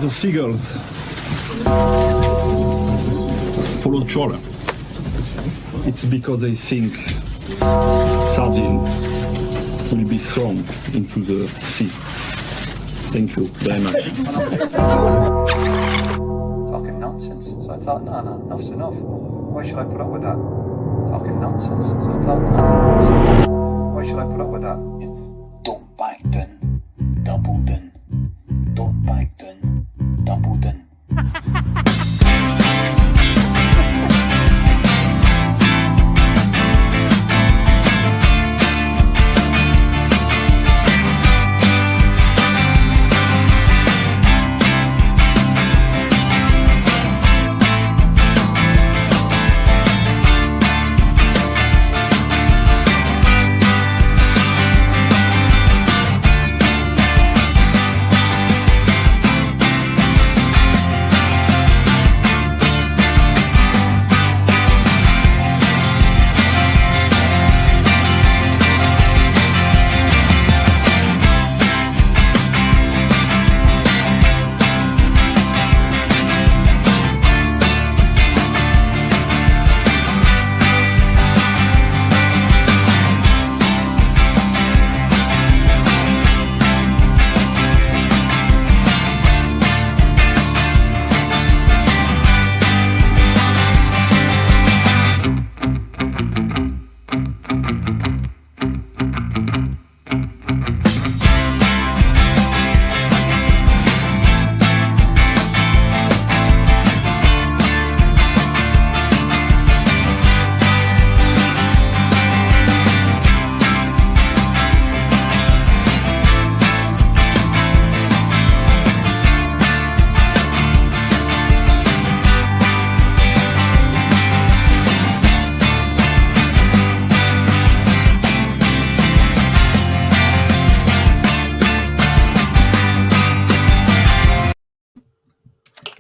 seagulls follow trawler. It's because they think sardines will be thrown into the sea. Thank you very much. Talking nonsense. So I thought, no, enough's enough. Why should I put up with that? Talking nonsense. So I thought, no, enough's enough. Why should I put up with that? Don't back down, double down. Don't back down, double down.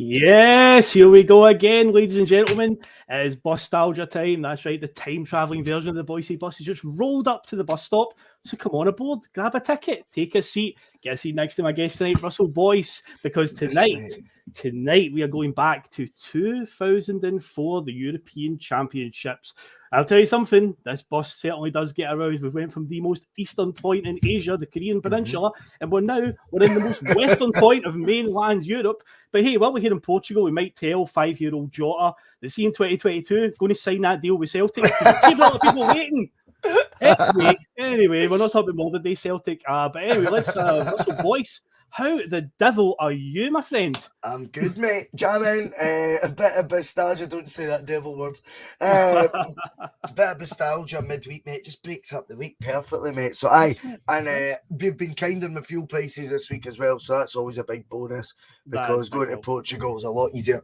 Yes, here we go again, ladies and gentlemen. It is Bustalgia time. That's right, the time-travelling version of the Bhoycie Bus has just rolled up to the bus stop. So come on aboard, grab a ticket, take a seat, get a seat next to my guest tonight, Russell Boyce, because tonight we are going back to 2004, the European Championships. I'll tell you something, this bus certainly does get around. We went from the most eastern point in Asia, the Korean Peninsula, and we're in the most western point of mainland Europe. But hey, while we're here in Portugal, we might tell 5-year-old Jota that see in 2022 going to sign that deal with Celtic. Keep a lot of people waiting. Anyway, we're not talking modern day Celtic. But anyway, let's Russell Boyce. How the devil are you, my friend? I'm good, mate. Jamming, a bit of Bustalgia. Don't say that devil word. A bit of Bustalgia midweek, mate. Just breaks up the week perfectly, mate. So we've been kind on the fuel prices this week as well. So that's always a big bonus because going to Portugal is a lot easier.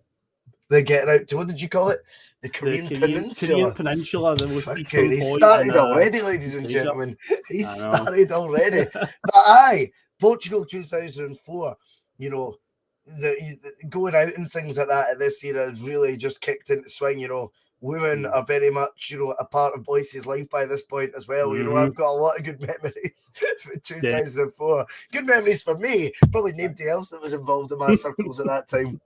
They get out to, what did you call it? The Korean Peninsula. Korean Peninsula. The most he started already, ladies and gentlemen. He started already. But Portugal 2004, you know, the going out and things like that at this era really just kicked into swing. You know, women are very much, you know, a part of Bhoycie's life by this point as well. You know, I've got a lot of good memories for 2004. Yeah. Good memories for me. Probably nobody else that was involved in my circles at that time.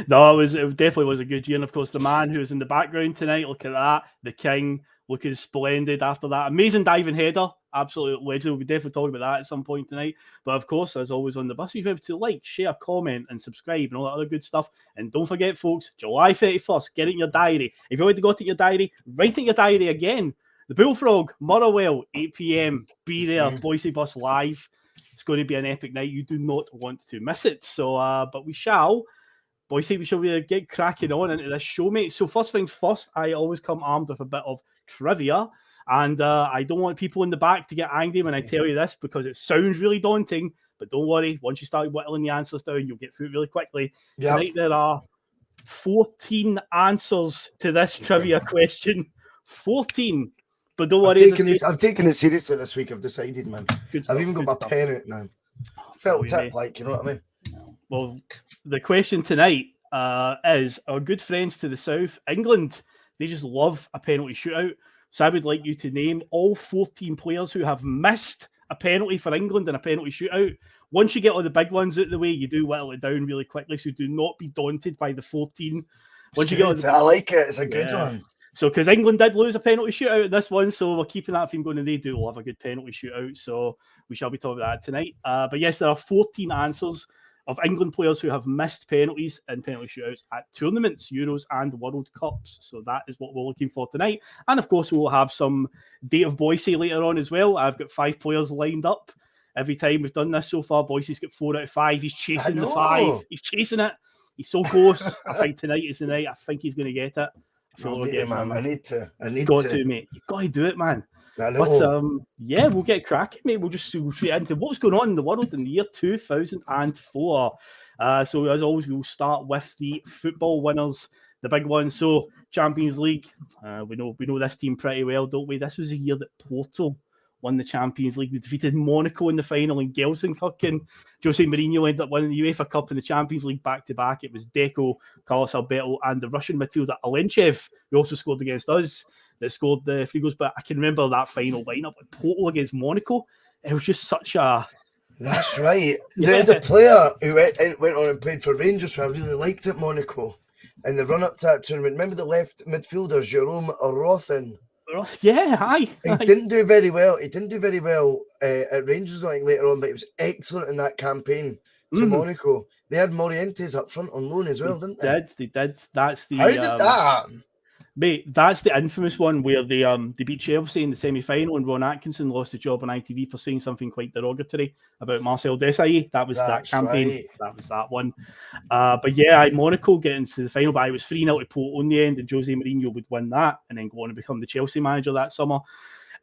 No, it definitely was a good year. And of course, the man who was in the background tonight, look at that, the king, looking splendid after that amazing diving header. Absolute legend. We'll be definitely talking about that at some point tonight. But of course, as always on the bus, you have to like, share, comment, and subscribe and all that other good stuff. And don't forget, folks, July 31st, get it in your diary. If you already got it in your diary, write it in your diary again. The Bullfrog, Motherwell, 8 p.m. Be there, Bhoycie Bus live. It's going to be an epic night. You do not want to miss it. So, but we shall. Bhoycie, we shall really get cracking on into this show, mate. So first things first, I always come armed with a bit of trivia. And I don't want people in the back to get angry when I tell you this because it sounds really daunting. But don't worry, once you start whittling the answers down, you'll get through it really quickly. Yep. Tonight there are 14 answers to this trivia question. 14. But don't worry. I'm taking it seriously this week, I've decided, man. I've even got my pen out now. Felt tip, like, you know what I mean? Well, the question tonight is our good friends to the south, England. They just love a penalty shootout. So I would like you to name all 14 players who have missed a penalty for England in a penalty shootout. once you get all the big ones out of the way, you do whittle it down really quickly. So do not be daunted by the 14. Once you get I like it. It's a good one. So, because England did lose a penalty shootout in this one, so we're keeping that theme going, and they do love a good penalty shootout. So we shall be talking about that tonight. But yes, there are 14 answers of England players who have missed penalties in penalty shootouts at tournaments, Euros, and World Cups. So that is what we're looking for tonight. And of course, we will have some Date of Bhoycie later on as well. I've got 5 players lined up. Every time we've done this so far, Bhoycie's got 4 out of 5. He's chasing the 5. He's chasing it. He's so close. I think tonight is the night. I think he's going to get it. I need to. Got to, mate. You've got to do it, man. I know. But yeah, we'll get cracking, mate. We'll just go straight into what's going on in the world in the year 2004. So as always, we'll start with the football winners, the big ones. So Champions League, we know this team pretty well, don't we? This was a year that Porto won the Champions League. They defeated Monaco in the final in Gelsenkirchen. Jose Mourinho ended up winning the UEFA Cup and the Champions League back-to-back. It was Deco, Carlos Alberto, and the Russian midfielder Alenchev, who also scored against us, that scored the 3 goals. But I can remember that final lineup with Porto against Monaco. It was just such a... That's right. The player who went on and played for Rangers, who I really liked at Monaco, in the run-up to that tournament. Remember the left midfielder, Jerome Rothen? Yeah, hi. He didn't do very well. He didn't do very well at Rangers, I think, later on, but he was excellent in that campaign to Monaco. They had Morientes up front on loan as well, didn't they? They did. That's the... How did that happen? Mate, that's the infamous one where they beat Chelsea in the semi-final and Ron Atkinson lost the job on ITV for saying something quite derogatory about Marcel Desailly. That was that campaign. Right. That was that one. But yeah, Monaco getting to the final, but I was 3-0 to Porto in the end, and Jose Mourinho would win that and then go on and become the Chelsea manager that summer.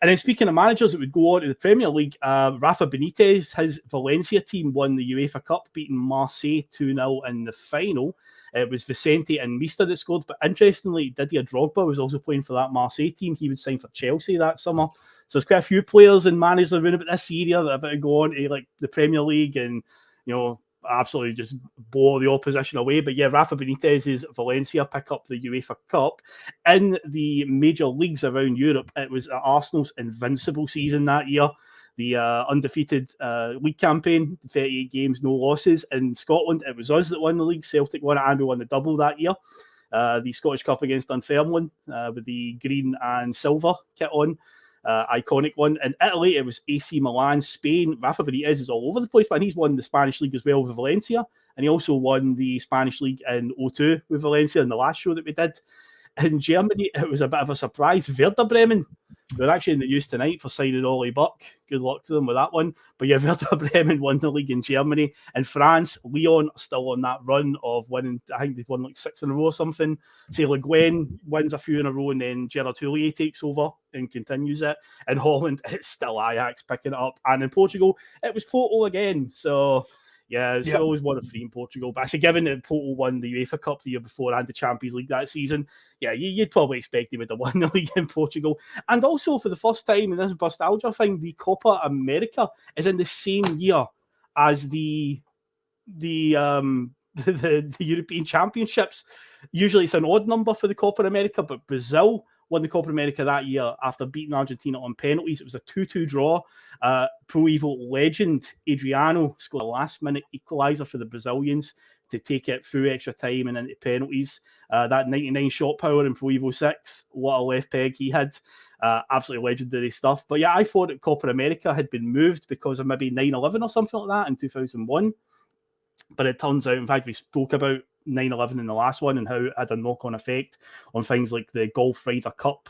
And then speaking of managers that would go on to the Premier League, Rafa Benitez, his Valencia team won the UEFA Cup, beating Marseille 2-0 in the final. It was Vicente and Mista that scored, but interestingly, Didier Drogba was also playing for that Marseille team. He would sign for Chelsea that summer. So there's quite a few players and managers around about this area that have to go on to like the Premier League and, you know, absolutely just blow the opposition away. But yeah, Rafa Benitez's Valencia pick up the UEFA Cup. In the major leagues around Europe, it was Arsenal's invincible season that year. The undefeated league campaign, 38 games, no losses. In Scotland, it was us that won the league. Celtic won it and we won the double that year. The Scottish Cup against Dunfermline with the green and silver kit on. Iconic one. In Italy, it was AC Milan. Spain, Rafa Benitez is all over the place, but he's won the Spanish league as well with Valencia. And he also won the Spanish league in 2002 with Valencia in the last show that we did. In Germany, it was a bit of a surprise. Werder Bremen, they're actually in the news tonight for signing Ollie Buck. Good luck to them with that one. But yeah, Werder Bremen won the league in Germany. In France, Lyon are still on that run of winning. I think they've won like 6 in a row or something. Say Le Guen wins a few in a row, and then Gerard Houllier takes over and continues it. In Holland, it's still Ajax picking it up. And in Portugal, it was Porto again. So... yeah, it's always one of 3 in Portugal. But it's a given that Porto won the UEFA Cup the year before and the Champions League that season. Yeah, you'd probably expect they would have won the league in Portugal. And also, for the first time in this Bustalgia thing, the Copa America is in the same year as the European Championships. Usually it's an odd number for the Copa America, but Brazil won the Copa America that year after beating Argentina on penalties. It was a 2-2 draw. Pro Evo legend Adriano scored a last-minute equaliser for the Brazilians to take it through extra time and into penalties. That 99 shot power in Pro Evo 6, what a left peg he had. Absolutely legendary stuff. But yeah, I thought that Copa America had been moved because of maybe 9/11 or something like that in 2001. But it turns out, in fact, we spoke about 9/11 in the last one and how it had a knock-on effect on things like the Golf Ryder Cup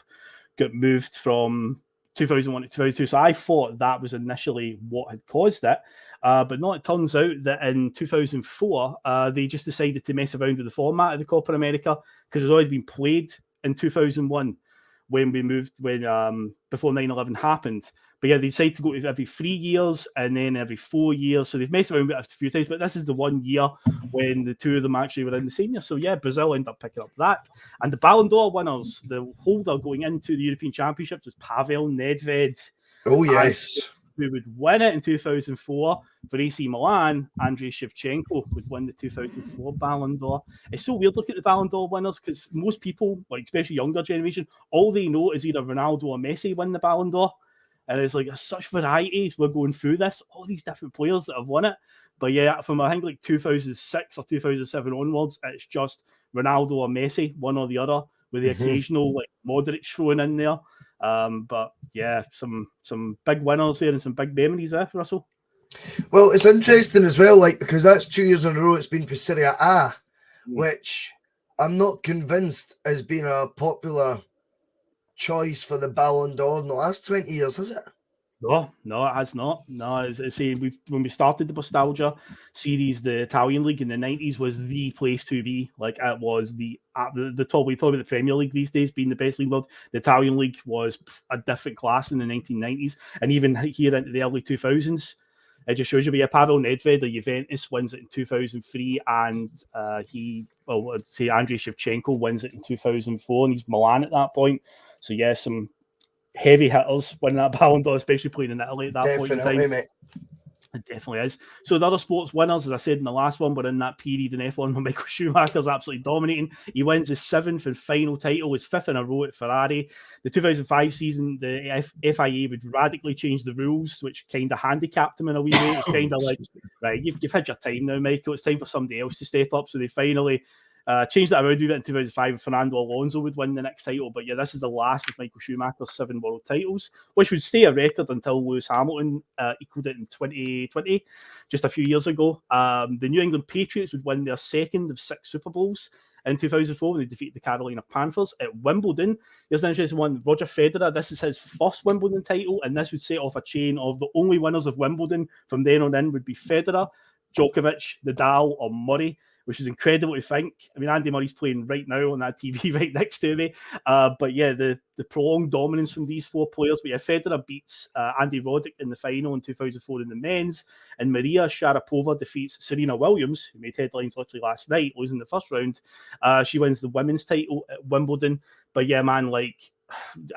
got moved from 2001 to 2002. So I thought that was initially what had caused it. But no, it turns out that in 2004, they just decided to mess around with the format of the Copa America because it had already been played in 2001 when we moved, before 9/11 happened. But yeah, they decided to go to every 3 years and then every 4 years. So they've messed around with it a few times, but this is the 1 year when the 2 of them actually were in the same year. So yeah, Brazil ended up picking up that. And the Ballon d'Or winners, the holder going into the European Championships was Pavel Nedved. Oh, yes. Who would win it in 2004 for AC Milan. Andrei Shevchenko would win the 2004 Ballon d'Or. It's so weird looking at the Ballon d'Or winners because most people, like especially younger generation, all they know is either Ronaldo or Messi win the Ballon d'Or. And it's like such varieties. We're going through this, all these different players that have won it. But yeah, from I think like 2006 or 2007 onwards, it's just Ronaldo or Messi, one or the other, with the occasional like Modric thrown in there. But yeah, some big winners there and some big memories there, Russell. Well, it's interesting as well, like, because that's 2 years in a row it's been for Serie A, which I'm not convinced has been a popular choice for the Ballon d'Or in the last 20 years, has it? No, it has not. No, as I say, when we started the Bustalgia series, the Italian league in the 90s was the place to be. Like, it was the top. We talk about the Premier League these days being the best league in the world. The Italian league was a different class in the 1990s, and even here into the early 2000s. It just shows you, Pavel Nedved, the Juventus, wins it in 2003, and I'd say Andrei Shevchenko wins it in 2004, and he's Milan at that point. So yeah, some heavy hitters winning that Ballon d'Or, especially playing in Italy at that point in time. Mate. It definitely is. So the other sports winners, as I said in the last one, were in that period in F1 where Michael Schumacher's absolutely dominating. He wins his 7th and final title, his 5th in a row at Ferrari. The 2005 season, the FIA would radically change the rules, which kind of handicapped him in a wee way. It's kind of like, right, you've had your time now, Michael. It's time for somebody else to step up. So they finally changed that around a bit in 2005. Fernando Alonso would win the next title. But yeah, this is the last of Michael Schumacher's 7 world titles, which would stay a record until Lewis Hamilton equaled it in 2020, just a few years ago. The New England Patriots would win their 2nd of 6 Super Bowls in 2004 when they defeated the Carolina Panthers. At Wimbledon, here's an interesting one. Roger Federer, this is his first Wimbledon title, and this would set off a chain of the only winners of Wimbledon from then on in would be Federer, Djokovic, Nadal, or Murray, which is incredible to think. I mean, Andy Murray's playing right now on that TV right next to me. But yeah, the prolonged dominance from these 4 players. But yeah, Federer beats Andy Roddick in the final in 2004 in the men's. And Maria Sharapova defeats Serena Williams, who made headlines literally last night, losing the first round. She wins the women's title at Wimbledon. But yeah, man, like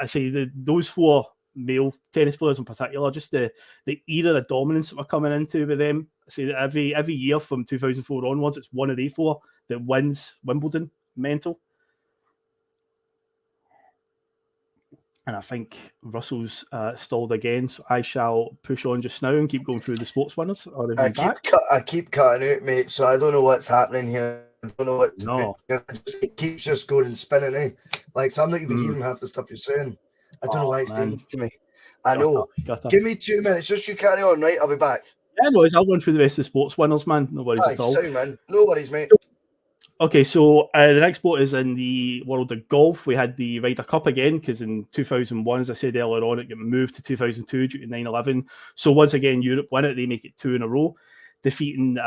I say, those 4 male tennis players in particular, just the era of dominance that we're coming into with them. I say that every year from 2004 onwards, it's one of the 4 that wins Wimbledon. Mental. And I think Russell's stalled again, so I shall push on just now and keep going through the sports winners. I keep cutting out, mate, so I don't know what's happening here. I don't know what. No. It keeps just going and spinning, eh? Like, so I'm not even hearing half the stuff you're saying. I don't know why it's doing this to me. I know. Give me 2 minutes. Just you carry on, right? I'll be back. Yeah, no worries. I'll run through the rest of the sports winners, man. No worries at all. Sorry, man. No worries, mate. Okay, so the next sport is in the world of golf. We had the Ryder Cup again, because in 2001, as I said earlier on, it got moved to 2002 due to 9/11. So once again, Europe win it. They make it 2 in a row, defeating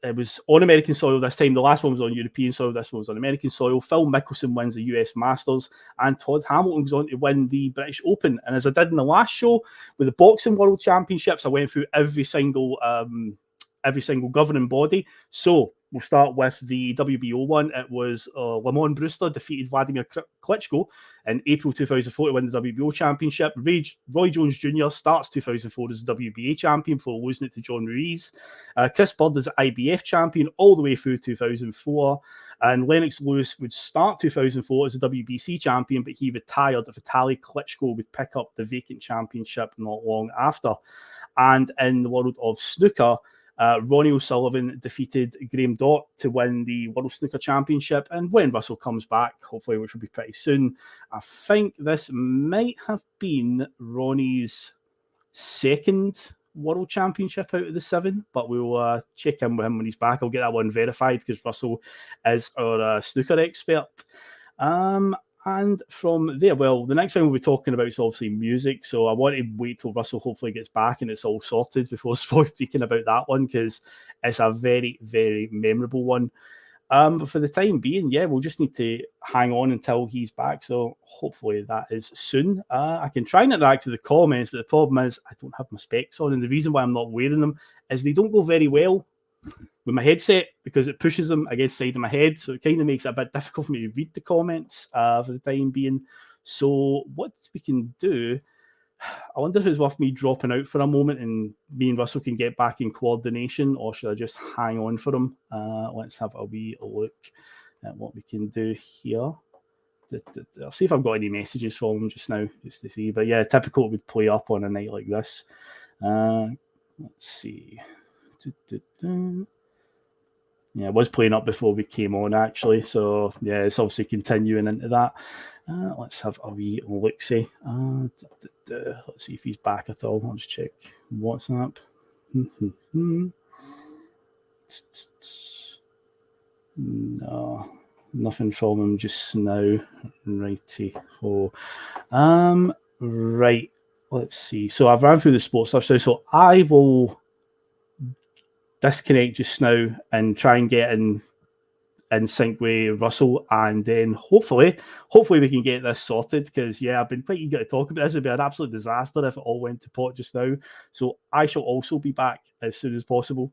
it was on American soil this time. The last one was on European soil. This one was on American soil. Phil Mickelson wins the US Masters, and Todd Hamilton goes on to win the British Open. And as I did in the last show with the Boxing World Championships, I went through every single governing body. So we'll start with the WBO one. It was Lamont Brewster defeated Vladimir Klitschko in April 2004 to win the WBO championship. Roy Jones Jr. starts 2004 as the WBA champion before losing it to John Ruiz. Chris Bird is the IBF champion all the way through 2004. And Lennox Lewis would start 2004 as the WBC champion, but he retired if Vitaly Klitschko would pick up the vacant championship not long after. And in the world of snooker, Ronnie O'Sullivan defeated Graham Dott to win the World Snooker Championship. And when Russell comes back, hopefully, which will be pretty soon, I think this might have been Ronnie's 2nd World Championship out of the 7, but we'll check in with him when he's back. I'll get that one verified because Russell is our snooker expert. And from there, well, the next thing we'll be talking about is obviously music. So I want to wait till Russell hopefully gets back and it's all sorted before speaking about that one, because it's a very, very memorable one. But for the time being, yeah, we'll just need to hang on until he's back. So hopefully that is soon. I can try and interact with the comments, but the problem is I don't have my specs on. And the reason why I'm not wearing them is they don't go very well with my headset because it pushes them against the side of my head. So it kind of makes it a bit difficult for me to read the comments for the time being. So what we can do, I wonder if it's worth me dropping out for a moment and me and Russell can get back in coordination, or should I just hang on for him? Let's have a wee look at what we can do here. I'll see if I've got any messages from him just now, just to see. But yeah, typical would play up on a night like this. Let's see. Yeah, it was playing up before we came on, actually. So yeah, it's obviously continuing into that. Let's have a wee look-see. Let's see if he's back at all. I'll just check WhatsApp. No, nothing from him just now. Righty-ho. Right, let's see. So I've ran through the sports stuff. So I will disconnect just now and try and get in sync with Russell, and then hopefully we can get this sorted, because yeah, I've been quite eager to talk about this. It would be an absolute disaster if it all went to pot just now. So I shall also be back as soon as possible.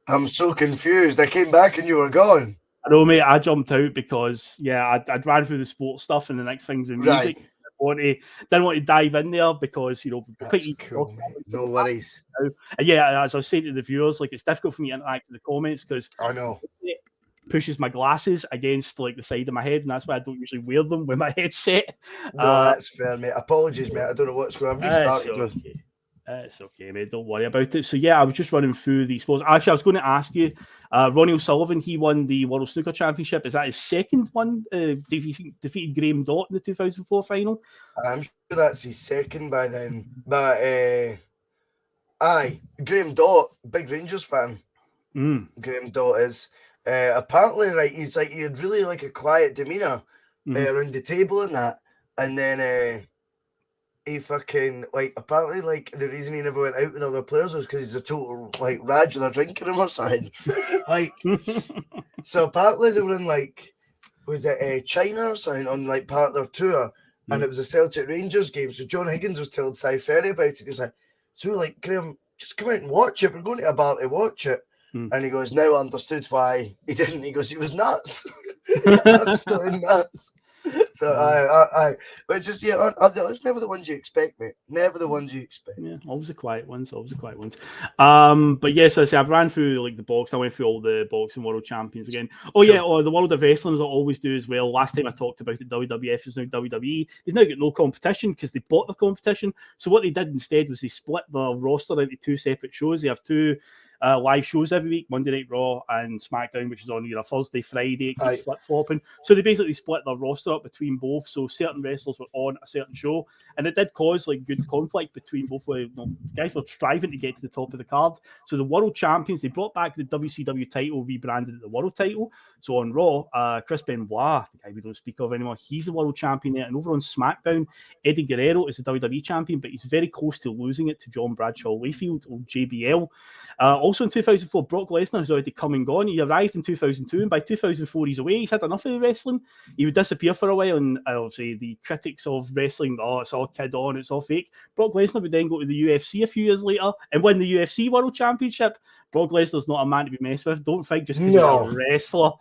I'm so confused. I came back and you were gone. I know, mate. I jumped out because I'd ran through the sports stuff, and the next thing's in music. Right. Didn't want to dive in there because that's cool, mate. No worries. And yeah, as I was saying to the viewers, like, it's difficult for me to interact with the comments because I know it pushes my glasses against like the side of my head, and that's why I don't usually wear them with my headset. No, that's fair, mate. Apologies, mate. I don't know what's going on. I've restarted. It's okay, mate. Don't worry about it. So yeah, I was just running through the sports. Actually, I was going to ask you, Ronnie O'Sullivan, he won the World Snooker Championship. Is that his second one? Defeated Graham Dott in the 2004 final. I'm sure that's his second by then. But aye, Graham Dott, big Rangers fan. Graham Dott is. Apparently, right, he had really like a quiet demeanour around the table and that, and then he fucking, like, apparently, like, the reason he never went out with other players was because he's a total, like, raj with a drink in him or something. Like, so apparently they were in, like, was it China or something on, like, part of their tour, and it was a Celtic Rangers game. So John Higgins was telling Cy Ferry about it. He was like, so we're like, Graham, just come out and watch it. We're going to a bar to watch it. And he goes, now I understood why he didn't. He goes, he was nuts. Absolutely nuts. So I but it's just it's never the ones you expect, mate. Never the ones you expect. Yeah, always the quiet ones. But yes, I say I've ran through like the box. I went through all the boxing world champions again. The world of wrestling, as I always do as well. Last time I talked about it, WWF is now WWE. They've now got no competition because they bought the competition. So what they did instead was they split the roster into two separate shows. They have two live shows every week, Monday Night Raw and SmackDown, which is on Thursday, Friday. It keeps flip-flopping. So they basically split their roster up between both. So certain wrestlers were on a certain show, and it did cause like good conflict between both. Guys were striving to get to the top of the card. So the world champions, they brought back the WCW title, rebranded it the world title. So on Raw, Chris Benoit, the guy we don't speak of anymore, he's the world champion there. And over on SmackDown, Eddie Guerrero is the WWE champion, but he's very close to losing it to John Bradshaw Layfield, or JBL. Also in 2004, Brock Lesnar has already come and gone. He arrived in 2002, and by 2004 he's away. He's had enough of wrestling. He would disappear for a while, and obviously the critics of wrestling, it's all kid on, it's all fake. Brock Lesnar would then go to the UFC a few years later and win the UFC World Championship. Brock Lesnar's not a man to be messed with. Don't think just because he's a wrestler.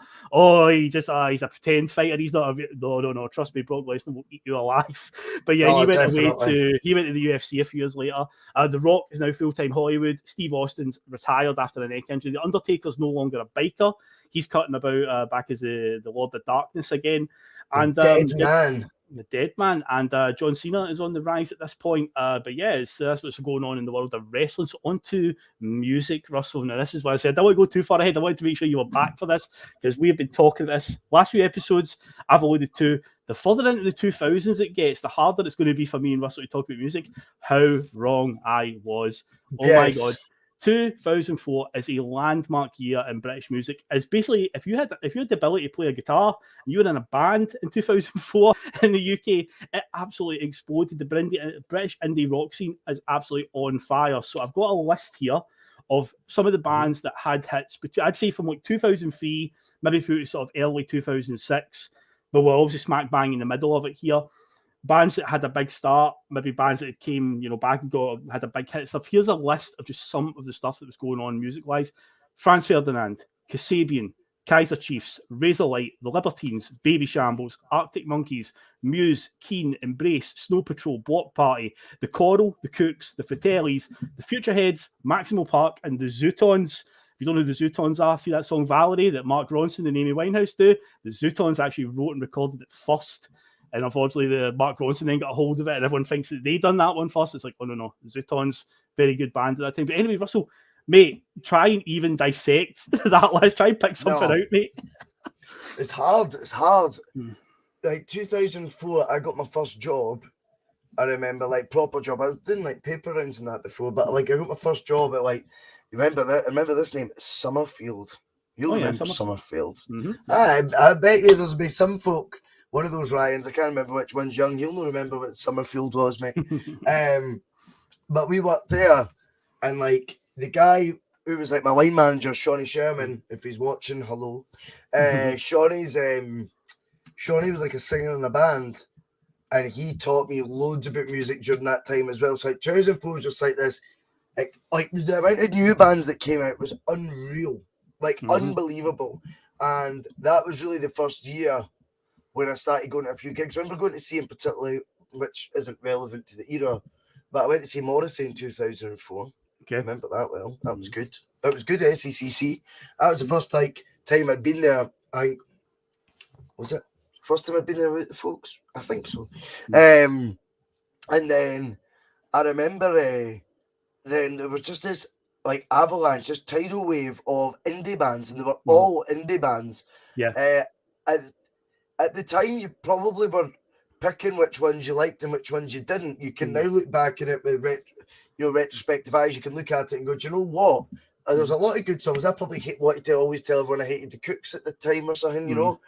He's a pretend fighter. He's not no. Trust me, Brock Lesnar will eat you alive. But yeah, he went to the UFC a few years later. The Rock is now full-time Hollywood. Steve Austin's retired after a neck injury. The Undertaker's no longer a biker. He's cutting about back as the Lord of Darkness again. And the dead man, and John Cena is on the rise at this point. But yeah, that's what's going on in the world of wrestling. So on to music, Russell. Now this is why I said I don't want to go too far ahead. I wanted to make sure you were back for this, because we've been talking about this last few episodes. I've alluded to the further into the 2000s it gets, the harder it's going to be for me and Russell to talk about music. How wrong I was. My God. 2004 is a landmark year in British music. It's basically if you had the ability to play a guitar and you were in a band in 2004 in the UK, it absolutely exploded. The British indie rock scene is absolutely on fire. So I've got a list here of some of the bands that had hits, but I'd say from like 2003, maybe through to sort of early 2006, but we're obviously smack bang in the middle of it here. Bands that had a big start, maybe bands that came, back and had a big hit stuff. Here's a list of just some of the stuff that was going on music-wise. Franz Ferdinand, Kasabian, Kaiser Chiefs, Razorlight, The Libertines, Baby Shambles, Arctic Monkeys, Muse, Keen, Embrace, Snow Patrol, Block Party, The Coral, The Cooks, The Fratellis, The Futureheads, Maximal Park, and The Zootons. If you don't know who the Zootons are, see that song Valerie that Mark Ronson and Amy Winehouse do? The Zootons actually wrote and recorded it first. And unfortunately, the Mark Ronson then got a hold of it, and everyone thinks that they done that one first. It's like, oh, no. The Zootons, very good band at that time. But anyway, Russell, mate, try and even dissect that list. Try and pick something out, mate. It's hard. Like 2004, I got my first job. I remember, like, proper job. I was doing like paper rounds and that before, but like I got my first job at like, you remember that? I remember this name, Summerfield. You'll remember Summerfield. I bet you there'll be some folk, one of those Ryans, I can't remember which one's young, you'll not remember what Summerfield was, mate. But we worked there, and like the guy who was like my line manager, Shawnee Sherman, if he's watching, hello. Shawnee was like a singer in a band, and he taught me loads about music during that time as well. So like 2004 was just like this, like the amount of new bands that came out was unreal, like unbelievable. And that was really the first year when I started going to a few gigs. I remember going to see in particular, which isn't relevant to the era, but I went to see Morrissey in 2004. Okay, I remember that well. That was good. That was good at SECC. That was the first time I'd been there. I think, was it first time I'd been there with the folks? I think so. And then I remember then there was just this like avalanche, this tidal wave of indie bands, and they were all indie bands. Yeah. At the time, you probably were picking which ones you liked and which ones you didn't. You can now look back at it with retrospective eyes. You can look at it and go, do you know what? There's a lot of good songs. I probably wanted to always tell everyone I hated the Cooks at the time or something, you know.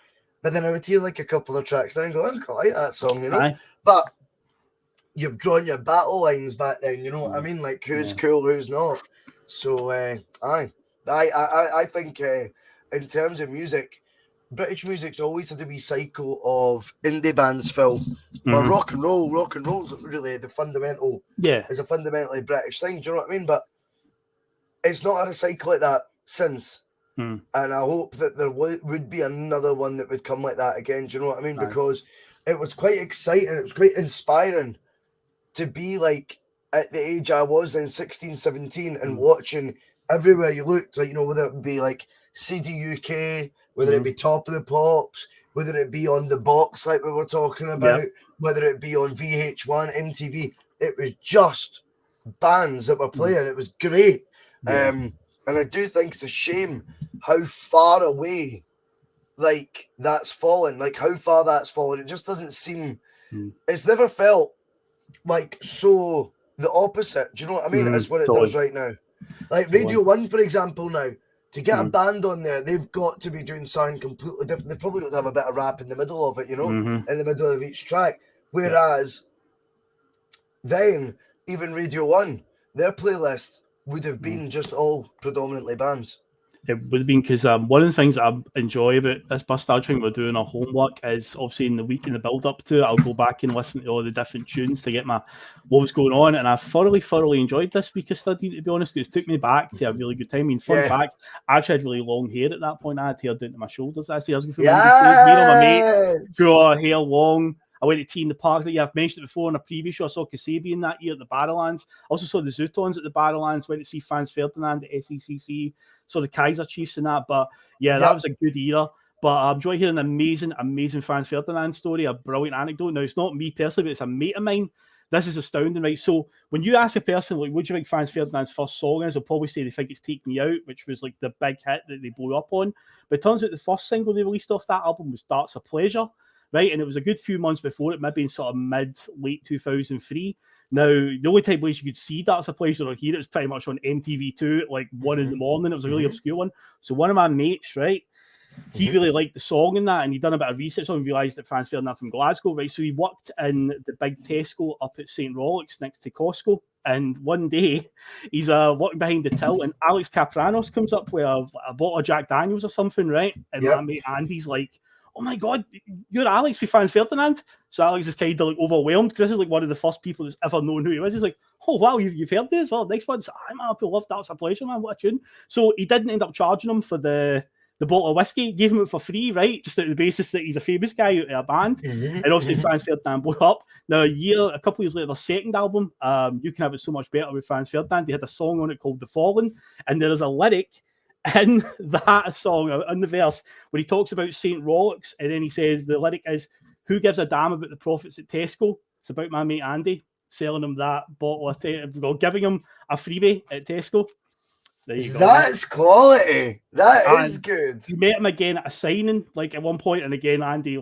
But then I would hear like a couple of tracks there and go, I quite like that song, you know. Aye. But you've drawn your battle lines back then, you know what I mean? Like who's cool, who's not. So I think in terms of music, British music's always had a wee cycle of indie bands, Phil. Or rock and roll's really the fundamental. Yeah, is a fundamentally British thing. Do you know what I mean? But it's not had a cycle like that since. And I hope that there would be another one that would come like that again. Do you know what I mean? Because it was quite exciting. It was quite inspiring to be like at the age I was then, 16, 17, and watching everywhere you looked, like, you know, whether it be like CD UK, whether it be Top of the Pops, whether it be on the box like we were talking about, whether it be on VH1, MTV, it was just bands that were playing. It was great. And I do think it's a shame how far away like that's fallen, like how far that's fallen. It just doesn't seem, it's never felt like so the opposite. Do you know what I mean? As what it does right now. Like Radio 1, for example, now, to get a band on there, they've got to be doing something completely different. They've probably got to have a bit of rap in the middle of it, you know, in the middle of each track. Whereas then, even Radio 1, their playlist would have been just all predominantly bands. It would have been because one of the things that I enjoy about this Bustalgia thing, we're doing our homework, is obviously in the week in the build up to it, I'll go back and listen to all the different tunes to get what was going on. And I thoroughly enjoyed this week of study, to be honest, because it took me back to a really good time. I mean, fun fact, I actually had really long hair at that point. I had hair down to my shoulders. I was going through my mate, grew our hair long. I went to tea in the park that I've mentioned it before in a previous show. I saw Kasabian that year at the Barrowlands. I also saw the Zootons at the Barrowlands. Went to see Franz Ferdinand at SECC. Saw the Kaiser Chiefs and that. But that was a good era. But I'm enjoying hearing an amazing Franz Ferdinand story, a brilliant anecdote. Now, it's not me personally, but it's a mate of mine. This is astounding, right? So when you ask a person, like, what do you think Franz Ferdinand's first song is? They'll probably say they think it's Take Me Out, which was like the big hit that they blew up on. But it turns out the first single they released off that album was Darts of Pleasure. Right, and it was a good few months before it, maybe in sort of late 2003. Now, the only time place you could see Darts of Pleasure or hear it was pretty much on MTV2 at like 1 in the morning. It was a really obscure one. So one of my mates, right, he really liked the song and that, and he'd done a bit of research on and realised that Franz Ferdinand from Glasgow, right? So he worked in the big Tesco up at St. Rollox next to Costco. And one day he's walking behind the till, and Alex Capranos comes up with a bottle of Jack Daniels or something, right? And my mate Andy's like, oh my God, you're Alex for Franz Ferdinand? So Alex is kind of like overwhelmed because this is like one of the first people that's ever known who he was. He's like, oh wow, you've heard this? Well, next one. So, man, I love That's a Pleasure, man. What a tune. So he didn't end up charging him for the the bottle of whiskey, gave him it for free, right? Just at the basis that he's a famous guy out of a band. And obviously Franz Ferdinand blew up. Now, a couple of years later, their second album, You Can Have It So Much Better with Franz Ferdinand, they had a song on it called The Fallen, and there is a lyric in that song, in the verse, where he talks about St. Rollocks, and then he says, the lyric is, who gives a damn about the profits at Tesco? It's about my mate Andy selling him that bottle of giving him a freebie at Tesco. There you go. That's quality. That is good. You met him again at a signing, like at one point, and again, Andy,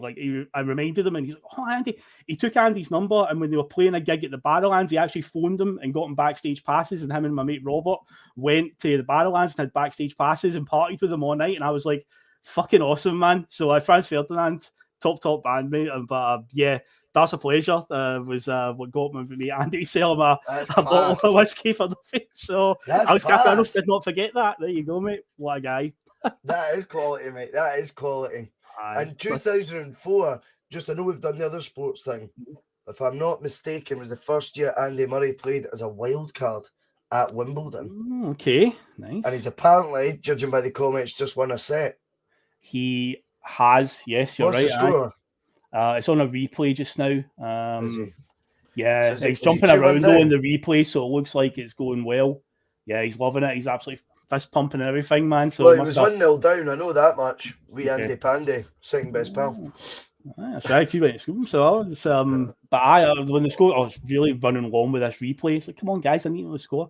I reminded him, and he's like, "Oh, Andy." He took Andy's number, and when they were playing a gig at the Barrowlands, he actually phoned him and got him backstage passes. And him and my mate Robert went to the Barrowlands and had backstage passes and partied with them all night. And I was like, "Fucking awesome, man!" So, Franz Ferdinand, top band, mate. But yeah. That's a pleasure. Was what got me Andy to sell him a bottle of whiskey for nothing. So I did not forget that. There you go, mate. What a guy. That is quality, mate. That is quality. And 2004, I know we've done the other sports thing. If I'm not mistaken, was the first year Andy Murray played as a wild card at Wimbledon. Okay, nice. And he's apparently, judging by the comments, just won a set. He has, yes, you're right. What's the score? It's on a replay just now. Is he? Yeah, he's jumping around though in the replay, so it looks like it's going well. Yeah, he's loving it. He's absolutely fist pumping and everything, man. So well, he was 1-0 down. I know that much. Andy Pandy, second best pal. That's right. He went to school, so it's, but when the score, I was really running along with this replay. It's like, come on, guys, I need to know the score.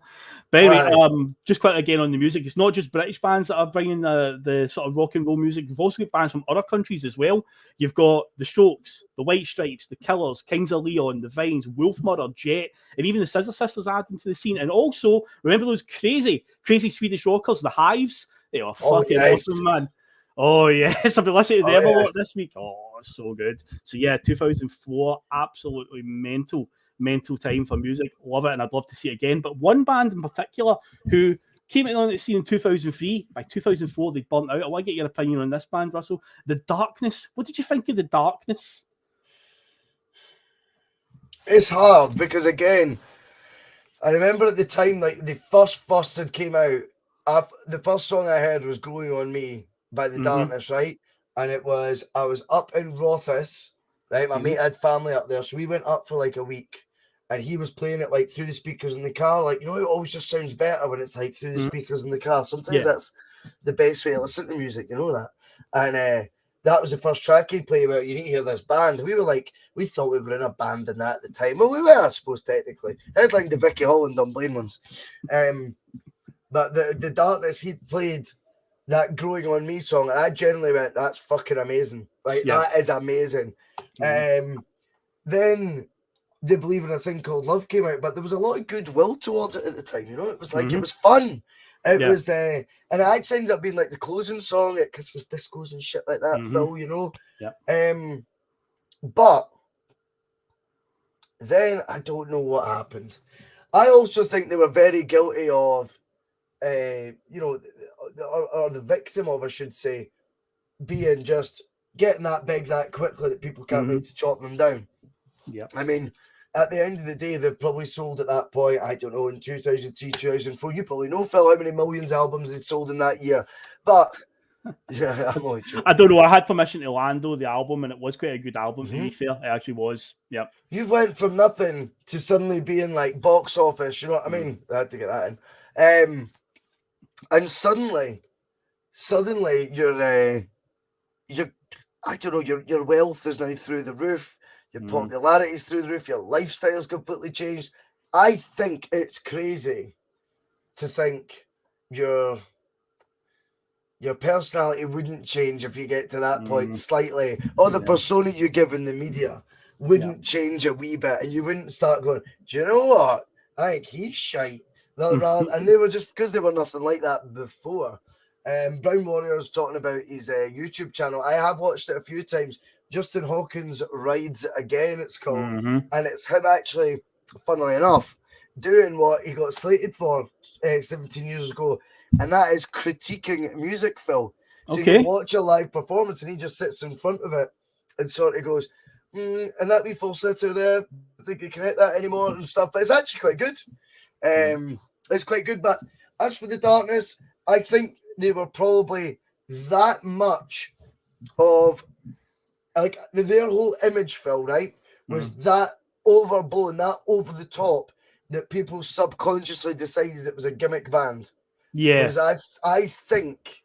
But anyway, just quick again on the music. It's not just British bands that are bringing the sort of rock and roll music. We've also got bands from other countries as well. You've got the Strokes, the White Stripes, the Killers, Kings of Leon, the Vines, Wolfmother, Jet, and even the Scissor Sisters added to the scene. And also, remember those crazy Swedish rockers, the Hives? They were fucking awesome, man. Oh, yes. I've been listening to them a lot this week. Oh, so good. So, yeah, 2004, absolutely mental time for music. Love it, and I'd love to see it again. But one band in particular who came on the scene in 2003, by 2004, they burnt out. I want to get your opinion on this band, Russell. The Darkness. What did you think of The Darkness? It's hard because, again, I remember at the time, like, the first had came out. The first song I heard was Growing on Me by The Darkness, right? And I was up in Rothes, right? My mate had family up there, so we went up for like a week, and he was playing it like through the speakers in the car. Like, you know, it always just sounds better when it's like through the speakers in the car. Sometimes that's the best way to listen to music, you know that. And that was the first track he'd play about. You need to hear this band. We thought we were in a band in that at the time. Well, we were, I suppose, technically. Headlined the Vicky Holland Dunblane ones. But the Darkness, he played that Growing on Me song, and I generally went, that's fucking amazing. Like, that is amazing. Then They Believe in a Thing Called Love came out, but there was a lot of goodwill towards it at the time, you know? It was like, it was fun. It was, and it actually ended up being like the closing song at Christmas discos and shit like that, Phil, you know? But then I don't know what happened. I also think they were very guilty of, you know, or the victim of, I should say, being just getting that big that quickly that people can't wait to chop them down. Yeah. I mean, at the end of the day, they've probably sold at that point, I don't know, in 2003, 2004. You probably know, Phil, how many millions of albums they'd sold in that year. But, yeah, I'm only joking. I don't know. I had permission to Lando, the album, and it was quite a good album, to be fair. It actually was. Yep. You've went from nothing to suddenly being like box office, you know what I mean? I had to get that in. And suddenly you're I don't know, your wealth is now through the roof, your popularity is through the roof, your lifestyle's completely changed. I think it's crazy to think your personality wouldn't change if you get to that point slightly, or the persona you give in the media wouldn't change a wee bit, and you wouldn't start going, do you know what? I think he's shite. And they were just because they were nothing like that before. Brown Warrior's talking about his YouTube channel. I have watched it a few times. Justin Hawkins Rides Again, it's called. And it's him actually, funnily enough, doing what he got slated for 17 years ago. And that is critiquing music, Phil. So you can watch a live performance and he just sits in front of it and sort of goes, and that wee falsetto there, I think you can hit that anymore and stuff. But it's actually quite good. It's quite good. But as for The Darkness, I think they were probably that much of like their whole image, Phil, right, was that overblown, that over the top, that people subconsciously decided it was a gimmick band. Yeah. Whereas I think,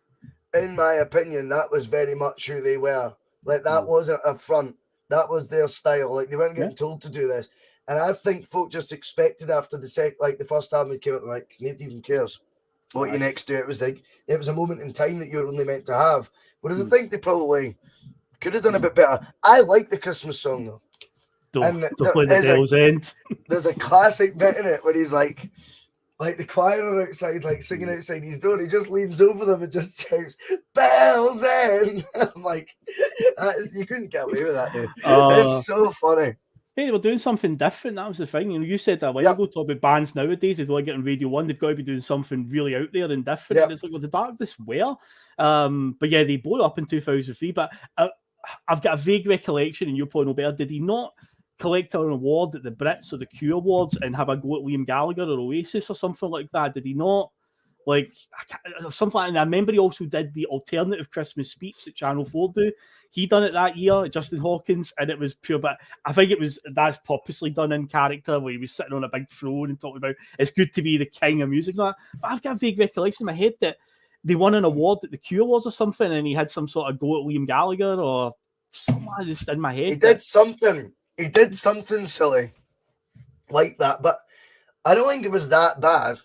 in my opinion, that was very much who they were. Like, that wasn't a front. That was their style. Like, they weren't getting told to do this. And I think folk just expected after the first album it came out, like, nobody even cares what you next do. It was like, it was a moment in time that you're only meant to have. Whereas I think they probably could have done a bit better. I like the Christmas song, though. There's a classic bit in it where he's like the choir are outside, like singing outside his door. He just leans over them and just shouts, "Bells in!" I'm like, you couldn't get away with that, dude. It's so funny. Hey, they were doing something different. That was the thing. You know, you said that a while ago, talk about bands nowadays. If they want to get on Radio 1, they've got to be doing something really out there and different. And it's like, well, the Darkness were. But yeah, they blew up in 2003. But I've got a vague recollection, and you'll probably know better. Did he not collect an award at the Brits or the Q Awards and have a go at Liam Gallagher or Oasis or something like that? Did he not? Like, something like that. And I remember he also did the alternative Christmas speech that Channel 4 do. He done it that year, Justin Hawkins, and it was pure. But I think that's purposely done in character, where he was sitting on a big throne and talking about it's good to be the king of music and that. But I've got a vague recollection in my head that they won an award at the Q Awards or something, and he had some sort of go at Liam Gallagher or something just in my head. He did something. He did something silly like that, but I don't think it was that bad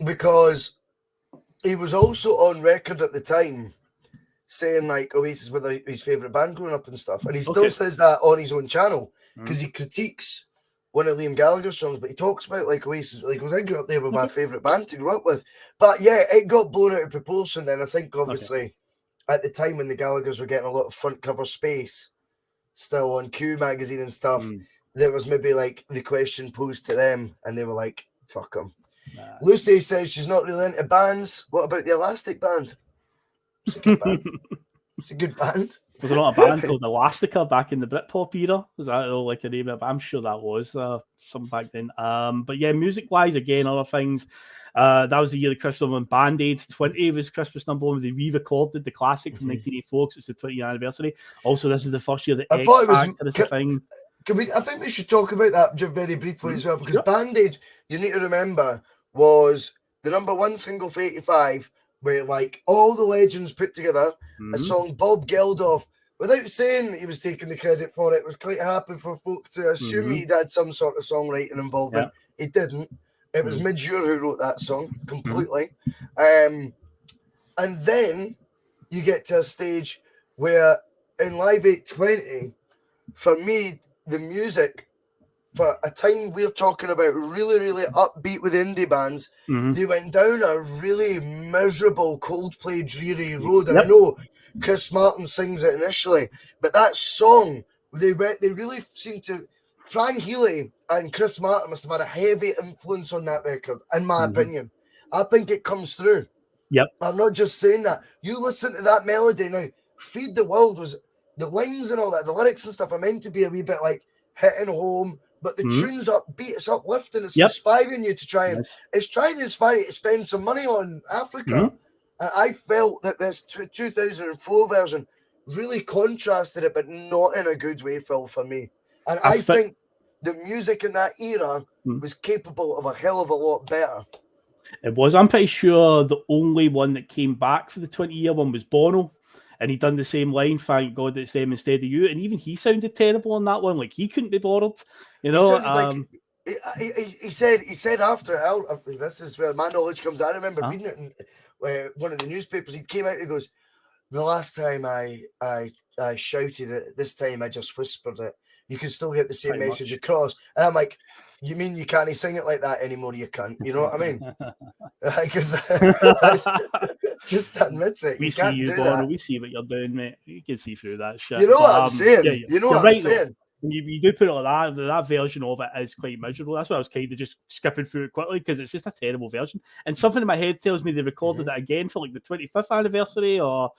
because he was also on record at the time saying like Oasis were his favourite band growing up and stuff. And he still says that on his own channel because he critiques one of Liam Gallagher's songs, but he talks about like Oasis, like, I grew up there with my favourite band to grow up with. But yeah, it got blown out of proportion then. I think obviously at the time when the Gallaghers were getting a lot of front cover space still on Q magazine and stuff, there was maybe like the question posed to them and they were like, fuck them. Lucy says she's not really into bands. What about the Elastic Band? It's a good band. It's a good band. Was there not a band called Elastica back in the Britpop era? Was that like a name? I'm sure that was some back then. But yeah, music-wise, again, other things. That was the year the Christmas one. Band-Aid 20 was Christmas number one. They re-recorded the classic from 1984 because it's the 20th anniversary. Also, this is the first year that X Factor is a thing. I think we should talk about that very briefly as well, because Band-Aid, you need to remember, was the number one single for 85, where like all the legends put together a song. Bob Geldof, without saying that he was taking the credit for it, was quite happy for folk to assume he'd had some sort of songwriting involvement. He didn't. It was Midge who wrote that song completely. And then you get to a stage where in Live 820, for me, the music, for a time we're talking about really, really upbeat with indie bands, they went down a really miserable Coldplay dreary road. And I know Chris Martin sings it initially, but that song, they really seemed to. Fran Healy and Chris Martin must have had a heavy influence on that record, in my opinion. I think it comes through. I'm not just saying that. You listen to that melody now. Feed the World was the lines and all that, the lyrics and stuff are meant to be a wee bit like hitting home, but the tune's upbeat, it's uplifting, it's inspiring you to try and it's trying to inspire you to spend some money on Africa. And I felt that this 2004 version really contrasted it, but not in a good way, Phil, for me. And I think the music in that era was capable of a hell of a lot better. It was. I'm pretty sure the only one that came back for the 20-year one was Bono. And he done the same line, thank God it's them instead of you. And even he sounded terrible on that one. Like, he couldn't be bothered. You know? He said after, this is where my knowledge comes. I remember reading it in one of the newspapers. He came out and he goes, the last time I shouted it, this time I just whispered it. You can still get the same message across. And I'm like, you mean you can't sing it like that anymore, you can't? You know what I mean? Because just admit it. We see you, Bono. We see what you're doing, mate. You can see through that shit. You know what I'm saying? You know what I'm saying? You do put it like that version of it is quite miserable. That's why I was kind of just skipping through it quickly, because it's just a terrible version. And something in my head tells me they recorded it again for like the 25th anniversary or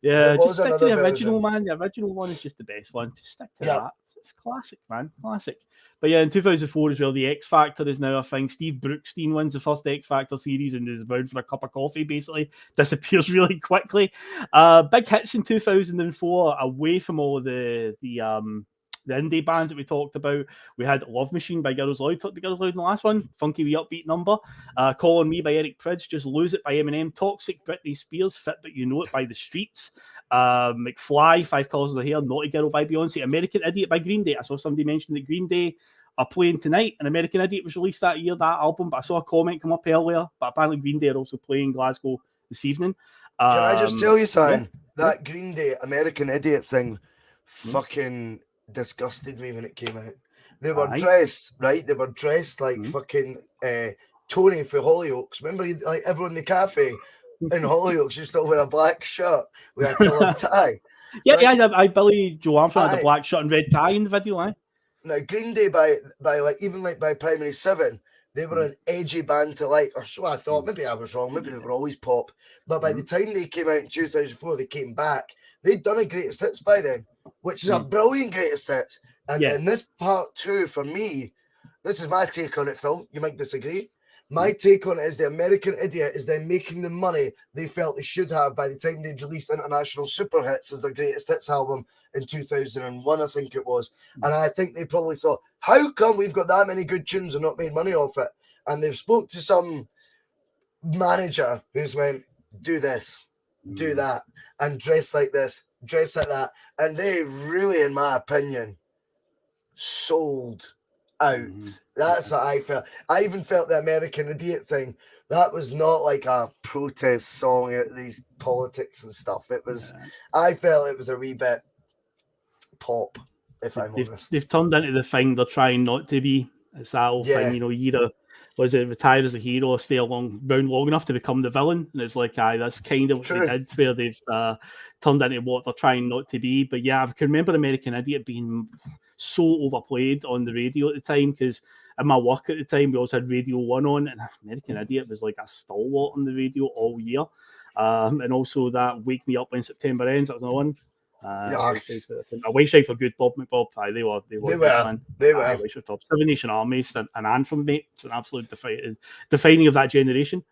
Yeah, There just was stick to another the original, version. man. The original one is just the best one. Just stick to Yeah. that. It's classic, man. Classic. But yeah, in 2004 as well, the X Factor is now a thing. Steve Brookstein wins the first X Factor series and is bound for a cup of coffee, basically. Disappears really quickly. Big hits in 2004, away from all the indie bands that we talked about. We had Love Machine by Girls Loud. Talked to Girls Loud in the last one. Funky wee upbeat number. Call on Me by Eric Prydz. Just Lose It by Eminem. Toxic, Britney Spears. Fit But You Know It by The Streets. McFly, 5 Colours of the Hair. Naughty Girl by Beyonce. American Idiot by Green Day. I saw somebody mention that Green Day are playing tonight, and American Idiot was released that year, that album, but I saw a comment come up earlier, but apparently Green Day are also playing Glasgow this evening. Can I just tell you something? That Green Day American Idiot thing fucking disgusted me when it came out. They were dressed, right? They were dressed like fucking Tony for Hollyoaks. Remember, like everyone in the cafe in Hollyoaks used to wear a black shirt with a coloured tie. Yeah, Billy Joe Armstrong had a black shirt and red tie in the video, Now, Green Day by Primary 7, they were an edgy band to like, or so I thought. Maybe I was wrong. Maybe they were always pop. But by the time they came out in 2004, they came back. They'd done a greatest hits by then, which is a brilliant greatest hits. And in this part 2, for me, this is my take on it, Phil. You might disagree. My take on it is the American Idiot is then making the money they felt they should have by the time they'd released International Super Hits as their greatest hits album in 2001, I think it was. And I think they probably thought, how come we've got that many good tunes and not made money off it? And they've spoke to some manager who's went, do this, do that, and dress like this, dress like that. And they really, in my opinion, sold out. That's what I felt. I even felt the American Idiot thing. That was not like a protest song at these politics and stuff. It was. I felt it was a wee bit pop. If I'm honest, they've turned into the thing they're trying not to be. It's that whole thing, you know. Either was it retire as a hero, or stay around long enough to become the villain, and it's like, that's kind of what they did, where they've turned into what they're trying not to be. But yeah, I can remember American Idiot being so overplayed on the radio at the time, because in my work at the time we also had Radio 1 on, and American Idiot was like a stalwart on the radio all year. And also that Wake Me Up When September Ends, that was another one. I wish I for good Bob McBob. They were man. They were. I wish for top 7 Nation Armies, an anthem, mate. It's an absolute defining of that generation.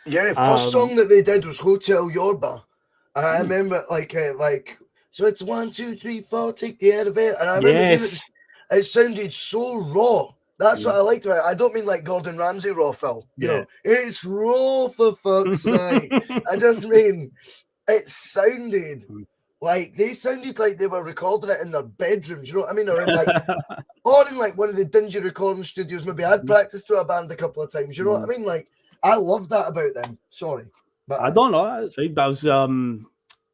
Yeah, first song that they did was Hotel Yorba, and I remember like so it's 1, 2, 3, 4, take the elevator, and I remember it sounded so raw. That's what I liked about it. I don't mean like Gordon Ramsay raw, Phil. You know, it's raw for fuck's sake. I just mean it sounded like they sounded like they were recording it in their bedrooms. You know what I mean? Or in like one of the dingy recording studios. Maybe I'd practiced with a band a couple of times. You know what I mean? Like I love that about them. Sorry, but I don't know. That's right. But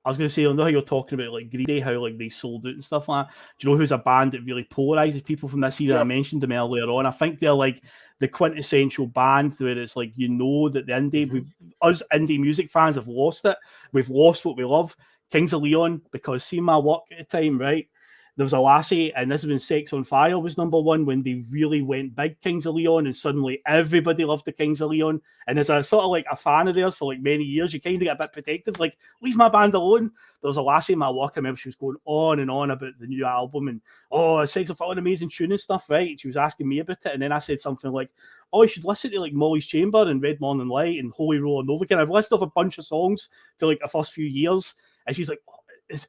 I was going to say, I know how you're talking about like Green Day, how like they sold out and stuff like that. Do you know who's a band that really polarizes people from this era? I mentioned them earlier on. I think they're like the quintessential band where it's like, you know, that the us indie music fans have lost it. We've lost what we love. Kings of Leon, because see my work at the time, right? There was a lassie, and this was when Sex on Fire was #1 when they really went big, Kings of Leon, and suddenly everybody loved the Kings of Leon. And as a sort of like a fan of theirs for like many years, you kind of get a bit protective, like, leave my band alone. There was a lassie in my work, I remember she was going on and on about the new album and, Sex on Fire, an amazing tune and stuff, right? She was asking me about it, and then I said something like, you should listen to like Molly's Chamber and Red Morning Light and Holy Roller Novocaine. I've listed off a bunch of songs for like the first few years, and she's like,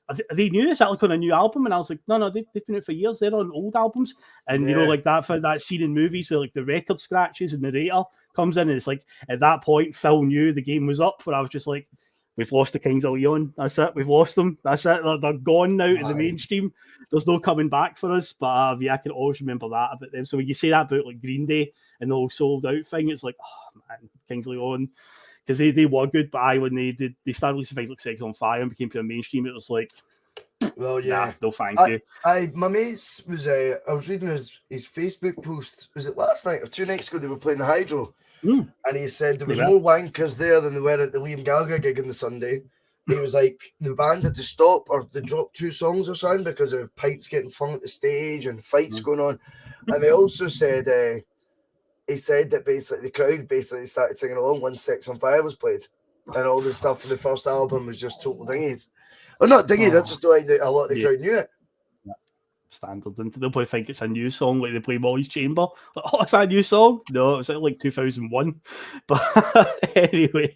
are they new? Is that like on a new album? And I was like, no, they've been out for years. They're on old albums. And you know, like that scene in movies where like the record scratches and the narrator comes in, and it's like at that point Phil knew the game was up. Where I was just like, we've lost the Kings of Leon. That's it. We've lost them. That's it. They're gone now in the mainstream. There's no coming back for us. But I can always remember that about them. So when you say that about like Green Day and the whole sold out thing, it's like, oh man, Kings of Leon. Because they were good, but when they started releasing things like Sex on Fire and became to a mainstream, it was like, well, yeah, nah, no thank you. My mates was I was reading his Facebook post. Was it last night or 2 nights ago? They were playing the Hydro, and he said there was more wankers there than there were at the Liam Gallagher gig on the Sunday. He was like, the band had to stop or they dropped 2 songs or something because of pipes getting flung at the stage and fights going on. And they also said. He said that basically the crowd basically started singing along when Sex on Fire was played, and all the stuff for the first album was just total thingies. Or not dinghy, that's just like a lot of the crowd knew it. Standard, and they'll probably think it's a new song, like they play Molly's Chamber. Like, oh, it's a new song? No, it's like 2001. But anyway,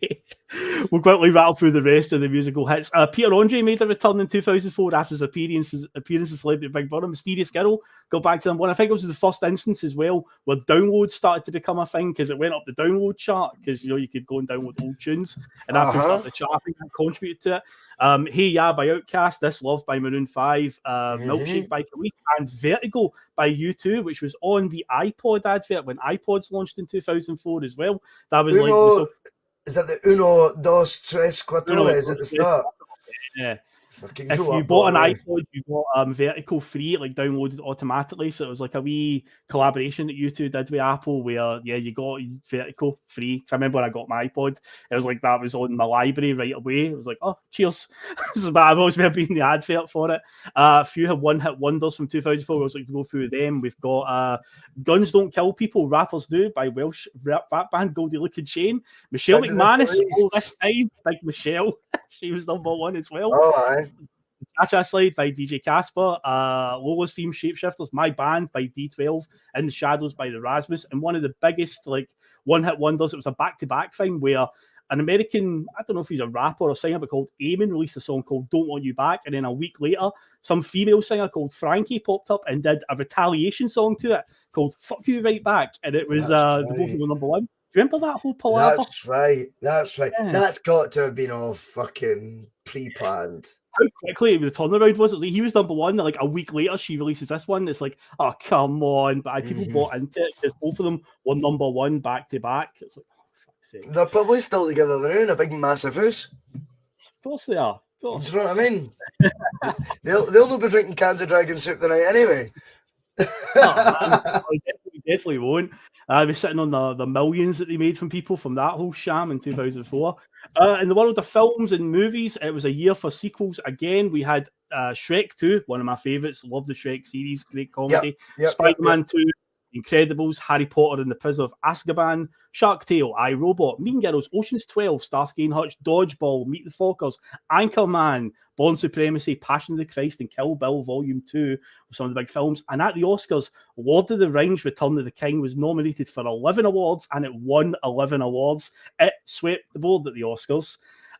we'll quickly rattle through the rest of the musical hits. Peter Andre made a return in 2004 after his appearance in Celebrity Big Brother. Mysterious Girl, go back to them one. I think it was the first instance as well where downloads started to become a thing because it went up the download chart because you could go and download old tunes and that pushed up the chart. I think that contributed to it. Hey Ya by Outkast, This Love by Maroon 5, Milkshake by Khalees, and Vertigo by U2, which was on the iPod advert when iPods launched in 2004 as well. That was is that the Uno, Dos, Tres, Cuatro? Is at the start? Yeah. Fucking if you bought an iPod, you got Vertical free, like downloaded automatically. So it was like a wee collaboration that you two did with Apple where, you got Vertical free. Because I remember when I got my iPod, it was like that was on my library right away. It was like, oh, cheers. But I've always been the advert for it. A few have one-hit wonders from 2004. I was like to go through them. We've got Guns Don't Kill People, Rappers Do by Welsh rap band Goldie Look and Shane. Michelle McManus, all this time, Big Michelle. She was #1 as well. Oh, aye. Cha-Cha Slide by DJ Casper, Lola's Theme Shapeshifters, My Band by D12, In the Shadows by the Rasmus, and one of the biggest one-hit wonders. It was a back-to-back thing where an American, I don't know if he's a rapper or singer, but called Eamon released a song called Don't Want You Back, and then a week later, some female singer called Frankie popped up and did a retaliation song to it called Fuck You Right Back, and it was the both of them #1. Do you remember that whole palaver? That's right. Yeah. That's got to have been all fucking pre-planned. How quickly the turnaround was. It was like he was #1, and like a week later she releases this one. It's like, oh come on! But people bought into it because both of them were #1 back to back. It's like, oh fuck's sake. They're probably still together now in a big massive house. Of course they are. Of course. Do you know what I mean? they'll not be drinking cans of dragon soup tonight anyway. Definitely won't. They're sitting on the millions that they made from people from that whole sham in 2004. In the world of films and movies, it was a year for sequels. Again, we had Shrek 2, one of my favourites. Love the Shrek series, great comedy. Spider-Man 2, Incredibles, Harry Potter and the Prisoner of Azkaban, Shark Tale, iRobot, Mean Girls, Ocean's 12, Starsky and Hutch, Dodgeball, Meet the Fockers, Anchorman, Born Supremacy, Passion of the Christ, and Kill Bill Volume 2 were some of the big films. And at the Oscars, Lord of the Rings, Return of the King was nominated for 11 awards, and it won 11 awards. It swept the board at the Oscars.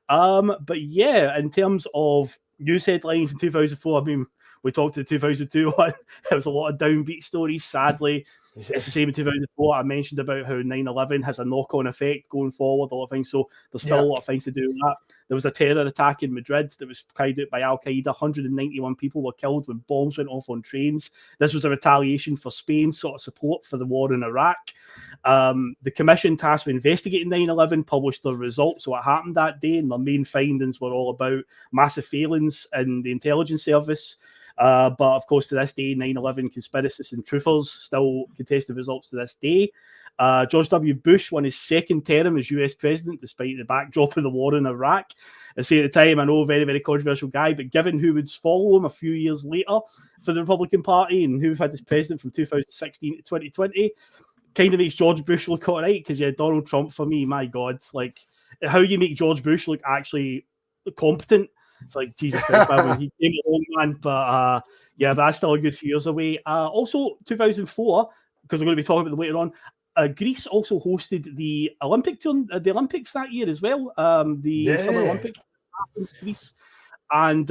But yeah, in terms of news headlines in 2004, I mean, we talked to the 2002 one. There was a lot of downbeat stories, sadly. It's the same in 2004. I mentioned about how 9/11 has a knock-on effect going forward, a lot of things. So there's still a lot of things to do with that. There was a terror attack in Madrid that was carried out by Al-Qaeda. 191 people were killed when bombs went off on trains. This was a retaliation for Spain's sort of support for the war in Iraq. The commission tasked with investigating 9/11 published their results, so what happened that day, and their main findings were all about massive failings in the intelligence service. But of course, to this day, 9/11 conspiracists and truthers still contest the results to this day. George W. Bush won his second term as US president, despite the backdrop of the war in Iraq. I say at the time, I know, very, very controversial guy, but given who would follow him a few years later for the Republican Party and who we've had as president from 2016 to 2020, kind of makes George Bush look all right. Because, Donald Trump, for me, my God, like how you make George Bush look actually competent. It's like, Jesus Christ, man, he came along, man. But but that's still a good few years away. Also, 2004, because we're going to be talking about them later on, Greece also hosted the Olympics that year as well. The Summer Olympics in Greece. And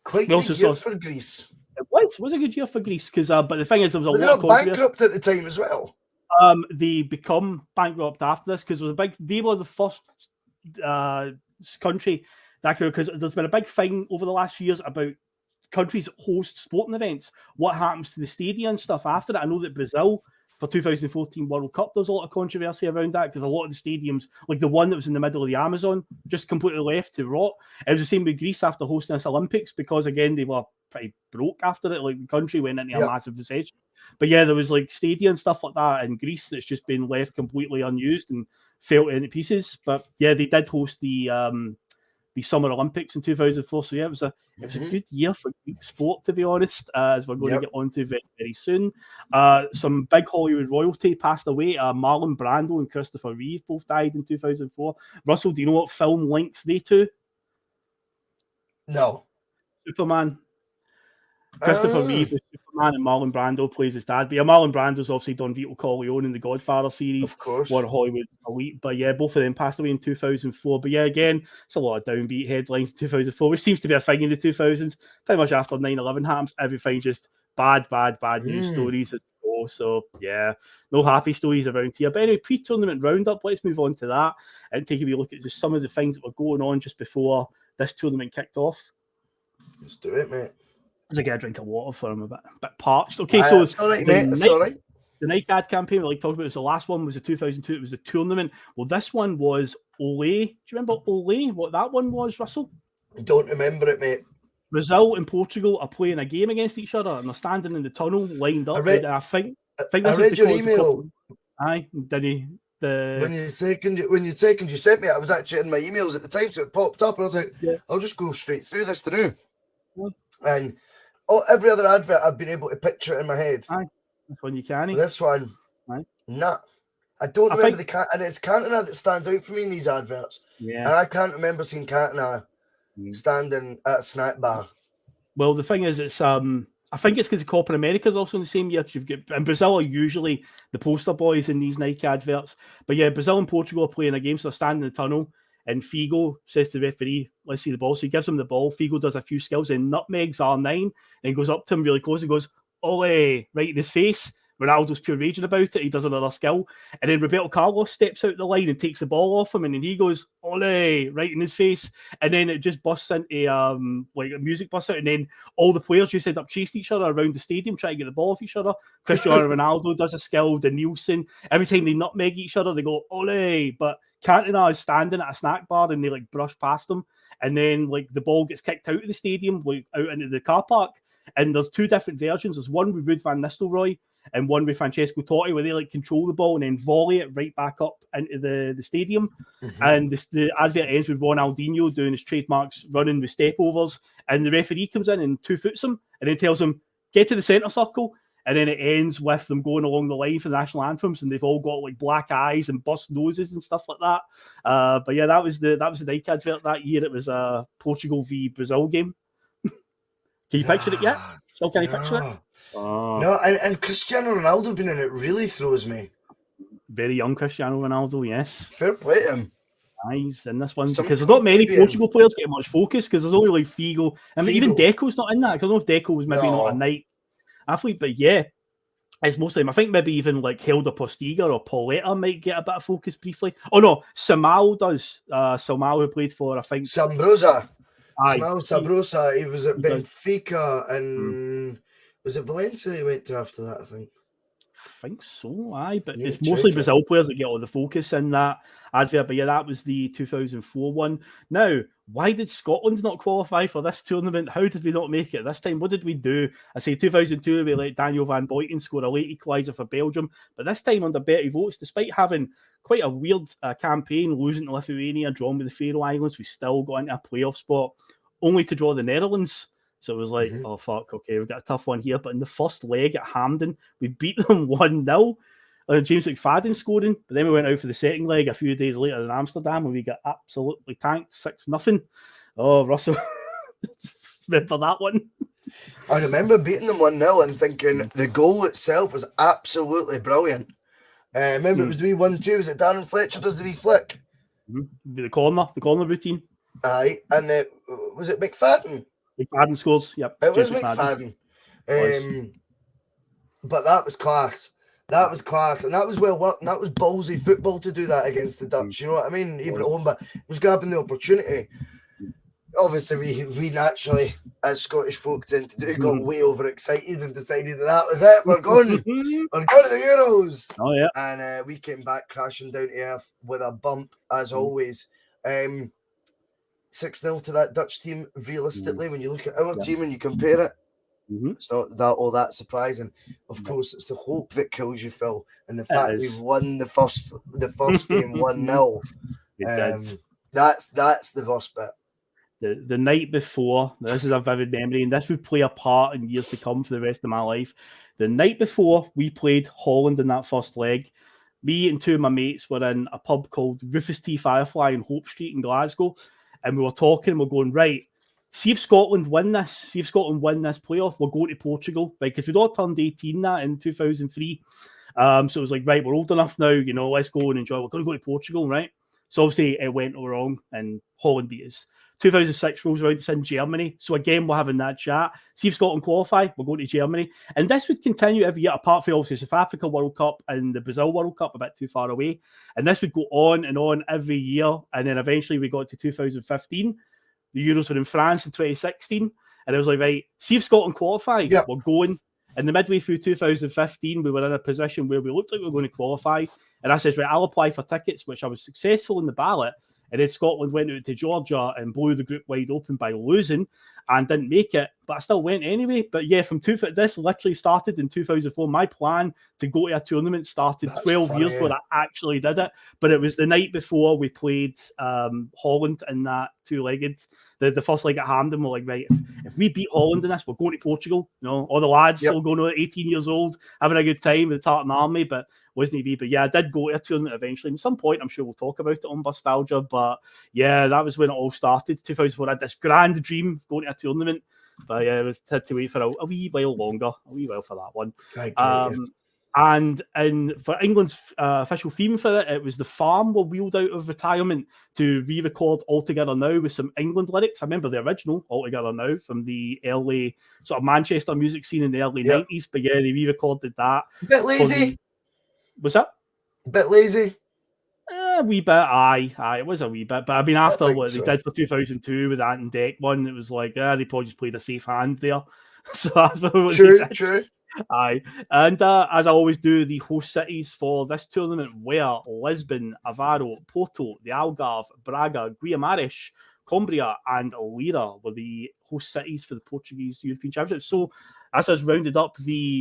quite a good year for Greece. It was a good year for Greece, because but the thing is, there was a lot of controversy. Bankrupt at the time as well. They become bankrupt after this, because they were the first country that could, because there's been a big thing over the last few years about countries that host sporting events. What happens to the stadium and stuff after that? I know that Brazil, for 2014 World Cup, there's a lot of controversy around that, because a lot of the stadiums, like the one that was in the middle of the Amazon, just completely left to rot. It was the same with Greece after hosting this Olympics, because again, they were pretty broke after it. Like the country went into a massive recession. But there was like stadium and stuff like that in Greece that's just been left completely unused and fell into pieces. But they did host the Summer Olympics in 2004. So it was a good year for Greek sport, to be honest, as we're going to get onto very, very soon. Some big Hollywood royalty passed away. Marlon Brando and Christopher Reeve both died in 2004. Russell, do you know what film links they two? No. Superman. Christopher Reeve is Superman, and Marlon Brando plays his dad. But yeah, Marlon Brando's obviously Don Vito Corleone in the Godfather series. Of course. One Hollywood elite. But yeah, both of them passed away in 2004. But yeah, again, it's a lot of downbeat headlines in 2004, which seems to be a thing in the 2000s. Pretty much after 9/11 happens, everything just bad news stories. So yeah, no happy stories around here. But anyway, pre-tournament roundup, let's move on to that and take a wee look at just some of the things that were going on just before this tournament kicked off. Let's do it, mate. As I get a drink of water for him, a bit parched. Okay, so it's all right, mate. It's all right. The NICAD campaign we talked about was the last one, was the 2002. It was the tournament. Well, this one was Ole. Do you remember Ole? What that one was, Russell? I don't remember it, mate. Brazil and Portugal are playing a game against each other, and they're standing in the tunnel, lined up. I think this I read your email. Aye, did he? When you sent me, I was actually in my emails at the time, so it popped up, and I was like, I'll just go straight through this through. And every other advert, I've been able to picture it in my head. Aye, this one you can. This one, nah. I don't remember and it's Cantona that stands out for me in these adverts. Yeah. And I can't remember seeing Cantona standing at a snack bar. Well, the thing is, it's I think it's because the Copa America is also in the same year. Because you've got, and Brazil are usually the poster boys in these Nike adverts. But yeah, Brazil and Portugal are playing a game, so they're standing in the tunnel. And Figo says to the referee, "Let's see the ball." So he gives him the ball. Figo does a few skills and nutmegs R9, and goes up to him really close and goes, "Ole!" right in his face. Ronaldo's pure raging about it. He does another skill. And then Roberto Carlos steps out the line and takes the ball off him. And then he goes, "Ole!" right in his face. And then it just busts into like a music busts out. And then all the players just end up chasing each other around the stadium trying to get the ball off each other. Cristiano Ronaldo does a skill. The Nielsen. Every time they nutmeg each other, they go, "Ole!" But Cantona is standing at a snack bar and they like brush past him. And then like the ball gets kicked out of the stadium, like out into the car park. And there's two different versions. There's one with Ruud van Nistelrooy and one with Francesco Totti, where they like control the ball and then volley it right back up into the stadium. And the advert ends with Ronaldinho doing his trademarks, running with step overs, and the referee comes in and 2-foots him and then tells him, "Get to the centre circle." And then it ends with them going along the line for the national anthems, and they've all got like black eyes and bust noses and stuff like that. But yeah, that was the Nike advert that year. It was a Portugal v Brazil game. Can you picture it yet? Still can you picture it? No, and Cristiano Ronaldo being in it really throws me. Very young Cristiano Ronaldo, yes. Fair play to him. Nice in this one, because there's not many Portugal players getting much focus, because there's only like Figo. I mean, even Deco's not in that. I don't know if Deco was maybe not a night athlete, but yeah, it's most of them. I think maybe even like Helder Postiga or Pauletta might get a bit of focus briefly. Oh no, Samal does. Samal, who played for, I think, Sabrosa. Samal Sabrosa. He was at Benfica and was it Valencia he went to after that, I think so, aye. But it's mostly Brazil players that get all the focus in that advert. But yeah, that was the 2004 one. Now, why did Scotland not qualify for this tournament? How did we not make it this time? What did we do? I say 2002, we let Daniel Van Buiten score a late equaliser for Belgium. But this time under better votes, despite having quite a weird campaign, losing to Lithuania, drawing with the Faroe Islands, we still got into a playoff spot, only to draw the Netherlands. So it was like, oh, fuck, okay, we've got a tough one here. But in the first leg at Hampden, we beat them 1-0. James McFadden scoring. But then we went out for the second leg a few days later in Amsterdam, and we got absolutely tanked 6-0. Oh, Russell, remember that one? I remember beating them 1-0 and thinking the goal itself was absolutely brilliant. Remember it was the wee 1-2. Was it Darren Fletcher does the wee flick? The corner routine. Aye, and was it McFadden? McFadden scores, yep. It was McFadden. But that was class. That was class. And that was that was ballsy football to do that against the Dutch. You know what I mean? Even at home, but it was grabbing the opportunity. Obviously, we naturally, as Scottish folk tend to do, got way overexcited and decided that was it. We're going. We're going to the Euros. Oh, yeah. And we came back crashing down to earth with a bump, as always. 6-0 to that Dutch team. Realistically, when you look at our team and you compare it, it's not that all that surprising. Of course, it's the hope that kills you, Phil, and the fact we've won the first game 1-0. That's the worst bit. The night before, this is a vivid memory, and this would play a part in years to come for the rest of my life. The night before we played Holland in that first leg, me and two of my mates were in a pub called Rufus T. Firefly in Hope Street in Glasgow. And we were talking, we're going, right, see if Scotland win this playoff, we're going to Portugal, right? Because we'd all turned 18 that in 2003. So it was like, right, we're old enough now, let's go and enjoy. We're going to go to Portugal, right? So obviously it went all wrong and Holland beat us. 2006 rolls around, it's in Germany. So again, we're having that chat. See if Scotland qualify, we're going to Germany. And this would continue every year, apart from obviously South Africa World Cup and the Brazil World Cup, a bit too far away. And this would go on and on every year. And then eventually we got to 2015. The Euros were in France in 2016. And it was like, right, see if Scotland qualify, we're going. And the midway through 2015, we were in a position where we looked like we were going to qualify. And I said, right, I'll apply for tickets, which I was successful in the ballot. And then Scotland went out to Georgia and blew the group wide open by losing and didn't make it. But I still went anyway. But yeah, this literally started in 2004. My plan to go to a tournament started 12 years before I actually did it. But it was the night before we played Holland in that two-legged. The first leg at Hampden, we're like, right, if we beat Holland in this, we're going to Portugal. All the lads still going to 18 years old, having a good time with the Tartan Army, but wasn't he? But yeah, I did go to a tournament eventually. At some point, I'm sure we'll talk about it on Bustalgia. But yeah, that was when it all started. 2004, I had this grand dream of going to a tournament. But yeah, I had to wait for a wee while longer, a wee while for that one. And for England's official theme for it, it was the farm were wheeled out of retirement to re-record All Together Now with some England lyrics. I remember the original All Together Now from the early sort of Manchester music scene in the early 90s. But yeah, they re-recorded that. Bit lazy. Was that? Bit lazy. A wee bit, aye, it was a wee bit. But I mean, after what they did for 2002 with that and Deck one, it was like, they probably just played a safe hand there. So that's what True. Aye. And as I always do, the host cities for this tournament were Lisbon, Aveiro, Porto, the Algarve, Braga, Guimarães, Coimbra, and Lira were the host cities for the Portuguese European Championship. So as has rounded up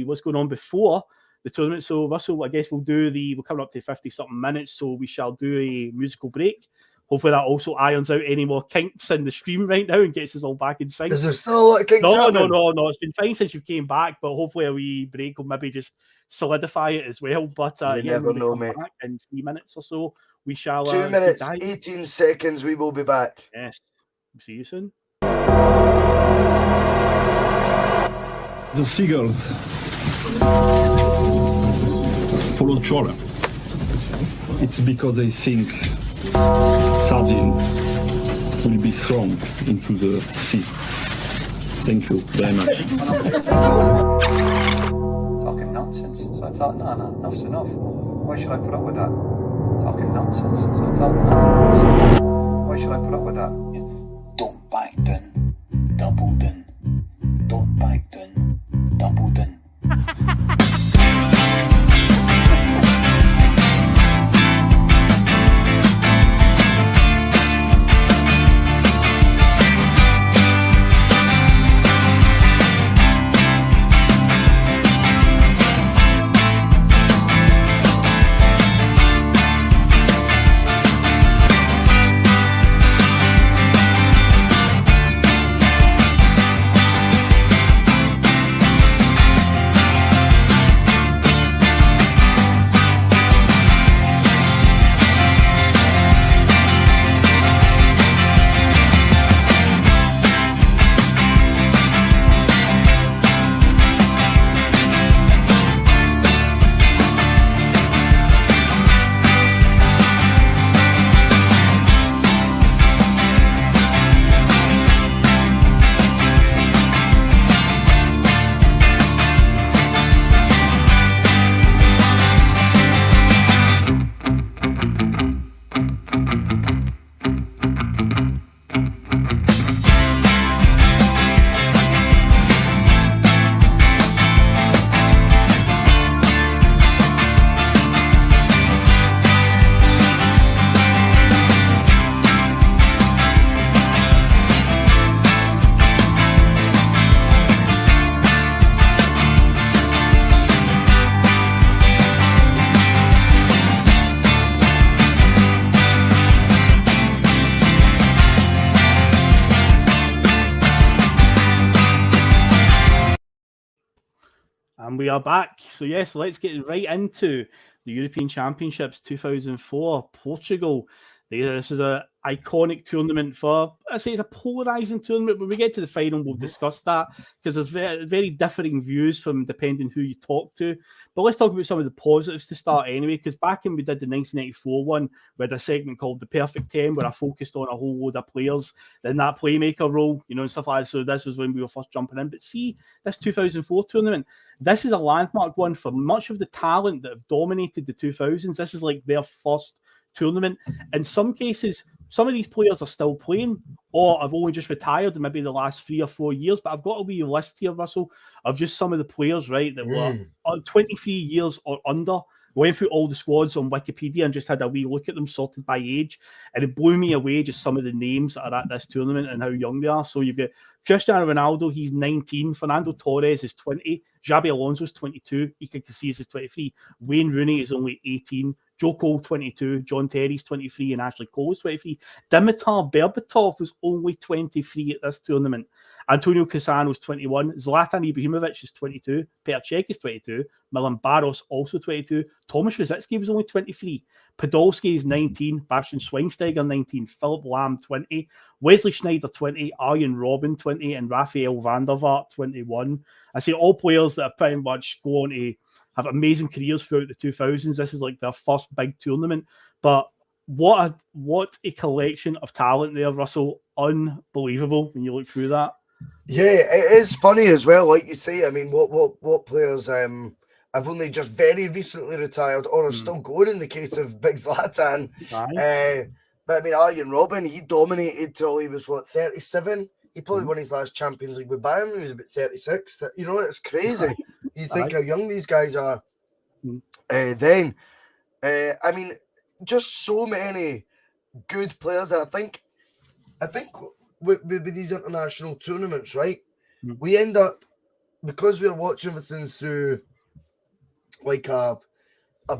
what's going on before the tournament. So Russell, I guess we're coming up to 50-something minutes, so we shall do a musical break. Hopefully that also irons out any more kinks in the stream right now and gets us all back in sync. Is there still a lot of kinks happening? No. It's been fine since you've came back, but hopefully a wee break will maybe just solidify it as well. But you never know, mate. Back in 3 minutes or so, we shall... 2 minutes, 18 seconds, we will be back. Yes. See you soon. The seagulls follow trawler. It's because they think sardines will be thrown into the sea. Thank you very much. Talking nonsense. So I thought, no, enough's enough. Why should I put up with that? Talking nonsense. So I thought, no, enough's enough. Why should I put up with that? Don't back down, double down. Don't back down, double down. And we are back. So yes, let's get right into the European Championships 2004, Portugal. This is a iconic tournament for, I say it's a polarizing tournament. When we get to the final, we'll discuss that, because there's very, very differing views from depending who you talk to. But let's talk about some of the positives to start anyway, because back when we did the 1994 one, we had a segment called The Perfect 10, where I focused on a whole load of players in that playmaker role, and stuff like that. So this was when we were first jumping in. But see, this 2004 tournament, this is a landmark one for much of the talent that have dominated the 2000s. This is like their first tournament. In some cases, some of these players are still playing or have only just retired in maybe the last 3 or 4 years. But I've got a wee list here, Russell, of just some of the players, right, that were 23 years or under. Went through all the squads on Wikipedia and just had a wee look at them sorted by age. And it blew me away just some of the names that are at this tournament and how young they are. So you've got Cristiano Ronaldo, he's 19. Fernando Torres is 20. Xabi Alonso's 22. Iker Casillas is 23. Wayne Rooney is only 18. Joe Cole, 22. John Terry's 23. And Ashley Cole is 23. Dimitar Berbatov was only 23 at this tournament. Antonio Cassano's 21. Zlatan Ibrahimovic is 22. Petr Cech is 22. Milan Baros also 22. Tomasz Rosicky was only 23. Podolski is 19. Bastian Schweinsteiger 19. Philip Lahm 20. Wesley Sneijder 20. Arjen Robben 20. And Rafael van der Vaart 21. I say all players that are pretty much going to have amazing careers throughout the 2000s. This is like their first big tournament. But what a collection of talent there, Russell. Unbelievable when you look through that. Yeah, it is funny as well, like you say. I mean, what players have only just very recently retired or are still going in the case of Big Zlatan. But I mean, Arjen Robben, he dominated till he was, 37? He probably won his last Champions League with Bayern when he was about 36. It's crazy. You think how young these guys are. Then, I mean, just so many good players. And I think with these international tournaments, right, we end up, because we're watching everything through like a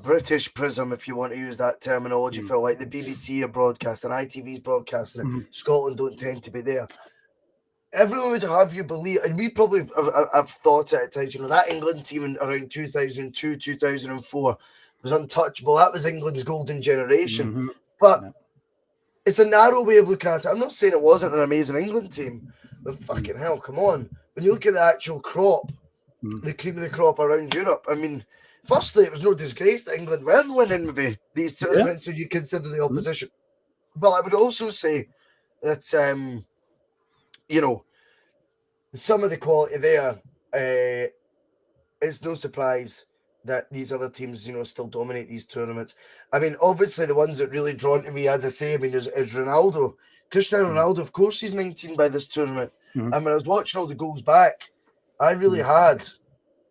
British prism, if you want to use that terminology, Phil, like the BBC are broadcasting, ITV's broadcasting, Scotland don't tend to be there. Everyone would have you believe, and we probably have thought at times, that England team around 2002, 2004 was untouchable. That was England's golden generation. But it's a narrow way of looking at it. I'm not saying it wasn't an amazing England team, but fucking hell, come on. When you look at the actual crop, the cream of the crop around Europe, I mean, firstly, it was no disgrace that England weren't winning maybe these tournaments when you consider the opposition. But I would also say that, some of the quality there, it's no surprise that these other teams, still dominate these tournaments. I mean, obviously the ones that really drawn to me, as I say, is Ronaldo. Cristiano Ronaldo, of course, he's 19 by this tournament. And when I was watching all the goals back, I really had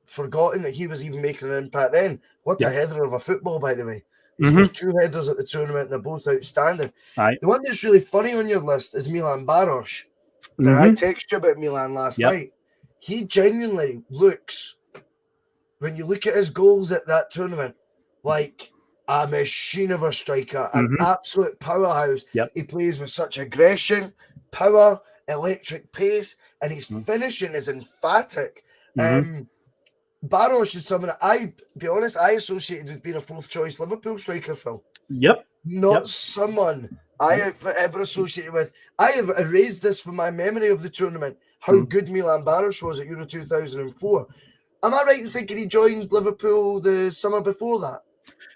forgotten that he was even making an impact then. What a header of a football, by the way. He scores 2 headers at the tournament, and they're both outstanding. The one that's really funny on your list is Milan Baros. Now, I texted you about Milan last night. He genuinely looks, when you look at his goals at that tournament, like a machine of a striker, an absolute powerhouse. He plays with such aggression, power, electric pace, and his finishing is emphatic. Baros is someone that I associated with being a 4th choice Liverpool striker, Phil. Not someone I have ever associated with. I have erased this from my memory of the tournament, how good Milan Baros was at Euro 2004. Am I right in thinking he joined Liverpool the summer before that?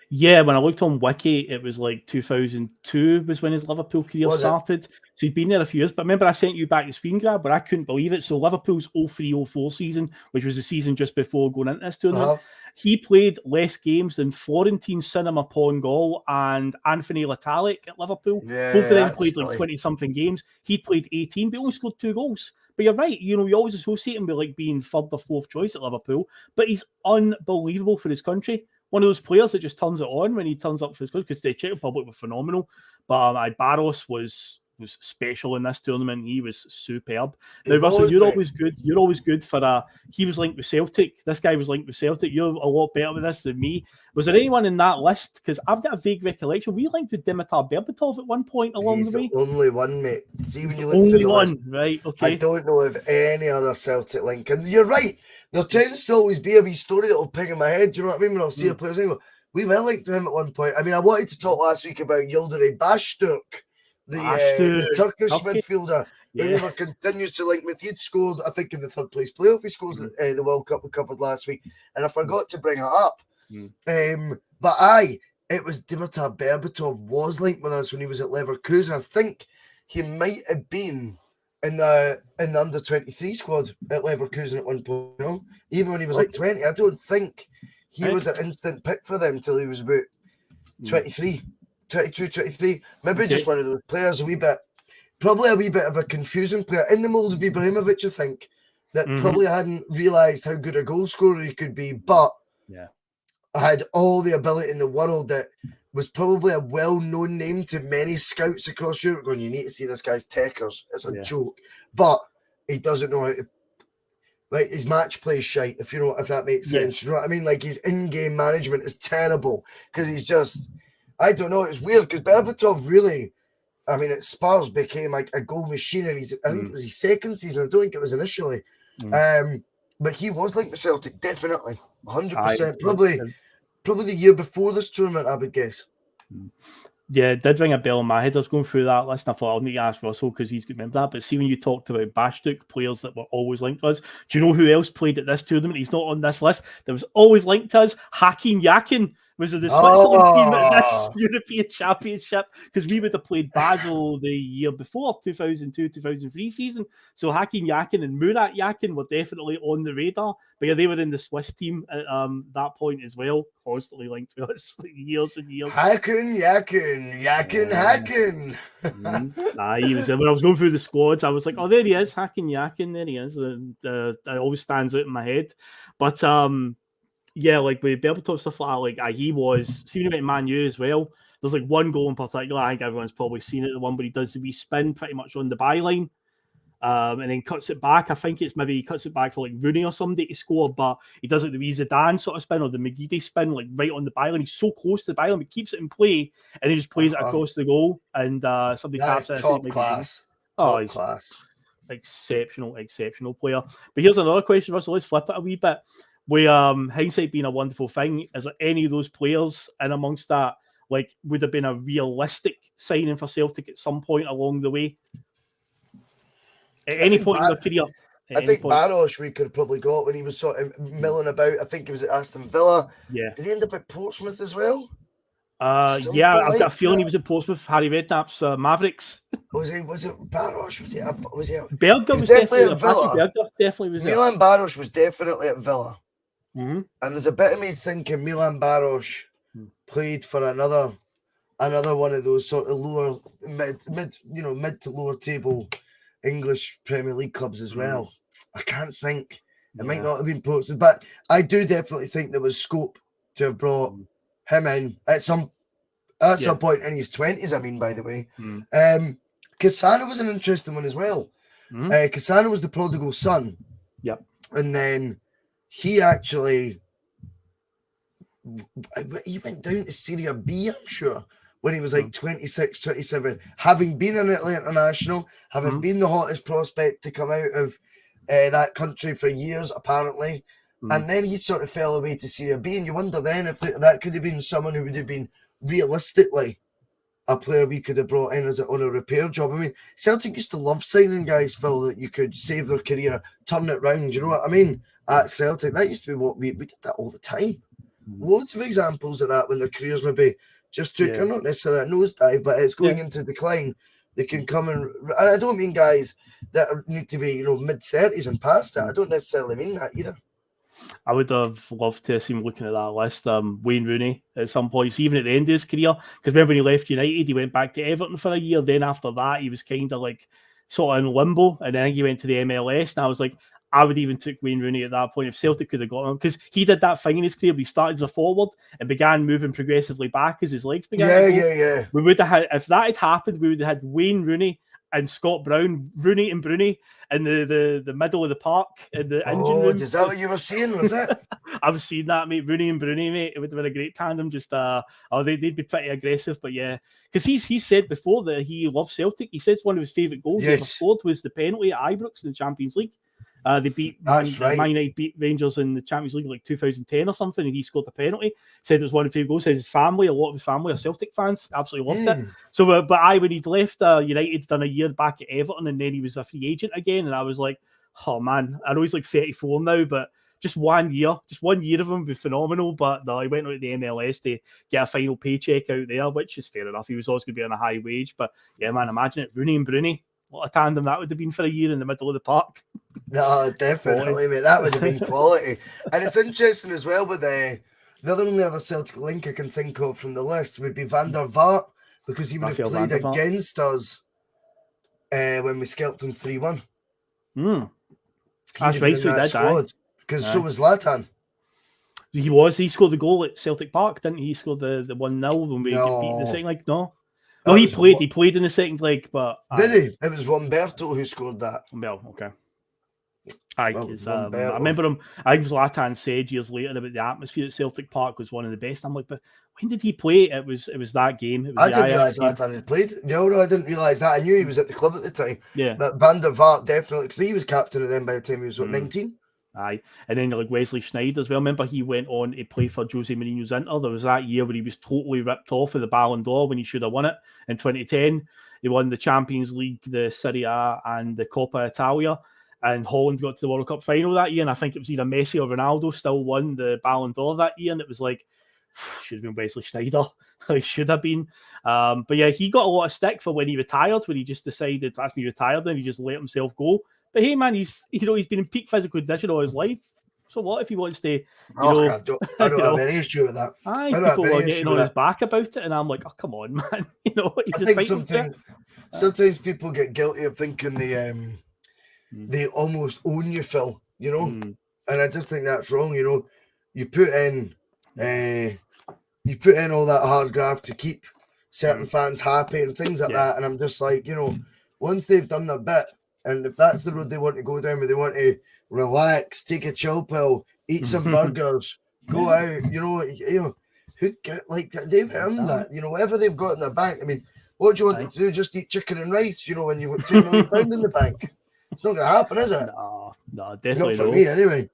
Yeah, when I looked on Wiki, it was like 2002 was when his Liverpool career started. So he'd been there a few years. But remember, I sent you back the screen grab where I couldn't believe it. So Liverpool's 03-04 season, which was the season just before going into this tournament, he played less games than Florentine Cinema Pongol and Anthony Latalik at Liverpool. Both of them played like 20-something games. He played 18, but only scored 2 goals. But you're right, you always associate him with like being 3rd or 4th choice at Liverpool. But he's unbelievable for his country. One of those players that just turns it on when he turns up for his country, because the Czech Republic were phenomenal. But Baros was special in this tournament. He was superb. Now, Russell, you're always good. You're always good for he was linked with Celtic. This guy was linked with Celtic. You're a lot better with this than me. Was there anyone in that list? Because I've got a vague recollection. Were you linked with Dimitar Berbatov at one point along the way? He's the only one, mate. See, when you look through the list, right? Okay. I don't know of any other Celtic link. And you're right. There tends to always be a wee story that will ping in my head. Do you know what I mean? When I'll see a player's name, we were linked to him at one point. I mean, I wanted to talk last week about Yildiray Bastuk, the Turkish midfielder, who we were continuously linked with. He'd scored, I think, in the third place playoff. He scores the World Cup we covered last week, and I forgot to bring it up. But it was Dimitar Berbatov was linked with us when he was at Leverkusen. I think he might have been in the under-23 squad at Leverkusen at one point. You know? Even when he was like 20, I don't think he was an instant pick for them till he was about 23, 22, 23. Maybe just one of those players, probably a wee bit of a confusing player in the mould of Ibrahimovic, I think, that probably hadn't realised how good a goal scorer he could be, but had all the ability in the world. That was probably a well-known name to many scouts across Europe going, you need to see this guy's techers. It's a joke. But he doesn't know how to, like, his match play shite, if that makes sense. You know what I mean? Like, his in-game management is terrible because he's just, I don't know, it's weird because Berbatov really, I mean, at Spurs became like a goal machine, and I think it was his second season. I don't think it was initially. But he was like the Celtic, definitely. 100%. Probably the year before this tournament, I would guess. Yeah, it did ring a bell in my head. I was going through that list, and I thought I'll need to ask Russell because he's good remember that. But see, when you talked about Bastuk, players that were always linked to us, do you know who else played at this tournament? He's not on this list. That was always linked to us. Hakim Yakin was in the Switzerland team at this European Championship because we would have played Basel the year before, 2002-2003 season. So Hakim Yakin and Murat Yakin were definitely on the radar. But yeah, they were in the Swiss team at that point as well, constantly linked to us for years and years. Yakin. He was there. When I was going through the squads, I was like, oh, there he is, Hakim Yakin, there he is. And it always stands out in my head. But yeah, like with Berbatov, stuff like that, like he was, see when he went to Man U as well, there's like one goal in particular, I think everyone's probably seen it, the one where he does the wee spin pretty much on the byline, and then cuts it back. I think it's maybe he cuts it back for like Rooney or somebody to score, but he does like the wee Zlatan sort of spin or the Mcginlay'S spin, like right on the byline. He's so close to the byline, he keeps it in play, and he just plays it across the goal, and somebody taps it. Top class. Top class. Exceptional player. But here's another question, Russell, let's flip it a wee bit. With hindsight being a wonderful thing, is there any of those players in amongst that, like, would have been a realistic signing for Celtic at some point along the way? At any point in their career? I think Baros we could have probably got when he was sort of milling about. I think he was at Aston Villa. Yeah. Did he end up at Portsmouth as well? Yeah, I've got a feeling he was at Portsmouth. Harry Redknapp's Mavericks. Was it Baros? Was he Berger was definitely at Villa. Milan Baros was definitely at Villa. And there's a bit of me thinking Milan Baros played for another one of those sort of lower mid to lower table English Premier League clubs as well. I can't think. It might not have been Portsmouth, but I do definitely think there was scope to have brought him in at some point in his 20s. I mean, by the way, Cassano was an interesting one as well. Cassano was the prodigal son. Yep, and then he actually went down to Serie B, I'm sure, when he was like 26, 27, having been an Italy international, having been the hottest prospect to come out of that country for years, apparently. And then he sort of fell away to Serie B, and you wonder then if that could have been someone who would have been realistically a player we could have brought in on a repair job. I mean, Celtic used to love signing guys, Phil, that you could save their career, turn it round. You know what I mean? At Celtic, that used to be what we did that all the time. Loads of examples of that when their careers maybe just took, not necessarily a nosedive, but it's going into decline. They can come and I don't mean guys that need to be, mid-30s and past that. I don't necessarily mean that either. I would have loved to have seen looking at that list. Wayne Rooney at some points, even at the end of his career, because remember when he left United, he went back to Everton for a year. Then after that, he was kind of like sort of in limbo, and then he went to the MLS. And I was like, I would even took Wayne Rooney at that point if Celtic could have got him, because he did that thing in his career. He started as a forward and began moving progressively back as his legs began to go. Yeah. We would have had, if that had happened, we would have had Wayne Rooney and Scott Brown, Rooney and Bruni in the middle of the park in the engine room. Is that what you were saying? Was it? I was seeing that, mate. Rooney and Bruni, mate. It would have been a great tandem. Just they'd be pretty aggressive, but yeah, because he said before that he loves Celtic. He said one of his favourite goals he ever scored was the penalty at Ibrox in the Champions League. They beat Man United beat Rangers in the Champions League like 2010 or something, and he scored a penalty. Said it was one of his favorite goals. Said his family, a lot of his family are Celtic fans, absolutely loved it. So, when he'd left United, done a year back at Everton, and then he was a free agent again, and I was like, oh man, I know he's like 34 now, but just 1 year of him would be phenomenal. But no, he went out to the MLS to get a final paycheck out there, which is fair enough. He was always going to be on a high wage. But yeah, man, imagine it. Rooney and Bruni. What a tandem that would have been for a year in the middle of the park. No, definitely, mate. That would have been quality. And it's interesting as well with the only other Celtic link I can think of from the list would be Van der Vaart, because he would have played against us when we scalped him 3-1. That's right, so he did, because so was Zlatan. He scored the goal at Celtic Park, didn't he? He scored the 1-0 when we get beat in the second leg. No, he played in the second leg, but did he? It was Umberto who scored that. Well, okay. I remember him. I think Zlatan said years later about the atmosphere at Celtic Park was one of the best. I'm like, but when did he play? It was that game. I didn't realise Zlatan had played. No, I didn't realise that. I knew he was at the club at the time. Yeah, but Van der Vaart definitely, because he was captain of them by the time he was 19. Aye, and then like Wesley Sneijder as well. Remember, he went on to play for Jose Mourinho's Inter. There was that year where he was totally ripped off of the Ballon d'Or when he should have won it in 2010. He won the Champions League, the Serie A, and the Copa Italia. And Holland got to the World Cup final that year, and I think it was either Messi or Ronaldo still won the Ballon d'Or that year, and it was like, should have been Wesley Sneijder. He should have been. But yeah, he got a lot of stick for when he retired, when he just decided to ask me retired, and he just let himself go. But hey, man, he's been in peak physical condition all his life. So what if he wants to? I don't have any issue with that. People are getting on his back about it, and I'm like, oh come on, man. I think sometimes people get guilty of thinking they almost own you, Phil. And I just think that's wrong. You put in all that hard graft to keep certain fans happy and things like that, and I'm just like, once they've done their bit. And if that's the road they want to go down, where they want to relax, take a chill pill, eat some burgers, go out, who get like they've earned that, whatever they've got in their bank. I mean, what do you want them to do? Just eat chicken and rice, when you've got £10 million in the bank? It's not going to happen, is it? No, definitely not for me anyway.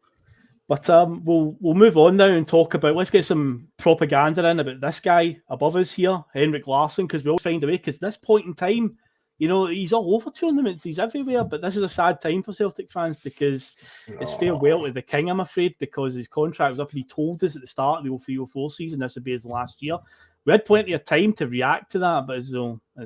But we'll move on now and talk about. Let's get some propaganda in about this guy above us here, Henrik Larsson, because we always find a way. Because this point in time, he's all over tournaments. He's everywhere. But this is a sad time for Celtic fans because it's farewell to the king, I'm afraid, because his contract was up and he told us at the start of the 03-04 season this would be his last year. We had plenty of time to react to that, but as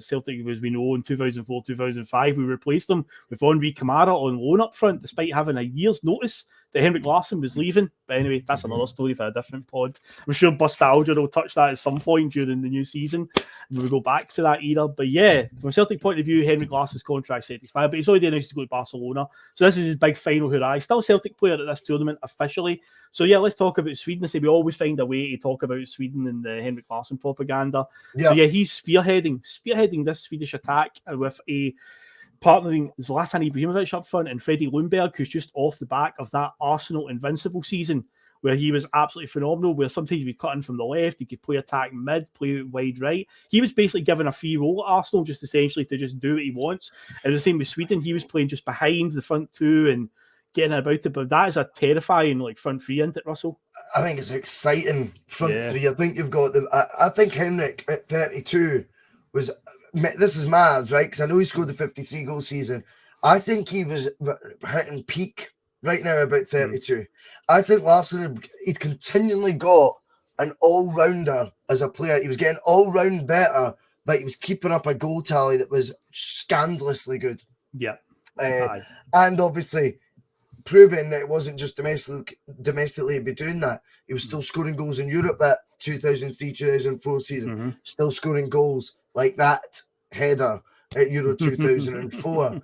Celtic, as we know, in 2004-2005, we replaced him with Henri Camara on loan up front, despite having a year's notice that Henrik Larsson was leaving. But anyway, that's another story for a different pod. I'm sure Bustalgia will touch that at some point during the new season. We'll go back to that era. But yeah, from a Celtic point of view, Henrik Larsson's contract set to expire, but he's already announced to go to Barcelona. So this is his big final hurrah. He's still a Celtic player at this tournament officially. So yeah, let's talk about Sweden. I say we always find a way to talk about Sweden and the Henrik Larsson propaganda. Yeah. So yeah, he's spearheading this Swedish attack with a partnering Zlatan Ibrahimovic up front and Freddie Ljungberg, who's just off the back of that Arsenal invincible season where he was absolutely phenomenal, where sometimes he'd be cutting from the left, he could play attack mid, play wide right. He was basically given a free role at Arsenal just essentially to just do what he wants. And the same with Sweden, he was playing just behind the front two and getting about it, but that is a terrifying front three, isn't it, Russell? I think it's an exciting front three. I think you've got them. I think Henrik at 32 was, this is mad, right? Because I know he scored the 53 goal season. I think he was hitting peak right now about 32. I think Larsson, he'd continually got an all-rounder as a player. He was getting all-round better, but he was keeping up a goal tally that was scandalously good. Yeah. And obviously proving that it wasn't just domestically he'd be doing that. He was still scoring goals in Europe that 2003-2004 season, still scoring goals like that header at Euro 2004.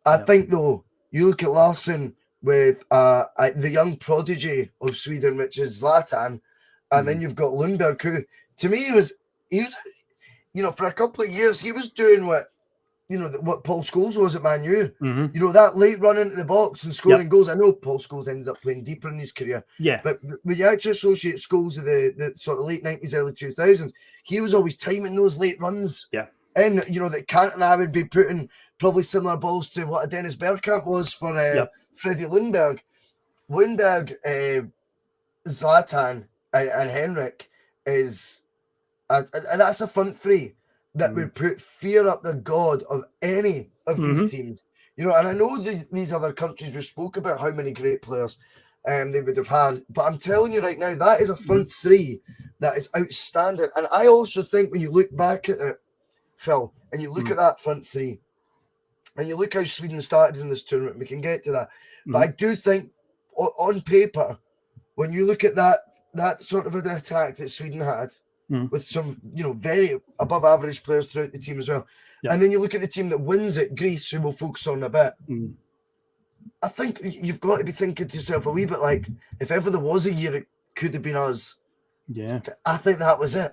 I think, though, you look at Larsson with the young prodigy of Sweden, which is Zlatan, and then you've got Ljungberg, who, to me, he was, for a couple of years, he was doing what Paul Scholes was at Man U. That late run into the box and scoring goals. I know Paul Scholes ended up playing deeper in his career. Yeah. But when you actually associate Scholes with the sort of late 90s, early 2000s, he was always timing those late runs. Yeah. And, that Cantona would be putting probably similar balls to what a Dennis Bergkamp was for Freddie Lundberg. Lundberg, Zlatan, and Henrik is that's a front three that would put fear up the god of any of these teams. You know, and I know these other countries, we spoke about how many great players they would have had, but I'm telling you right now, that is a front three that is outstanding. And I also think when you look back at it, Phil, and you look at that front three, and you look how Sweden started in this tournament, we can get to that. But I do think on paper, when you look at that sort of an attack that Sweden had, with some, you know, very above average players throughout the team as well. And then you look at the team that wins it, Greece, who we'll focus on a bit. I think you've got to be thinking to yourself a wee bit like, if ever there was a year it could have been us. Yeah. I think that was it.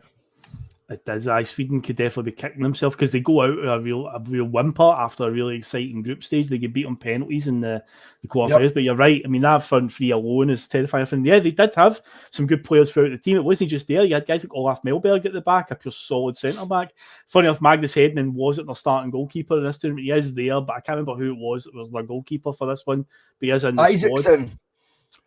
It does. Sweden could definitely be kicking themselves because they go out with a real whimper after a really exciting group stage. They get beat on penalties in the quarterfinals. But you're right. I mean, that front three alone is terrifying. And yeah, they did have some good players throughout the team. It wasn't just there. You had guys like Olaf Mellberg at the back, a pure solid centre back. Funny enough, Magnus Hedman wasn't their starting goalkeeper in this tournament. He is there, but I can't remember who it was. It was their goalkeeper for this one. But he is in the squad.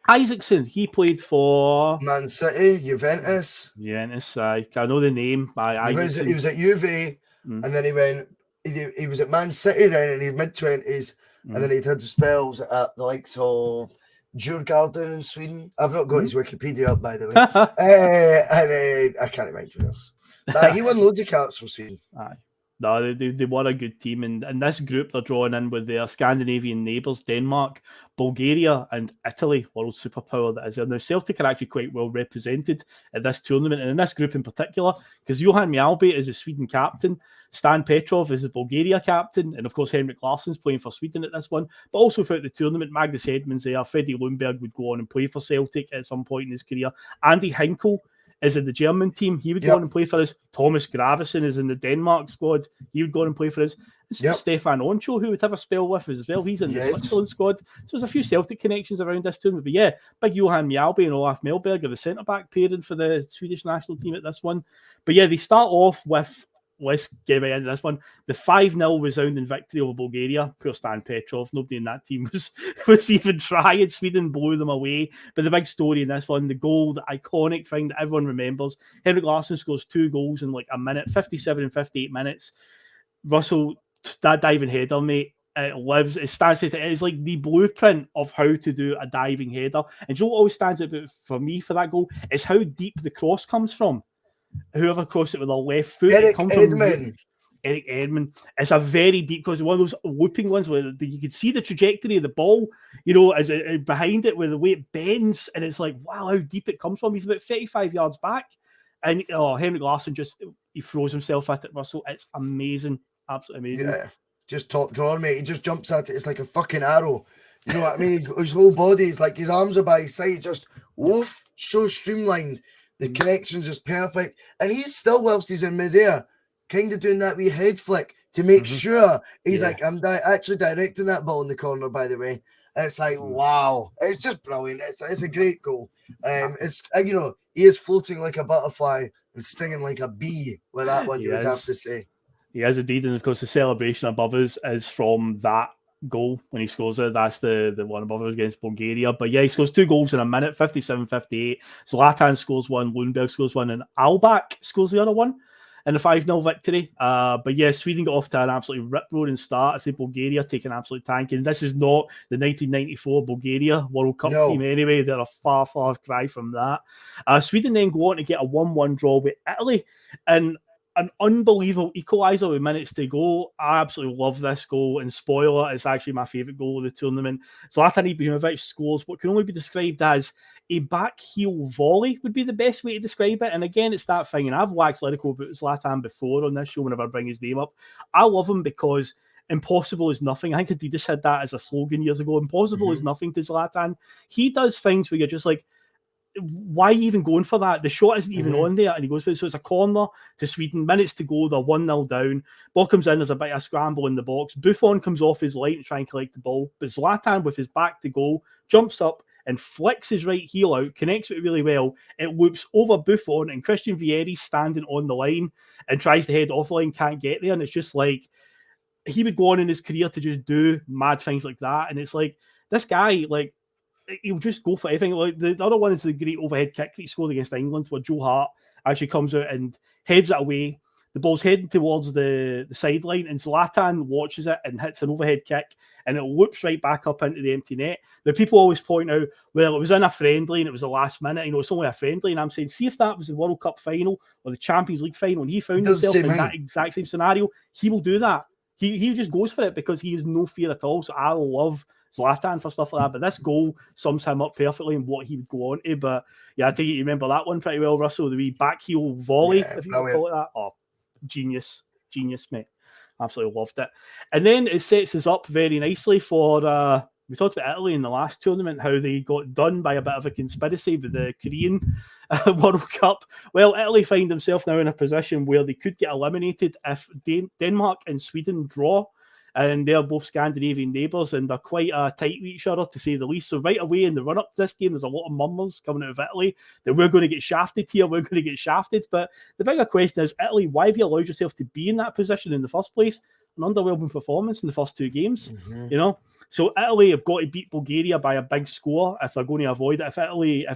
Isaacson, he played for Man City, Juventus. I know the name. He was at Juve, and then he went. He was at Man City then in his mid-20s, and then he'd had spells at the likes of Djurgården in Sweden. I've not got his Wikipedia up, by the way, and I can't remember who else. But he won loads of caps for Sweden. No, they were a good team. And this group, they're drawing in with their Scandinavian neighbours, Denmark, Bulgaria, and Italy, world superpower that is there. Now, Celtic are actually quite well represented at this tournament, and in this group in particular, because Johan Mjällby is the Sweden captain, Stan Petrov is the Bulgaria captain, and of course, Henrik Larsson's playing for Sweden at this one. But also throughout the tournament, Magnus Hedman's there, Freddie Lundberg would go on and play for Celtic at some point in his career. Andy Hinkel is in the German team. He would go on and play for us. Thomas Gravesen is in the Denmark squad. He would go on and play for us. Stefan Oncho, who would have a spell with us as well. He's in the Switzerland squad. So there's a few Celtic connections around this tournament. But yeah, big Johan Mjällby and Olaf Mellberg are the centre-back pairing for the Swedish national team at this one. But yeah, they start off with, let's get right into this one, the 5-0 resounding victory over Bulgaria. Poor Stan Petrov. Nobody in that team was even trying. Sweden blew them away. But the big story in this one, the goal, the iconic thing that everyone remembers, Henrik Larsson scores 2 goals in like a minute, 57 and 58 minutes. Russell, that diving header, mate, it lives. It stands. It is like the blueprint of how to do a diving header. And you know what always stands out for me for that goal is how deep the cross comes from. Whoever crossed it with their left foot, Eric Edman. It's a very deep cross. One of those looping ones where you can see the trajectory of the ball, you know, as it behind it, with the way it bends, and it's like, wow, how deep it comes from. He's about 35 yards back, and Henrik Larsson he throws himself at it. Russell, it's amazing, absolutely amazing. Yeah, just top drawer, mate. He just jumps at it. It's like a fucking arrow. You know what I mean? His whole body is like, his arms are by his side, just woof, so streamlined. The connection's just perfect. And he's still, whilst he's in midair, kind of doing that wee head flick to make sure he's like, I'm actually directing that ball in the corner, by the way. It's like, wow. It's just brilliant. It's a great goal. It's, you know, he is floating like a butterfly and stinging like a bee with that one, you would have to say. He is indeed. And of course, the celebration above us is from that goal when he scores it. That's the one above us against Bulgaria. But yeah, he scores 2 goals in a minute, 57-58. Zlatan scores 1, Lundberg scores 1, and Albak scores the other one in the 5-0 victory. But yeah, Sweden got off to an absolutely rip-roaring start. I say Bulgaria taking absolute tanking. This is not the 1994 Bulgaria World Cup team anyway. They're a far, far cry from that. Sweden then go on to get a 1-1 draw with Italy, and an unbelievable equaliser with minutes to go. I absolutely love this goal, and spoiler, it's actually my favourite goal of the tournament. Zlatan Ibrahimovic scores what can only be described as a back heel volley, would be the best way to describe it. And again, it's that thing, and I've waxed lyrical about Zlatan before on this show whenever I bring his name up. I love him because impossible is nothing. I think Adidas had that as a slogan years ago. Impossible is nothing to Zlatan. He does things where you're just like, why are you even going for that? The shot isn't even on there, and he goes for it. So it's a corner to Sweden, minutes to go, they're 1-0 down. Ball comes in, there's a bit of a scramble in the box. Buffon comes off his line to try and collect the ball, but Zlatan, with his back to goal, jumps up and flicks his right heel out, connects it really well. It loops over Buffon, and Christian Vieri's standing on the line and tries to head off the line, can't get there, and it's just like, he would go on in his career to just do mad things like that. And it's like, this guy, like, he'll just go for everything. Like the other one is the great overhead kick that he scored against England, where Joe Hart actually comes out and heads it away. The ball's heading towards the sideline, and Zlatan watches it and hits an overhead kick, and it loops right back up into the empty net. Now, people always point out, well, it was in a friendly and it was the last minute. It's only a friendly. And I'm saying, see if that was the World Cup final or the Champions League final, and he found himself in that exact same scenario, he will do that. He just goes for it because he has no fear at all. So I love Zlatan for stuff like that, but this goal sums him up perfectly and what he would go on to. But yeah, I think you remember that one pretty well, Russell, the wee back heel volley, if you can call it that. Oh, genius, mate. Absolutely loved it. And then it sets us up very nicely for we talked about Italy in the last tournament, how they got done by a bit of a conspiracy with the Korean World Cup. Well, Italy find themselves now in a position where they could get eliminated if Denmark and Sweden draw. And they're both Scandinavian neighbours, and they're quite tight with each other, to say the least. So right away in the run-up to this game, there's a lot of murmurs coming out of Italy that we're going to get shafted here, we're going to get shafted. But the bigger question is, Italy, why have you allowed yourself to be in that position in the first place? An underwhelming performance in the first two games, you know? So Italy have got to beat Bulgaria by a big score if they're going to avoid it.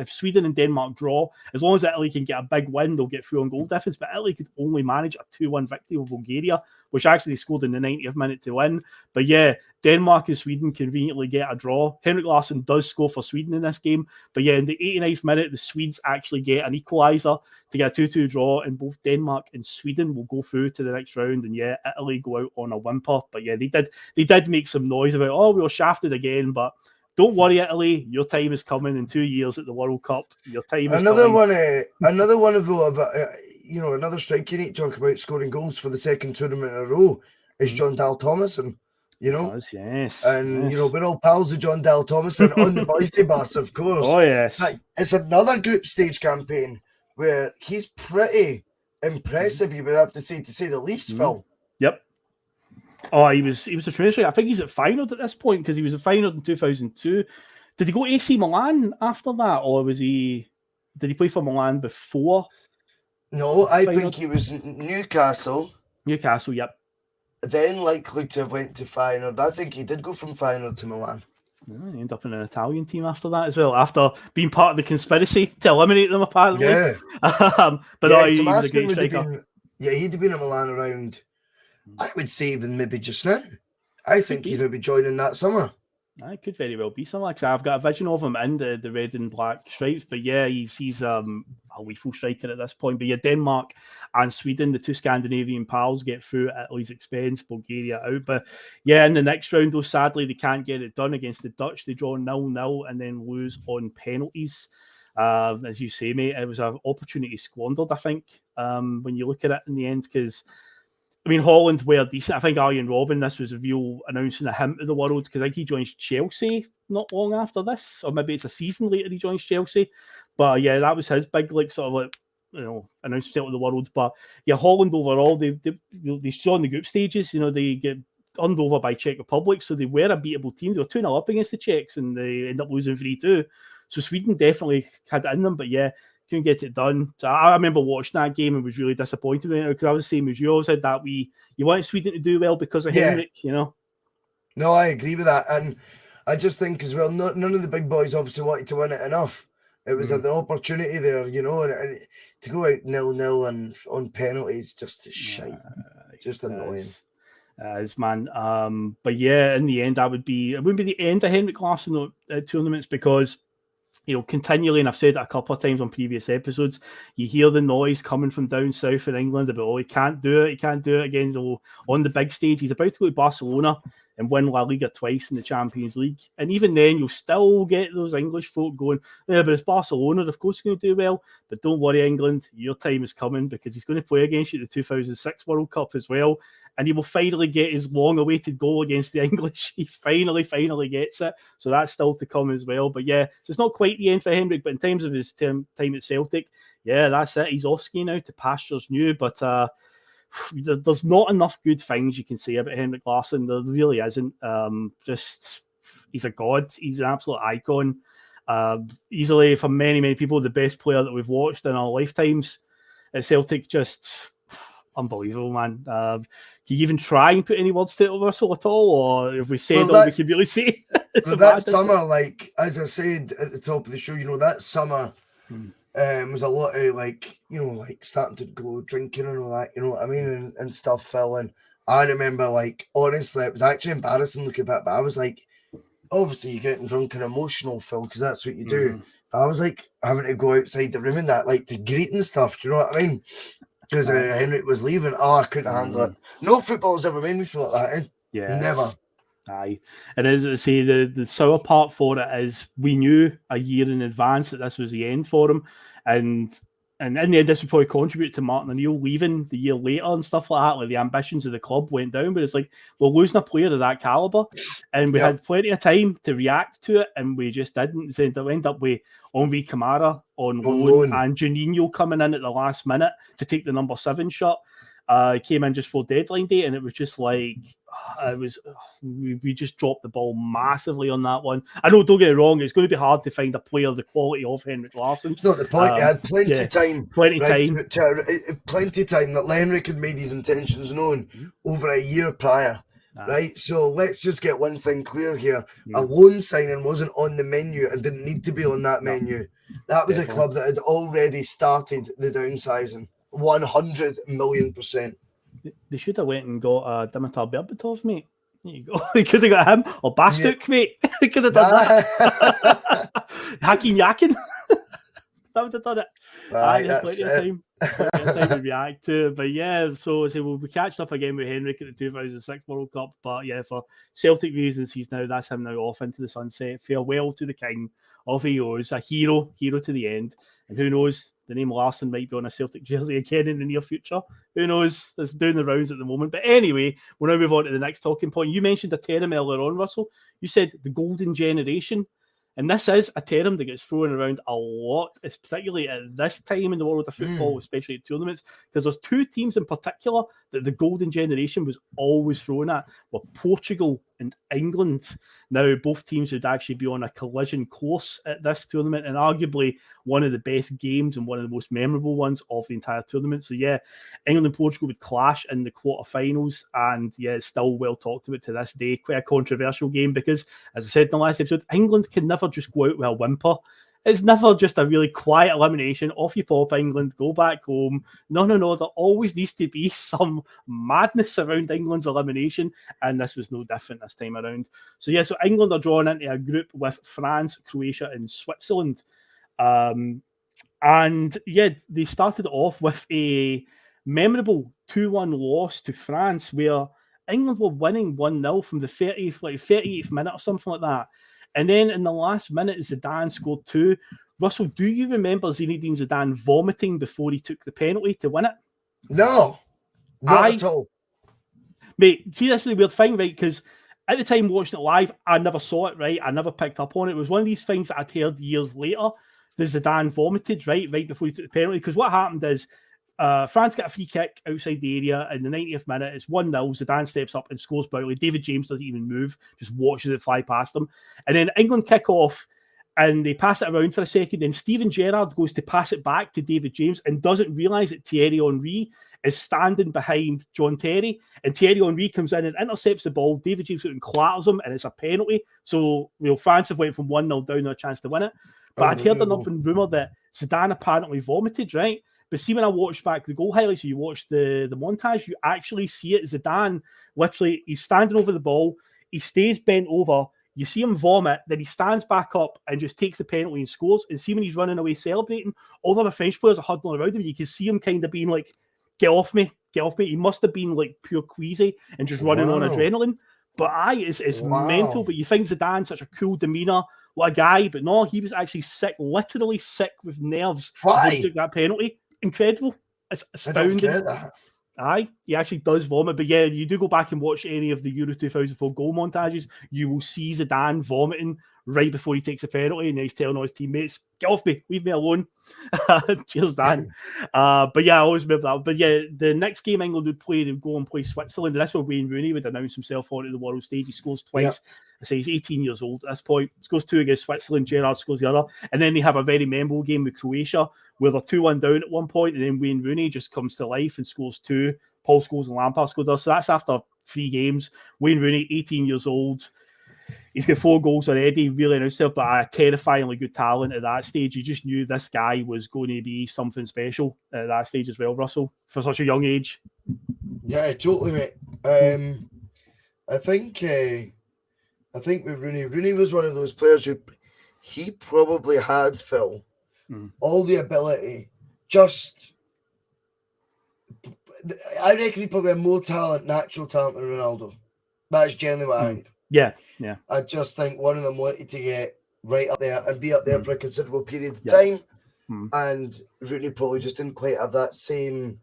If Sweden and Denmark draw, as long as Italy can get a big win, they'll get through on goal difference. But Italy could only manage a 2-1 victory over Bulgaria, which actually scored in the 90th minute to win. But yeah, Denmark and Sweden conveniently get a draw. Henrik Larsson does score for Sweden in this game. But yeah, in the 89th minute, the Swedes actually get an equaliser to get a 2-2 draw, and both Denmark and Sweden will go through to the next round. And yeah, Italy go out on a whimper. But yeah, they did make some noise about, oh, we were shafted again, but don't worry, Italy. Your time is coming in 2 years at the World Cup. Your time is another coming. Another one of another striker you need to talk about scoring goals for the second tournament in a row is John Dal Thomason. Yes. And we're all pals with John Dal Thomason on the Bhoycie Bus, of course. Oh yes. It's another group stage campaign where he's pretty impressive. You would have to say the least, Phil. Yep. Oh, he was a tremendous. I think he's at Feyenoord at this point, because he was at Feyenoord in 2002. Did he go AC Milan after that, or did he play for Milan before? No, I think he was Newcastle. Newcastle, yep. Then likely to have went to Feyenoord. I think he did go from Feyenoord to Milan. He ended up in an Italian team after that as well, after being part of the conspiracy to eliminate them, apparently. Yeah. He was a great striker. He'd have been at Milan around, I would say, even maybe just now. I think he's maybe joining that summer. It could very well be something like that. I've got a vision of him in the red and black stripes, but yeah, he's a lethal striker at this point. But yeah, Denmark and Sweden, the two Scandinavian pals, get through at Italy's expense, Bulgaria out. But yeah, in the next round, though, sadly, they can't get it done against the Dutch. They draw 0-0 and then lose on penalties. As you say, mate, it was an opportunity squandered, I think, when you look at it in the end, because Holland were decent. I think Arjen Robben, this was a real announcing a him to the world, because I think he joins Chelsea not long after this, or maybe it's a season later he joins Chelsea. But yeah, that was his big announcement to the world. But yeah, Holland overall, they saw in the group stages, they get turned over by Czech Republic, so they were a beatable team. They were 2-0 up against the Czechs, and they ended up losing 3-2. So Sweden definitely had it in them, but yeah, couldn't get it done. So I remember watching that game and was really disappointed in it, because I was the same as you. Always had that you want Sweden to do well because of Henrik, No, I agree with that. And I just think as well, none of the big boys obviously wanted to win it enough. It was an opportunity there, and to go out 0-0 and on penalties, just shite. Just annoying. Man. But yeah, in the end, it wouldn't be the end of Henrik Larsson tournaments, because continually, and I've said it a couple of times on previous episodes, you hear the noise coming from down south in England about, he can't do it again on the big stage. He's about to go to Barcelona and win La Liga twice in the Champions League. And even then, you'll still get those English folk going, yeah, but it's Barcelona, of course he's going to do well. But don't worry, England, your time is coming, because he's going to play against you at the 2006 World Cup as well. And he will finally get his long-awaited goal against the English. He finally gets it. So that's still to come as well. But yeah, so it's not quite the end for Henrik, but in terms of his time at Celtic, yeah, that's it. He's off ski now to pastures new. But there's not enough good things you can say about Henrik Larsson. There really isn't. He's a god. He's an absolute icon. Easily, for many, many people, the best player that we've watched in our lifetimes at Celtic. Just unbelievable, man. Can you even try and put any words to it, Russell, at all? Or if we said all we could really say? So that summer, like, as I said at the top of the show, that summer was a lot of, like, like starting to go drinking and all that, you know what I mean? And stuff, Phil. And I remember, like, honestly, it was actually embarrassing looking back, but I was like, obviously you're getting drunk and emotional, Phil, because that's what you do. I was like having to go outside the room and that, like, to greet and stuff. Do you know what I mean? Because Henrik was leaving. Oh, I couldn't handle it. No football's ever made me feel like that. Yeah, never. Aye, and as I say, the sour part for it is we knew a year in advance that this was the end for him, and in the end, this would probably contribute to Martin O'Neill leaving the year later and stuff like that. Like, the ambitions of the club went down, but it's like we're losing a player of that caliber, and we had plenty of time to react to it, and we just didn't. So it ended up with Henri Camara on loan and Juninho coming in at the last minute to take the number 7 shot. Came in just for deadline day, and it was just like we just dropped the ball massively on that one. I know, don't get it wrong, it's going to be hard to find a player of the quality of Henrik Larsson. It's not the point. They had plenty of time. Plenty of time that Henrik had made his intentions known over a year prior. Right, so let's just get one thing clear here. A loan signing wasn't on the menu and didn't need to be on that menu. That was a club that had already started the downsizing. 100,000,000%. They should have went and got Dimitar Berbatov, mate. There you go. They could have got him or Bastuk, mate. They could have done that. Hakim Yakin. That would have done it. There's plenty of time. Plenty of time to react to. But yeah, so we'll be catching up again with Henrik at the 2006 World Cup. But yeah, for Celtic reasons, that's him now off into the sunset. Farewell to the king. Off he goes, a hero to the end. And who knows, the name Larsson might be on a Celtic jersey again in the near future. Who knows? It's doing the rounds at the moment. But anyway, we'll now move on to the next talking point. You mentioned a term earlier on, Russell. You said the golden generation. And this is a term that gets thrown around a lot, particularly at this time in the world of football, especially at tournaments, because there's 2 teams in particular that the golden generation was always thrown at, were Portugal and England. Now, both teams would actually be on a collision course at this tournament, and arguably one of the best games and one of the most memorable ones of the entire tournament. So yeah, England and Portugal would clash in the quarterfinals, and yeah, it's still well talked about to this day. Quite a controversial game because, as I said in the last episode, England can never just go out with a whimper. It's never just a really quiet elimination. Off you pop, England, go back home. No. There always needs to be some madness around England's elimination, and this was no different this time around. So yeah, so England are drawn into a group with France, Croatia, and Switzerland. And yeah, they started off with a memorable 2-1 loss to France, where England were winning 1-0 from the 38th minute or something like that. And then in the last minute, Zidane scored 2. Russell, do you remember Zinedine Zidane vomiting before he took the penalty to win it? No, not at all. Mate, see, this is the weird thing, right? Because at the time watching it live, I never saw it, right? I never picked up on it. It was one of these things that I'd heard years later that Zidane vomited, right before he took the penalty. Because what happened is, France get a free kick outside the area in the 90th minute. It's 1-0. Zidane steps up and scores brilliantly. David James doesn't even move, just watches it fly past him. And then England kick off and they pass it around for a second. Then Steven Gerrard goes to pass it back to David James and doesn't realise that Thierry Henry is standing behind John Terry. And Thierry Henry comes in and intercepts the ball. David James goes and clatters him, and it's a penalty. So France have went from 1-0 down to a chance to win it. But I'd heard an up and rumour that Zidane apparently vomited, right? But see, when I watched back the goal highlights, you watch the montage, you actually see it. Zidane, literally, he's standing over the ball. He stays bent over. You see him vomit. Then he stands back up and just takes the penalty and scores. And see when he's running away celebrating, all the other French players are huddling around him. You can see him kind of being like, get off me, get off me. He must have been like pure queasy and just running on adrenaline. But it's mental. But you think Zidane, such a cool demeanour, what a guy. But no, he was actually sick, literally sick with nerves. Why? He took that penalty. Incredible. It's astounding. Aye, he actually does vomit. But yeah, you do go back and watch any of the Euro 2004 goal montages, you will see Zidane vomiting right before he takes a penalty, and he's telling all his teammates, get off me, leave me alone. Cheers, Dan. But yeah, I always remember that. But yeah, the next game England would play, they would go and play Switzerland, and that's where Wayne Rooney would announce himself onto the world stage. He scores twice. Yep. I say he's 18 years old at this point. Scores 2 against Switzerland, Gerrard scores the other. And then they have a very memorable game with Croatia, where they're 2-1 down at one point, and then Wayne Rooney just comes to life and scores 2 Paul Scholes and Lampard scored us. So that's after 3 games. Wayne Rooney, 18 years old. He's got 4 goals already, really announced himself, but a terrifyingly good talent at that stage. You just knew this guy was going to be something special at that stage as well, Russell, for such a young age. Yeah, totally, mate. I think with Rooney was one of those players who he probably had, Phil, all the ability. Just, I reckon he probably had more talent, natural talent than Ronaldo. That's generally what I think. Yeah. I just think one of them wanted to get right up there and be up there for a considerable period of time. And Rooney probably just didn't quite have that same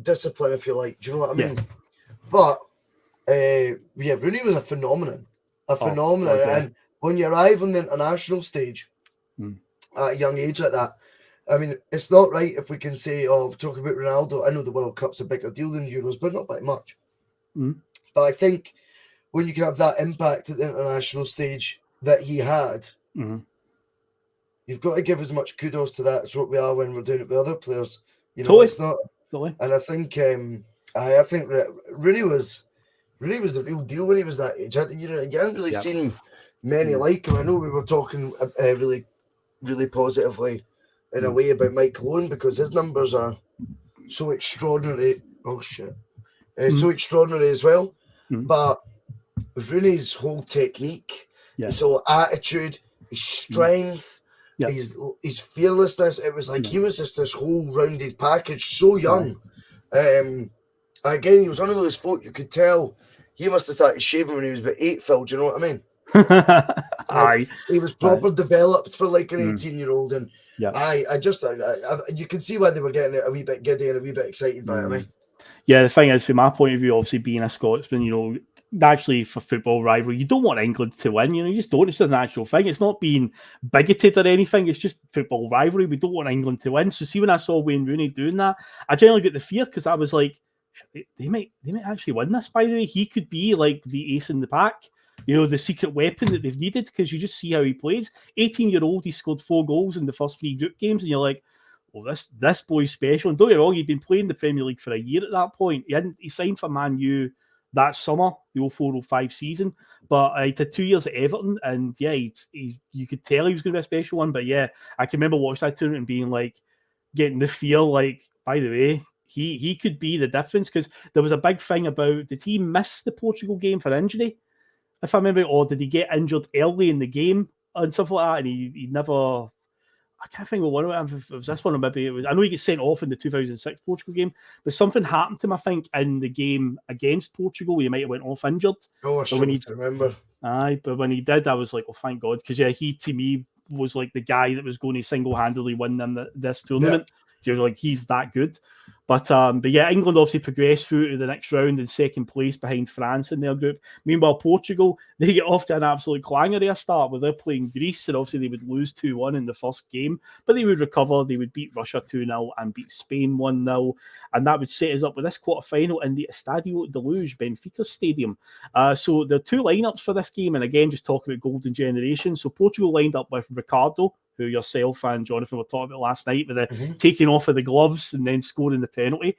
discipline, if you like. Do you know what I mean? But Rooney was a phenomenon. And when you arrive on the international stage at a young age like that, I mean, it's not right if we can say, talk about Ronaldo. I know the World Cup's a bigger deal than the Euros, but not by much. But I think when you can have that impact at the international stage that he had, you've got to give as much kudos to that as what we are when we're doing it with other players. You know, it's not. And I think Rooney was the real deal when he was that age. You hadn't really seen many like him. I know we were talking really, really positively in a way about Michael Owen because his numbers are so extraordinary. So extraordinary as well. But Rooney's whole technique, his whole attitude, his strength, his fearlessness, it was like he was just this whole rounded package, so young. Again, he was one of those folk you could tell he must have started shaving when he was about 8, Phil. Do you know what I mean? He was proper developed for like an 18-year-old, and you can see why they were getting a wee bit giddy and a wee bit excited by it. Yeah, the thing is, from my point of view, obviously being a Scotsman, you know, naturally for football rivalry, you don't want England to win. You know, you just don't. It's a natural thing. It's not being bigoted or anything. It's just football rivalry. We don't want England to win. So see, when I saw Wayne Rooney doing that, I generally get the fear because I was like, they might actually win this. By the way, he could be like the ace in the pack. You know, the secret weapon that they've needed because you just see how he plays. 18-year-old, he scored 4 goals in the first 3 group games, and you're like, well, this boy's special. And don't get me wrong, he'd been playing the Premier League for a year at that point. He signed for Man U that summer, the 04-05 season. But he did 2 years at Everton, and you could tell he was going to be a special one. But I can remember watching that tournament and being like, getting the feel like, by the way, he could be the difference because there was a big thing about, did he miss the Portugal game for injury? If I remember, or did he get injured early in the game and stuff like that? And he never. I can't think of one of them. If it was this one, or maybe it was. I know he gets sent off in the 2006 Portugal game, but something happened to him, I think, in the game against Portugal. He might have went off injured. I remember. But when he did, I was like, "Oh, thank God," because he to me was like the guy that was going to single-handedly win them this tournament. You're like, he's that good. But England obviously progressed through to the next round in second place behind France in their group. Meanwhile, Portugal, they get off to an absolute clanger there start where they're playing Greece, and obviously they would lose 2-1 in the first game, but they would recover. They would beat Russia 2-0 and beat Spain 1-0, and that would set us up with this quarter-final in the Estadio de Luz, Benfica Stadium. So there are 2 lineups for this game, and again, just talking about golden generation. So Portugal lined up with Ricardo, who yourself and Jonathan were talking about last night with the taking off of the gloves and then scoring the penalty.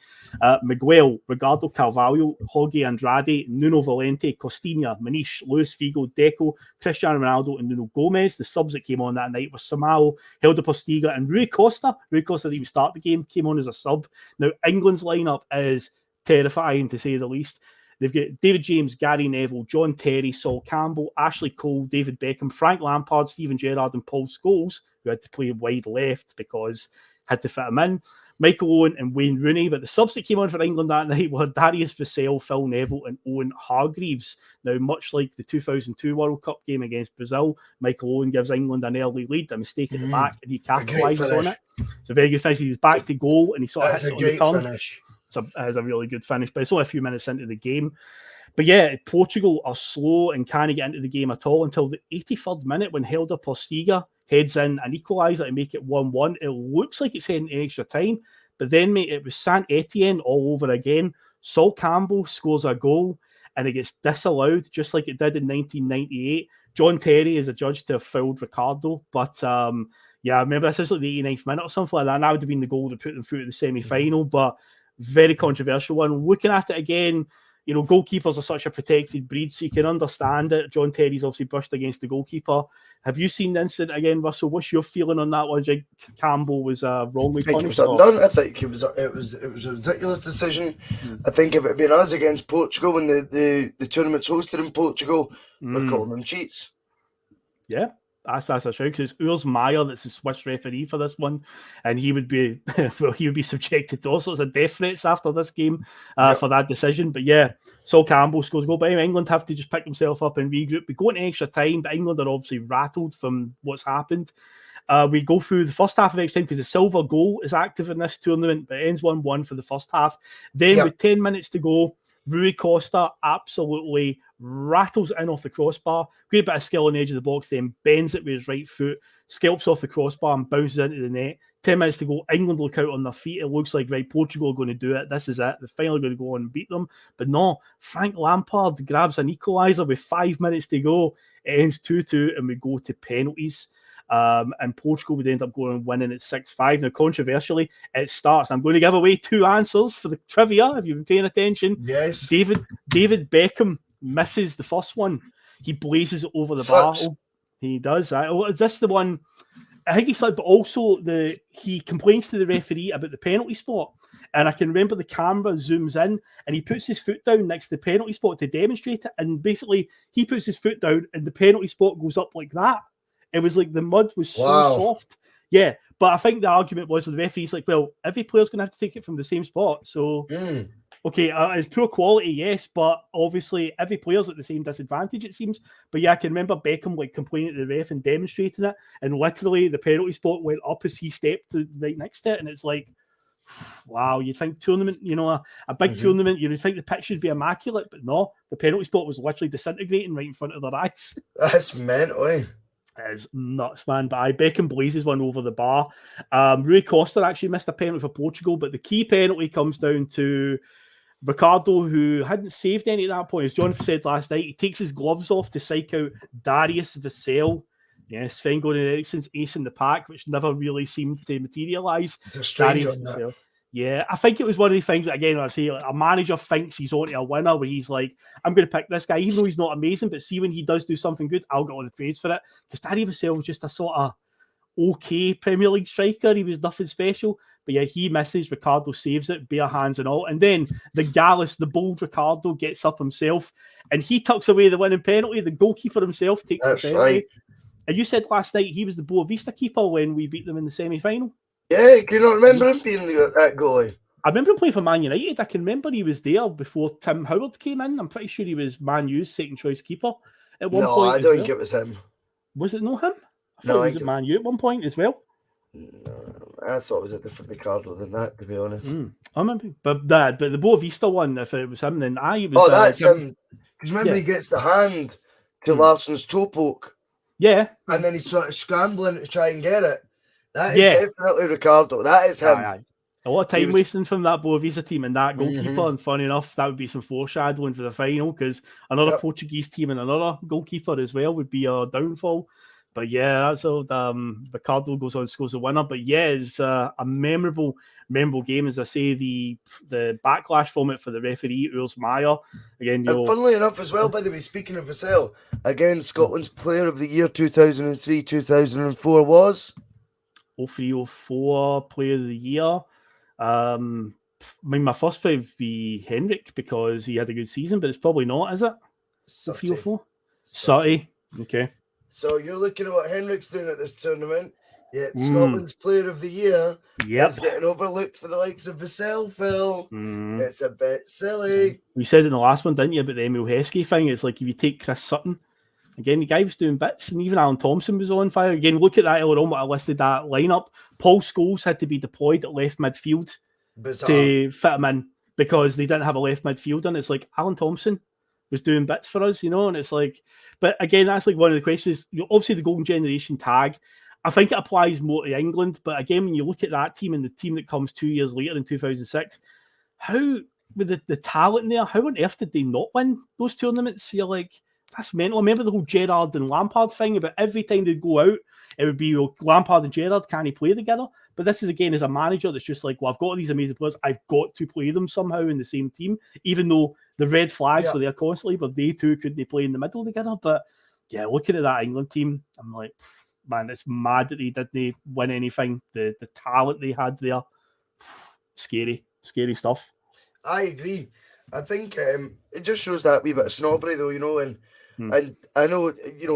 Miguel, Ricardo Carvalho, Jorge Andrade, Nuno Valente, Costinha, Maniche, Luis Figo, Deco, Cristiano Ronaldo and Nuno Gomez. The subs that came on that night were Samao, Helder Postiga and Rui Costa. Rui Costa didn't even start the game, came on as a sub. Now, England's lineup is terrifying to say the least. They've got David James, Gary Neville, John Terry, Sol Campbell, Ashley Cole, David Beckham, Frank Lampard, Steven Gerrard and Paul Scholes, who had to play wide left because had to fit him in. Michael Owen and Wayne Rooney, but the subs that came on for England that night were Darius Vassell, Phil Neville and Owen Hargreaves. Now, much like the 2002 World Cup game against Brazil, Michael Owen gives England an early lead, a mistake at the back, and he capitalises on it. It's a very good finish. He's back to goal and he sort of hits it on the turn. Finish. It's a really good finish, but it's only a few minutes into the game. But Portugal are slow and can't get into the game at all until the 83rd minute when Helder Postiga heads in an equaliser to make it 1-1. It looks like it's heading to extra time, but then, mate, it was Saint Etienne all over again. Sol Campbell scores a goal and it gets disallowed just like it did in 1998. John Terry is adjudged to have fouled Ricardo, but I remember this was like the 89th minute or something like that, and that would have been the goal that put them through to the semi-final, but very controversial one. Looking at it again, you know, goalkeepers are such a protected breed, so you can understand it. John Terry's obviously brushed against the goalkeeper. Have you seen the incident again, Russell? What's your feeling on that one? Do you think Campbell was wrongly punished? I think it was a ridiculous decision. I think if it had been us against Portugal when the tournament's hosted in Portugal, we're calling them cheats. Yeah. That's a show, because it's Urs Meier that's the Swiss referee for this one, and he would be subjected to all sorts of death threats after this game for that decision. But yeah, Sol Campbell scores a goal. But anyway, England have to just pick themselves up and regroup. We go into extra time, but England are obviously rattled from what's happened. We go through the first half of extra time because the silver goal is active in this tournament, but it ends 1-1 for the first half. Then with 10 minutes to go, Rui Costa absolutely rattles in off the crossbar. Great bit of skill on the edge of the box, then bends it with his right foot, scalps off the crossbar and bounces into the net. 10 minutes to go. England look out on their feet. It looks like, right, Portugal are going to do it. This is it. They're finally going to go on and beat them. But no, Frank Lampard grabs an equaliser with 5 minutes to go. It ends 2-2 and we go to penalties. And Portugal would end up going and winning at 6-5. Now, controversially, it starts. I'm going to give away 2 answers for the trivia, if you've been paying attention. Yes. David Beckham misses the first one. He blazes it over the bar. Oh, he does. Is this the one? I think he's like, but also he complains to the referee about the penalty spot. And I can remember the camera zooms in and he puts his foot down next to the penalty spot to demonstrate it. And basically, he puts his foot down and the penalty spot goes up like that. It was like the mud was so soft. Yeah, but I think the argument was with the referees, like, well, every player's going to have to take it from the same spot. So, okay, it's poor quality, yes, but obviously every player's at the same disadvantage, it seems. But yeah, I can remember Beckham like complaining to the ref and demonstrating it. And literally the penalty spot went up as he stepped right next to it. And it's like, wow, you'd think tournament, you know, a big tournament, you'd think the pitch should be immaculate, but no, the penalty spot was literally disintegrating right in front of their eyes. That's mental, eh? It's nuts, man. But Beckham blazes one over the bar. Rui Costa actually missed a penalty for Portugal, but the key penalty comes down to Ricardo, who hadn't saved any at that point. As John said last night, he takes his gloves off to psych out Darius Vassell. Yes, Sven-Goran Eriksson's ace in the pack, which never really seemed to materialise. It's a strange on that. Yeah, I think it was one of the things that, again, I say, like, a manager thinks he's onto a winner where he's like, I'm going to pick this guy, even though he's not amazing, but see when he does do something good, I'll get all the praise for it. Because Darius Vassell was just a sort of okay Premier League striker. He was nothing special. But yeah, he misses. Ricardo saves it, bare hands and all. And then the gallus, the bold Ricardo gets up himself and he tucks away the winning penalty. The goalkeeper himself takes the penalty. Right. And you said last night he was the Boa Vista keeper when we beat them in the semi-final. Yeah, can you not remember him being that goalie? I remember him playing for Man United. I can remember he was there before Tim Howard came in. I'm pretty sure he was Man U's second choice keeper at one point. No, I don't think it was him. Was it not him? I thought it was at Man U at one point as well. No, I thought it was a different Ricardo than that, to be honest. I remember. But the Boa Vista one, if it was him, then he was... Oh, that's him. Because remember, he gets the hand to Larsson's toe poke. Yeah. And then he's sort of scrambling to try and get it. That is definitely Ricardo. That is him. A lot of time wasting from that Boa Vista team and that goalkeeper. And funny enough, that would be some foreshadowing for the final because another Portuguese team and another goalkeeper as well would be a downfall. But yeah, that's all. Ricardo goes on and scores the winner. But yeah, it's a memorable game. As I say, the backlash from it for the referee, Urs Meier. Again, and funnily enough as well, by the way, speaking of Vassell, again, Scotland's Player of the Year 2003-2004 was? 03-04 Player of the Year. I mean, my first five would be Henrik because he had a good season, but it's probably not, is it? 03-04? Sutty. Okay. So you're looking at what Henrik's doing at this tournament. Yet Scotland's Player of the Year is getting overlooked for the likes of Vassell, Phil. It's a bit silly. You said in the last one, didn't you, about the Emil Heskey thing? It's like if you take Chris Sutton, again, the guy was doing bits, and even Alan Thompson was on fire. Again, look at that earlier on, what I listed that lineup. Paul Scholes had to be deployed at left midfield to fit him in because they didn't have a left midfield, and it's like Alan Thompson was doing bits for us, you know, and it's like, but again, that's like one of the questions. Obviously, the Golden Generation tag, I think it applies more to England, but again, when you look at that team and the team that comes 2 years later in 2006, how, with the talent there, how on earth did they not win those tournaments? You're like, that's mental. I remember the whole Gerrard and Lampard thing about every time they'd go out, it would be, well, Lampard and Gerrard, can he play together? But this is, again, as a manager that's just like, well, I've got all these amazing players, I've got to play them somehow in the same team, even though the red flags were there constantly, but they two couldn't play in the middle together. But yeah, looking at that England team, I'm like, man, it's mad that they didn't win anything. The talent they had there, scary stuff. I agree. I think it just shows that wee bit of snobbery, though, and I know,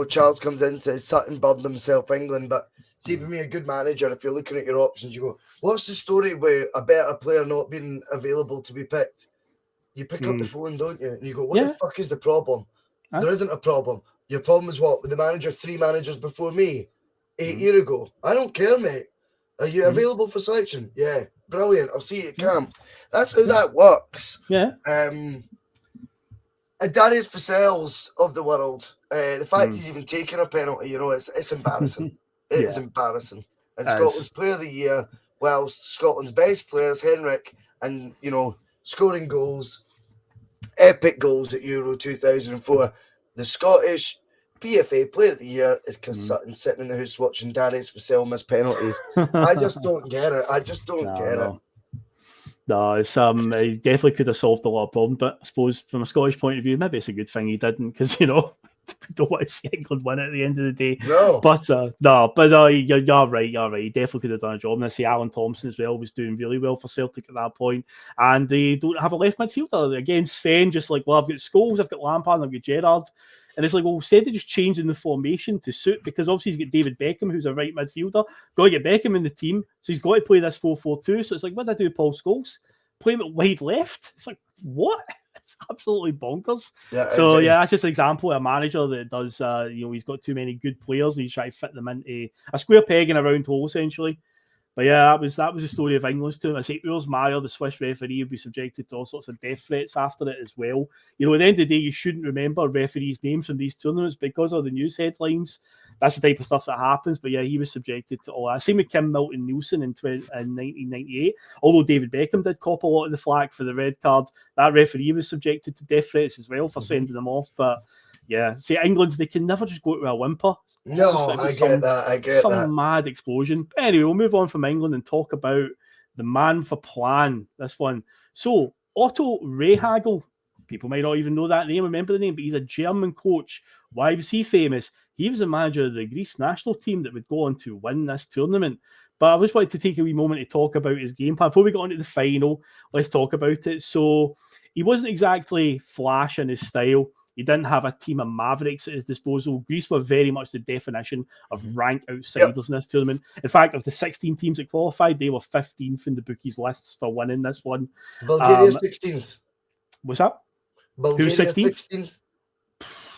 Charles comes in and says Sutton burned himself England, but see, for me, a good manager, if you're looking at your options, you go, what's the story with a better player not being available to be picked? You pick up the phone, don't you? And you go, what the fuck is the problem? There isn't a problem. Your problem is what? With the manager 3 managers before me, 8 years ago. I don't care, mate. Are you available for selection? Yeah, brilliant. I'll see you at camp. That's how that works. Yeah. Darius Vassell's of the world. The fact he's even taking a penalty, it's embarrassing. It is embarrassing. And Scotland's Player of the Year, whilst Scotland's best players, Henrik, and scoring goals, epic goals at Euro 2004. The Scottish PFA Player of the Year is Sutton sitting in the house watching Darius Vassell miss penalties. I just don't get it. I just don't get it. No, it's he definitely could have solved a lot of problems, but I suppose from a Scottish point of view, maybe it's a good thing he didn't, because we don't want to see England win at the end of the day. No, but you're right. He definitely could have done a job. And I see Alan Thompson as well was doing really well for Celtic at that point, and they don't have a left midfielder. Again, Sven just like, well, I've got Scholes, I've got Lampard, I've got Gerrard. And it's like, well, instead of just changing the formation to suit, because obviously he's got David Beckham, who's a right midfielder, got to get Beckham in the team, so he's got to play this 4-4-2. So it's like, what did I do with Paul Scholes? Play him at wide left? It's like, what? It's absolutely bonkers. Yeah, so that's just an example of a manager that does, he's got too many good players and he's trying to fit them into a square peg in a round hole, essentially. But yeah, that was the story of England's team. I say Urs Maier, the Swiss referee, would be subjected to all sorts of death threats after it as well. At the end of the day, you shouldn't remember referees' names from these tournaments because of the news headlines. That's the type of stuff that happens. But yeah, he was subjected to all that. Same with Kim Milton-Nielsen in 1998. Although David Beckham did cop a lot of the flack for the red card, that referee was subjected to death threats as well for sending them off. But yeah, see, England, they can never just go to a whimper. No, I get that. Some mad explosion. But anyway, we'll move on from England and talk about the man for plan, this one. So, Otto Rehhagel, people might not even know that name, remember the name, but he's a German coach. Why was he famous? He was a manager of the Greece national team that would go on to win this tournament. But I just wanted to take a wee moment to talk about his game plan. Before we get on to the final, let's talk about it. So, he wasn't exactly flash in his style. He didn't have a team of mavericks at his disposal. Greece were very much the definition of rank outsiders in this tournament. In fact, of the 16 teams that qualified, they were 15th in the bookies' lists for winning this one. Bulgaria 16th. What's that? Bulgaria 16th?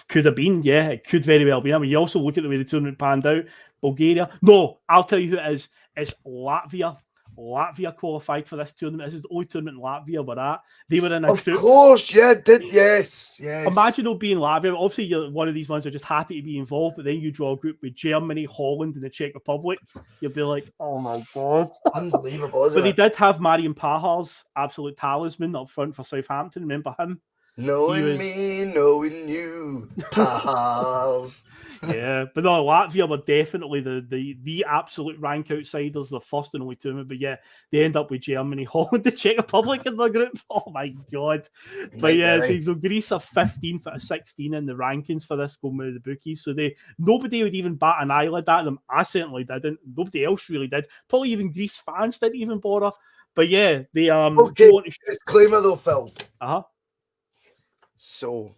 Could have been, yeah. It could very well be. I mean, you also look at the way the tournament panned out. Bulgaria. No, I'll tell you who it is. It's Latvia. Latvia qualified for this tournament. This is the only tournament in Latvia we're at. They were in a group. Of course, yes. Imagine it being Latvia. Obviously, you're one of these ones are just happy to be involved, but then you draw a group with Germany, Holland, and the Czech Republic. You'll be like, oh my God. Unbelievable, isn't it? But they did have Marian Pahar's absolute talisman up front for Southampton. Remember him? Knowing me, knowing you, pals. Yeah, but no, Latvia were definitely the absolute rank outsiders, the first and only tournament. But yeah, they end up with Germany, Holland, the Czech Republic in the group. Oh my God. But yeah, so Greece are 15th out of 16 in the rankings for this going with the bookies. So nobody would even bat an eyelid at them. I certainly didn't. Nobody else really did. Probably even Greece fans didn't even bother. But yeah, they okay, disclaimer though, Phil. So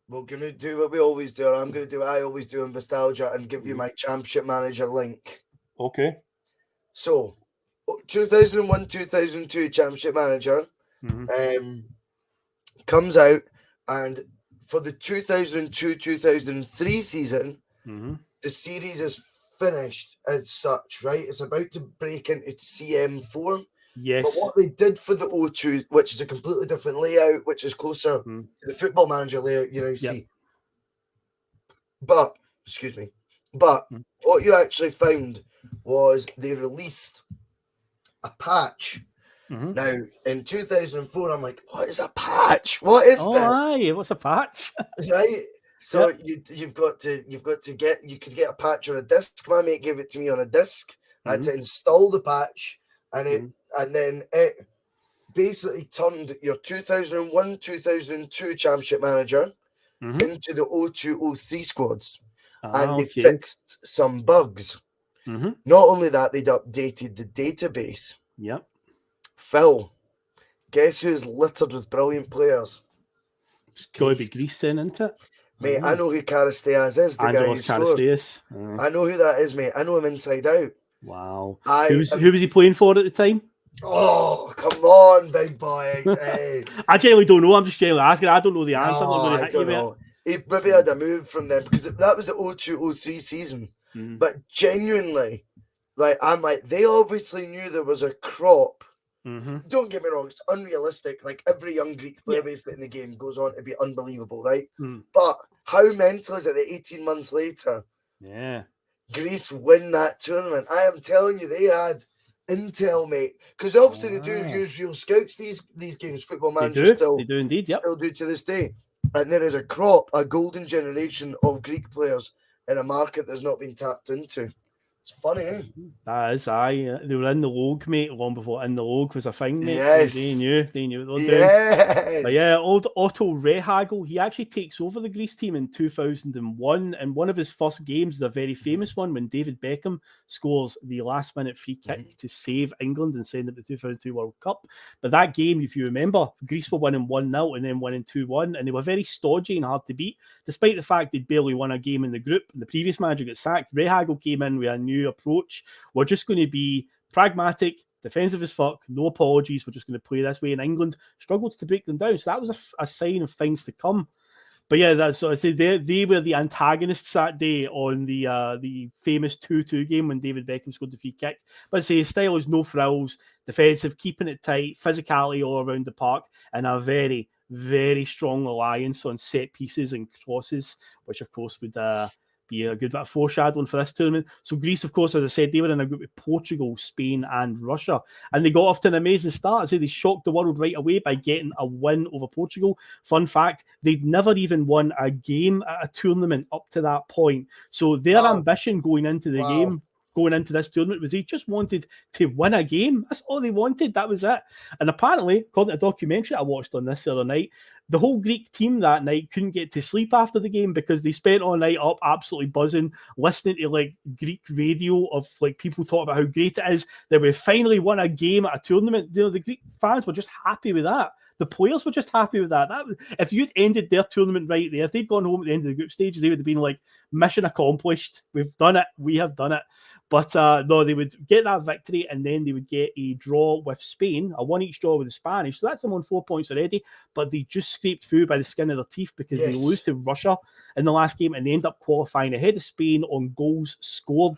we're going to do what we always do. I'm going to do what I always do in Bustalgia and give you my championship manager link. Okay. So, 2001-2002 championship manager comes out, and for the 2002-2003 season, the series is finished as such, right? It's about to break into CM4. Yes. But what they did for the O2, which is a completely different layout, which is closer to the football manager layout, you see. But, what you actually found was they released a patch. Now, in 2004, I'm like, what is a patch? What is that? Aye, what's a patch? Right? So you've got to get, you could get a patch on a disc. My mate gave it to me on a disc. I had to install the patch, and then it basically turned your 2001-2002 Championship Manager into the 02-03 squads, and they fixed some bugs. Not only that, they'd updated the database. Yep. Phil, guess who's littered with brilliant players? It's got to be Greece then, isn't it? Mate, I know who Karisteas is, the guy who scores. I know who that is, mate. I know him inside out. Wow. Who was he playing for at the time? Oh, come on, big boy. Hey. I generally don't know. I'm just generally asking. I don't know the answer. No, I don't know. He maybe had a move from them, because that was the 02-03 season. But genuinely, I'm like, they obviously knew there was a crop. Don't get me wrong, it's unrealistic. Like, every young Greek player basically in the game goes on to be unbelievable, right? But how mental is it that 18 months later, Greece win that tournament? I am telling you, they had intel, mate. Because obviously they do use real scouts these games. Football managers still do indeed, still do to this day. And there is a golden generation of Greek players in a market that's not been tapped into. It's funny, eh? That is, they were in the Logue, mate, long before in the Logue was a thing, mate. Yes. They knew what they were doing. But yeah, old Otto Rehagel, he actually takes over the Greece team in 2001, and one of his first games, the very famous one, when David Beckham scores the last-minute free kick to save England and send them to the 2002 World Cup. But that game, if you remember, Greece were winning 1-0 and then winning 2-1, and they were very stodgy and hard to beat, despite the fact they'd barely won a game in the group. And the previous manager got sacked. Rehagel came in with a new approach. We're just going to be pragmatic, defensive as fuck, no apologies, we're just going to play this way. And England struggled to break them down, so that was a sign of things to come. But yeah, that's so I say they were the antagonists that day on the famous 2-2 game when David Beckham scored the free kick. But I say his style is no frills, defensive, keeping it tight, physicality all around the park, and a very, very strong reliance on set pieces and crosses, which of course would be a good bit of foreshadowing for this tournament. So Greece, of course, as I said, they were in a group with Portugal, Spain, and Russia, and they got off to an amazing start. I say they shocked the world right away by getting a win over Portugal. Fun fact: they'd never even won a game at a tournament up to that point. So their ambition going into the game, going into this tournament, was they just wanted to win a game. That's all they wanted. That was it. And apparently, according to a documentary I watched on this the other night, the whole Greek team that night couldn't get to sleep after the game because they spent all night up absolutely buzzing, listening to like Greek radio of like people talking about how great it is that we finally won a game at a tournament. You know, the Greek fans were just happy with that. The players were just happy with that. If you'd ended their tournament right there, if they'd gone home at the end of the group stage, they would have been like, mission accomplished. We've done it. We have done it. But no, they would get that victory, and then they would get a draw with Spain, a one-each draw with the Spanish. So that's them on 4 points already. But they just scraped through by the skin of their teeth because they lose to Russia in the last game, and they end up qualifying ahead of Spain on goals scored.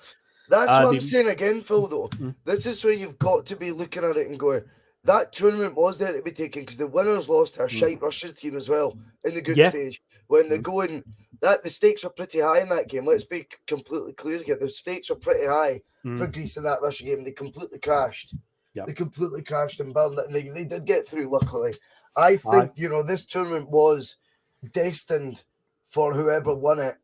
That's what I'm saying again, Phil, though. This is where you've got to be looking at it and going, that tournament was there to be taken, because the winners lost to a shite Russian team as well in the group stage. When they're going, the stakes were pretty high in that game. Let's be completely clear here. The stakes were pretty high for Greece in that Russia game. They completely crashed. They completely crashed and burned it, and they did get through, luckily. I think, this tournament was destined for whoever won it.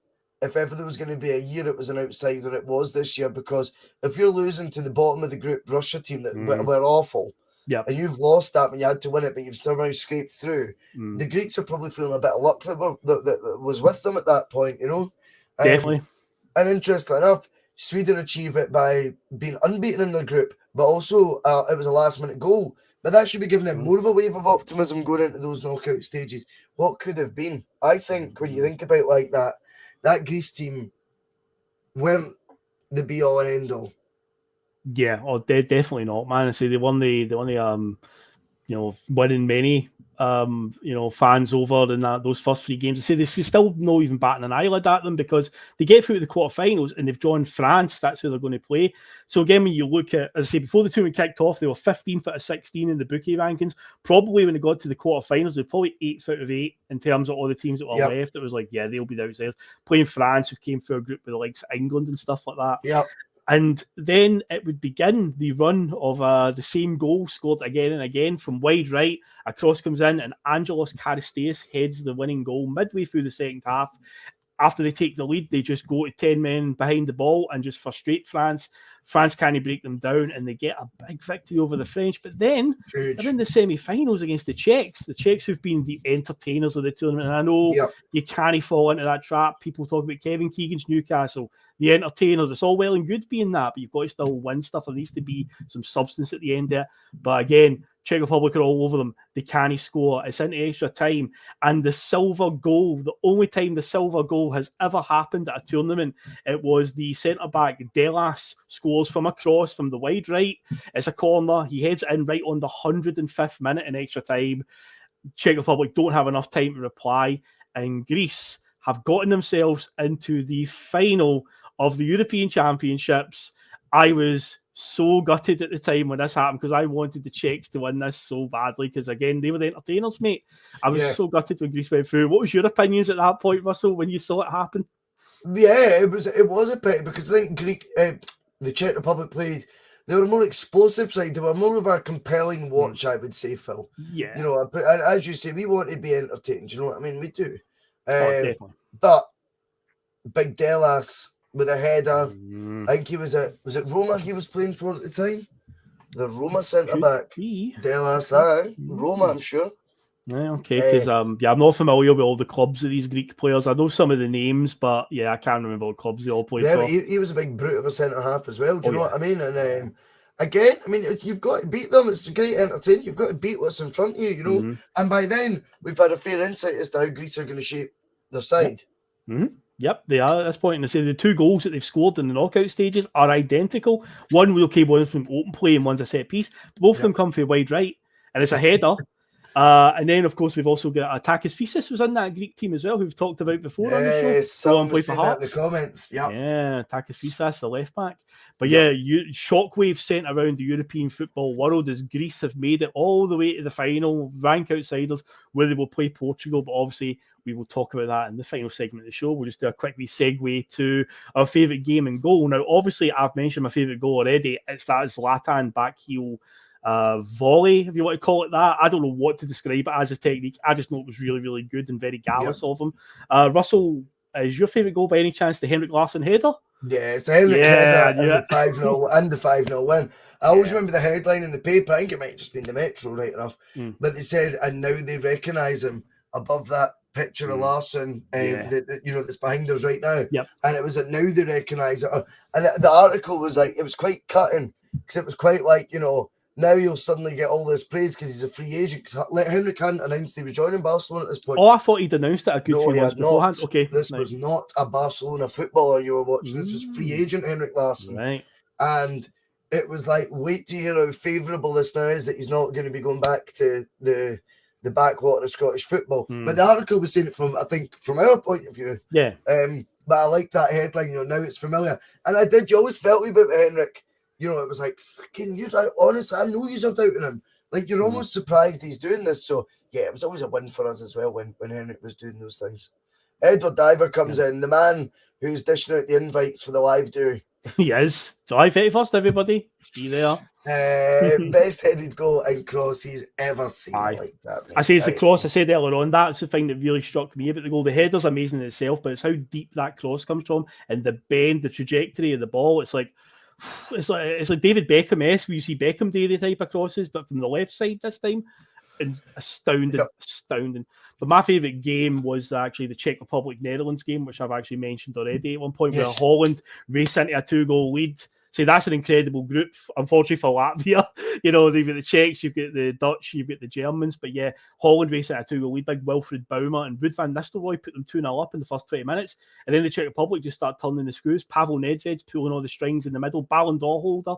If ever there was going to be a year it was an outsider, it was this year, because if you're losing to the bottom of the group Russia team that were awful, and you've lost that when you had to win it, but you've somehow scraped through, the Greeks are probably feeling a bit of luck that was with them at that point, Definitely. And interestingly enough, Sweden achieve it by being unbeaten in their group, but also it was a last-minute goal. But that should be giving them more of a wave of optimism going into those knockout stages. What could have been? I think when you think about like that Greece team weren't the be-all and end-all. Yeah, definitely not, man. I say they won the winning many fans over in those first three games. I say they still not even batting an eyelid at them, because they get through to the quarterfinals and they've drawn France. That's who they're going to play. So again, when you look at, as I say, before the tournament kicked off, they were 15th out of 16 in the bookie rankings. Probably when they got to the quarterfinals, they're probably 8th out of 8 in terms of all the teams that were left. It was like, they'll be the outsiders. Playing France, who came through a group with the likes of England and stuff like that. And then it would begin the run of the same goal scored again and again from wide right. A cross comes in and Angelos Karisteas heads the winning goal midway through the second half. After they take the lead, they just go to 10 men behind the ball and just frustrate France. France can't break them down and they get a big victory over the French. But then they're in the semi-finals against the Czechs who've been the entertainers of the tournament. And I know you can't fall into that trap. People talk about Kevin Keegan's Newcastle, the entertainers. It's all well and good being that, but you've got to still win stuff. There needs to be some substance at the end there. But again, Czech Republic are all over them. They can't score. It's into extra time. And the silver goal, the only time the silver goal has ever happened at a tournament, it was the centre-back Delas scores from a cross from the wide right. It's a corner. He heads it in right on the 105th minute in extra time. Czech Republic don't have enough time to reply. And Greece have gotten themselves into the final of the European Championships. I was so gutted at the time when this happened because I wanted the Czechs to win this so badly because, again, they were the entertainers, mate. I was so gutted when Greece went through. What was your opinions at that point, Russell, when you saw it happen? Yeah, it was a pity because I think the Czech Republic played. They were a more explosive side. They were more of a compelling watch, I would say, Phil. Yeah. You know, and as you say, we want to be entertained. You know what I mean? We do. Definitely. But Big Delas with a header. I think he was it Roma he was playing for at the time? The Roma centre-back. Delas, Roma, I'm sure. Yeah, okay, because I'm not familiar with all the clubs of these Greek players. I know some of the names, but I can't remember what clubs they all played for. Yeah, but he was a big brute of a centre-half as well. Do you know what I mean? And again, I mean, you've got to beat them. It's a great entertainment. You've got to beat what's in front of you, you know? And by then, we've had a fair insight as to how Greece are going to shape their side. Yep, they are at this point. And they say the two goals that they've scored in the knockout stages are identical. One one's from open play and one's a set piece. Both of them come from wide right, and it's a header. And then, of course, we've also got Takis Physis was in that Greek team as well, who we've talked about before on the show. Someone was saying that in the comments. Yeah, Takis Physis, the left back. But shockwave sent around the European football world as Greece have made it all the way to the final, rank outsiders, where they will play Portugal. But obviously, we will talk about that in the final segment of the show. We'll just do a quick wee segue to our favourite game and goal. Now, obviously, I've mentioned my favourite goal already. It's that Zlatan back heel volley, if you want to call it that. I don't know what to describe it as a technique. I just know it was really, really good and very gallus of him. Russell, is your favourite goal by any chance the Henrik Larsson header? Yeah, it's the Henrik header and the 5-0 and the 5-0 win. I always remember the headline in the paper. I think it might have just been the Metro, right enough. But they said, and now they recognise him above that picture of Larsson, that's behind us right now. And it was that now they recognise it. And the article was like, it was quite cutting because it was quite like, you know, now you'll suddenly get all this praise because he's a free agent. Because Henrik hadn't announced he was joining Barcelona at this point. Oh, I thought he'd announced it a good few months beforehand. Okay, this was not a Barcelona footballer you were watching. This was free agent Henrik Larsson. Right. And it was like, wait to hear how favourable this now is that he's not going to be going back to the backwater of Scottish football. But the article was saying it from our point of view. Yeah. But I like that headline, you know, now it's familiar. And you always felt a bit with Henrik. You know, it was like, fucking, honestly, I know you're doubting him. Like, you're almost surprised he's doing this. So, yeah, it was always a win for us as well when Henrik was doing those things. Edward Diver comes in, the man who's dishing out the invites for the live do. He is. July 31st, everybody. Be there. Best headed goal and cross he's ever seen like that. Mate. I say it's the cross. I said earlier on, that's the thing that really struck me about the goal. The header's amazing in itself, but it's how deep that cross comes from and the bend, the trajectory of the ball. It's like David Beckham-esque, where you see Beckham do the type of crosses, but from the left side this time. And astounding. But my favourite game was actually the Czech Republic-Netherlands game, which I've actually mentioned already at one point, where Holland raced into a 2-goal lead. See, that's an incredible group. Unfortunately for Latvia, you know, you've got the Czechs, you've got the Dutch, you've got the Germans. But yeah, Holland raced into a 2-goal lead. Big Wilfred Bouma and Ruud van Nistelrooy put them 2-0 up in the first 20 minutes. And then the Czech Republic just start turning the screws. Pavel Nedved's pulling all the strings in the middle. Ballon d'Or holder.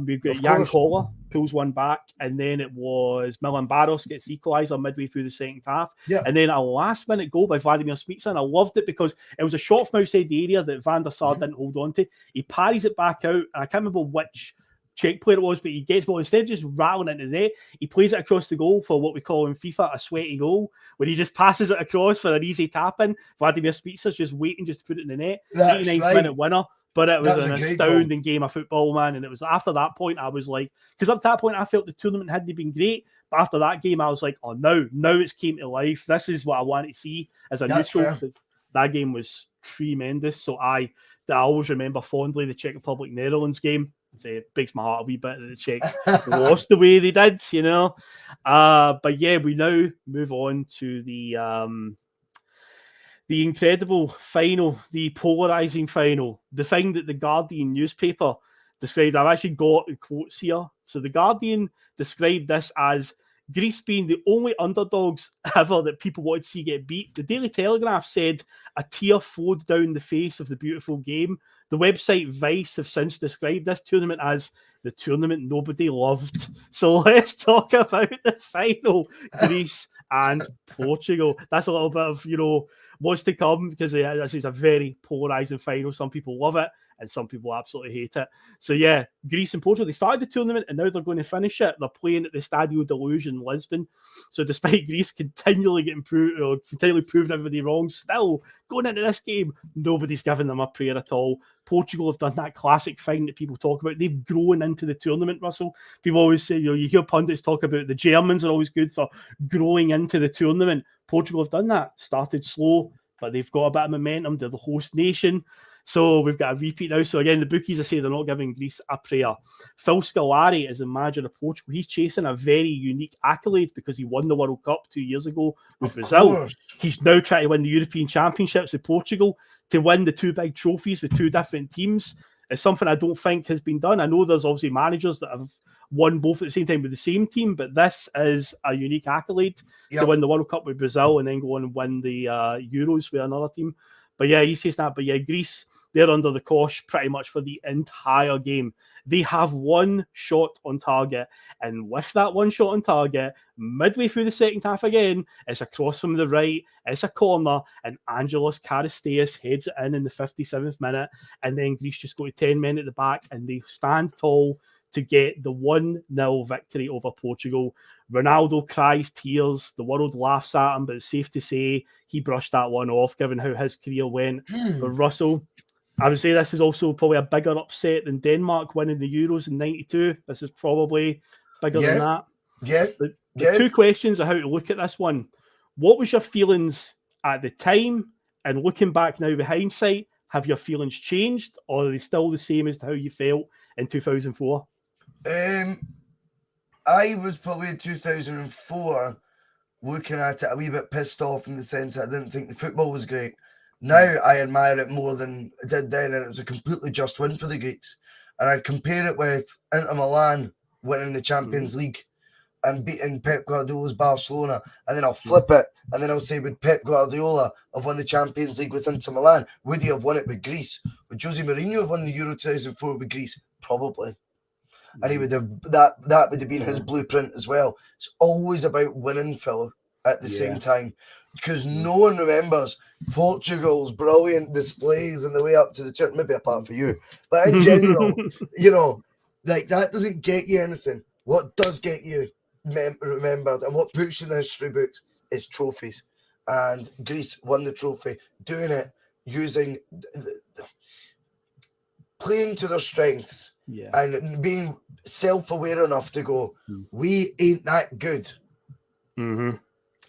We've got Jan Koller pulls one back, and then it was Milan Baros gets the equaliser midway through the second half. And then a last-minute goal by Vladimir Smica. I loved it because it was a shot from outside the area that Van der Sar didn't hold on to. He parries it back out, and I can't remember which Czech player it was, but he gets the ball. Instead of just rattling into the net, he plays it across the goal for what we call in FIFA a sweaty goal, where he just passes it across for an easy tap-in. Vladimir Smica's just waiting just to put it in the net. 89th minute winner. But it was That was an a great astounding game of football, man. And it was after that point, I was like, because up to that point, I felt the tournament hadn't been great. But after that game, I was like, oh, now it's came to life. This is what I want to see as a neutral. That game was tremendous. So I always remember fondly the Czech Republic Netherlands game. It breaks my heart a wee bit that the Czechs lost the way they did, you know. But yeah, we now move on to the incredible final, the polarizing final, the thing that the Guardian newspaper described. I've actually got the quotes here. So the Guardian described this as Greece being the only underdogs ever that people wanted to see get beat. The Daily Telegraph said a tear flowed down the face of the beautiful game. The website Vice have since described this tournament as the tournament nobody loved. So let's talk about the final, Greece and Portugal. That's a little bit of, what's to come, because this is a very polarizing final. Some people love it and some people absolutely hate it. So yeah, Greece and Portugal, they started the tournament and now they're going to finish it. They're playing at the Stadio de Luz in Lisbon. So despite Greece continually proving everybody wrong, still going into this game, nobody's giving them a prayer at all. Portugal have done that classic thing that people talk about. They've grown into the tournament, Russell. People always say, you hear pundits talk about the Germans are always good for growing into the tournament. Portugal have done that. Started slow, but they've got a bit of momentum. They're the host nation. So we've got a repeat now. So again, the bookies, I say they're not giving Greece a prayer. Phil Scolari is the manager of Portugal. He's chasing a very unique accolade because he won the World Cup 2 years ago with Brazil. He's now trying to win the European Championships with Portugal. To win the two big trophies with two different teams is something I don't think has been done. I know there's obviously managers that have won both at the same time with the same team, but this is a unique accolade to win the World Cup with Brazil and then go on and win the Euros with another team. But yeah, he's saying that. But yeah, Greece, they're under the cosh pretty much for the entire game. They have one shot on target. And with that one shot on target, midway through the second half again, it's a cross from the right, it's a corner, and Angelos Karisteas heads it in the 57th minute. And then Greece just go to 10 men at the back and they stand tall to get the 1-0 victory over Portugal. Ronaldo cries tears. The world laughs at him, but it's safe to say he brushed that one off, given how his career went. But Russell, I would say this is also probably a bigger upset than Denmark winning the Euros in '92. This is probably bigger than that. The two questions of how to look at this one. What was your feelings at the time? And looking back now with hindsight, have your feelings changed, or are they still the same as how you felt in 2004? I was probably in 2004 looking at it a wee bit pissed off in the sense that I didn't think the football was great. Now I admire it more than I did then, and it was a completely just win for the Greeks. And I'd compare it with Inter Milan winning the Champions League and beating Pep Guardiola's Barcelona, and then I'll flip it, and then I'll say, would Pep Guardiola have won the Champions League with Inter Milan? Would he have won it with Greece? Would Jose Mourinho have won the Euro 2004 with Greece? Probably. And he would have that would have been his blueprint as well. It's always about winning, Phil, at the same time, because no one remembers Portugal's brilliant displays on the way up to the church, maybe apart from you, but in general, like that doesn't get you anything. What does get you remembered and what puts you in the history books is trophies. And Greece won the trophy, doing it using playing to their strengths. And being self-aware enough to go, we ain't that good. I don't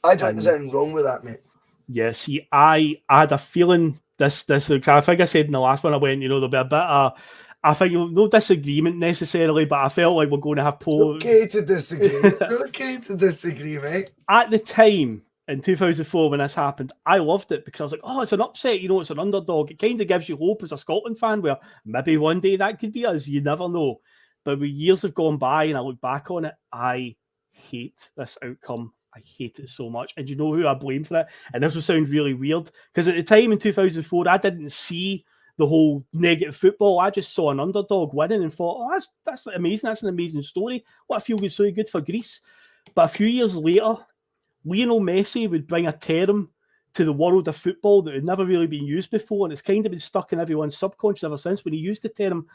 think there's anything wrong with that, mate. Yeah, see, I had a feeling this. I think I said in the last one I went, there'll be a bit of, I think no disagreement necessarily, but I felt like we're going to have It's okay to disagree. It's okay to disagree, mate. At the time, in 2004, when this happened, I loved it because I was like, oh, it's an upset, it's an underdog. It kind of gives you hope as a Scotland fan where maybe one day that could be us. You never know. But when years have gone by and I look back on it, I hate this outcome. I hate it so much. And you know who I blame for it? And this will sound really weird because at the time in 2004, I didn't see the whole negative football. I just saw an underdog winning and thought, oh, that's amazing. That's an amazing story. What a feel good story, good for Greece. But a few years later, Lionel Messi would bring a term to the world of football that had never really been used before, and it's kind of been stuck in everyone's subconscious ever since when he used the term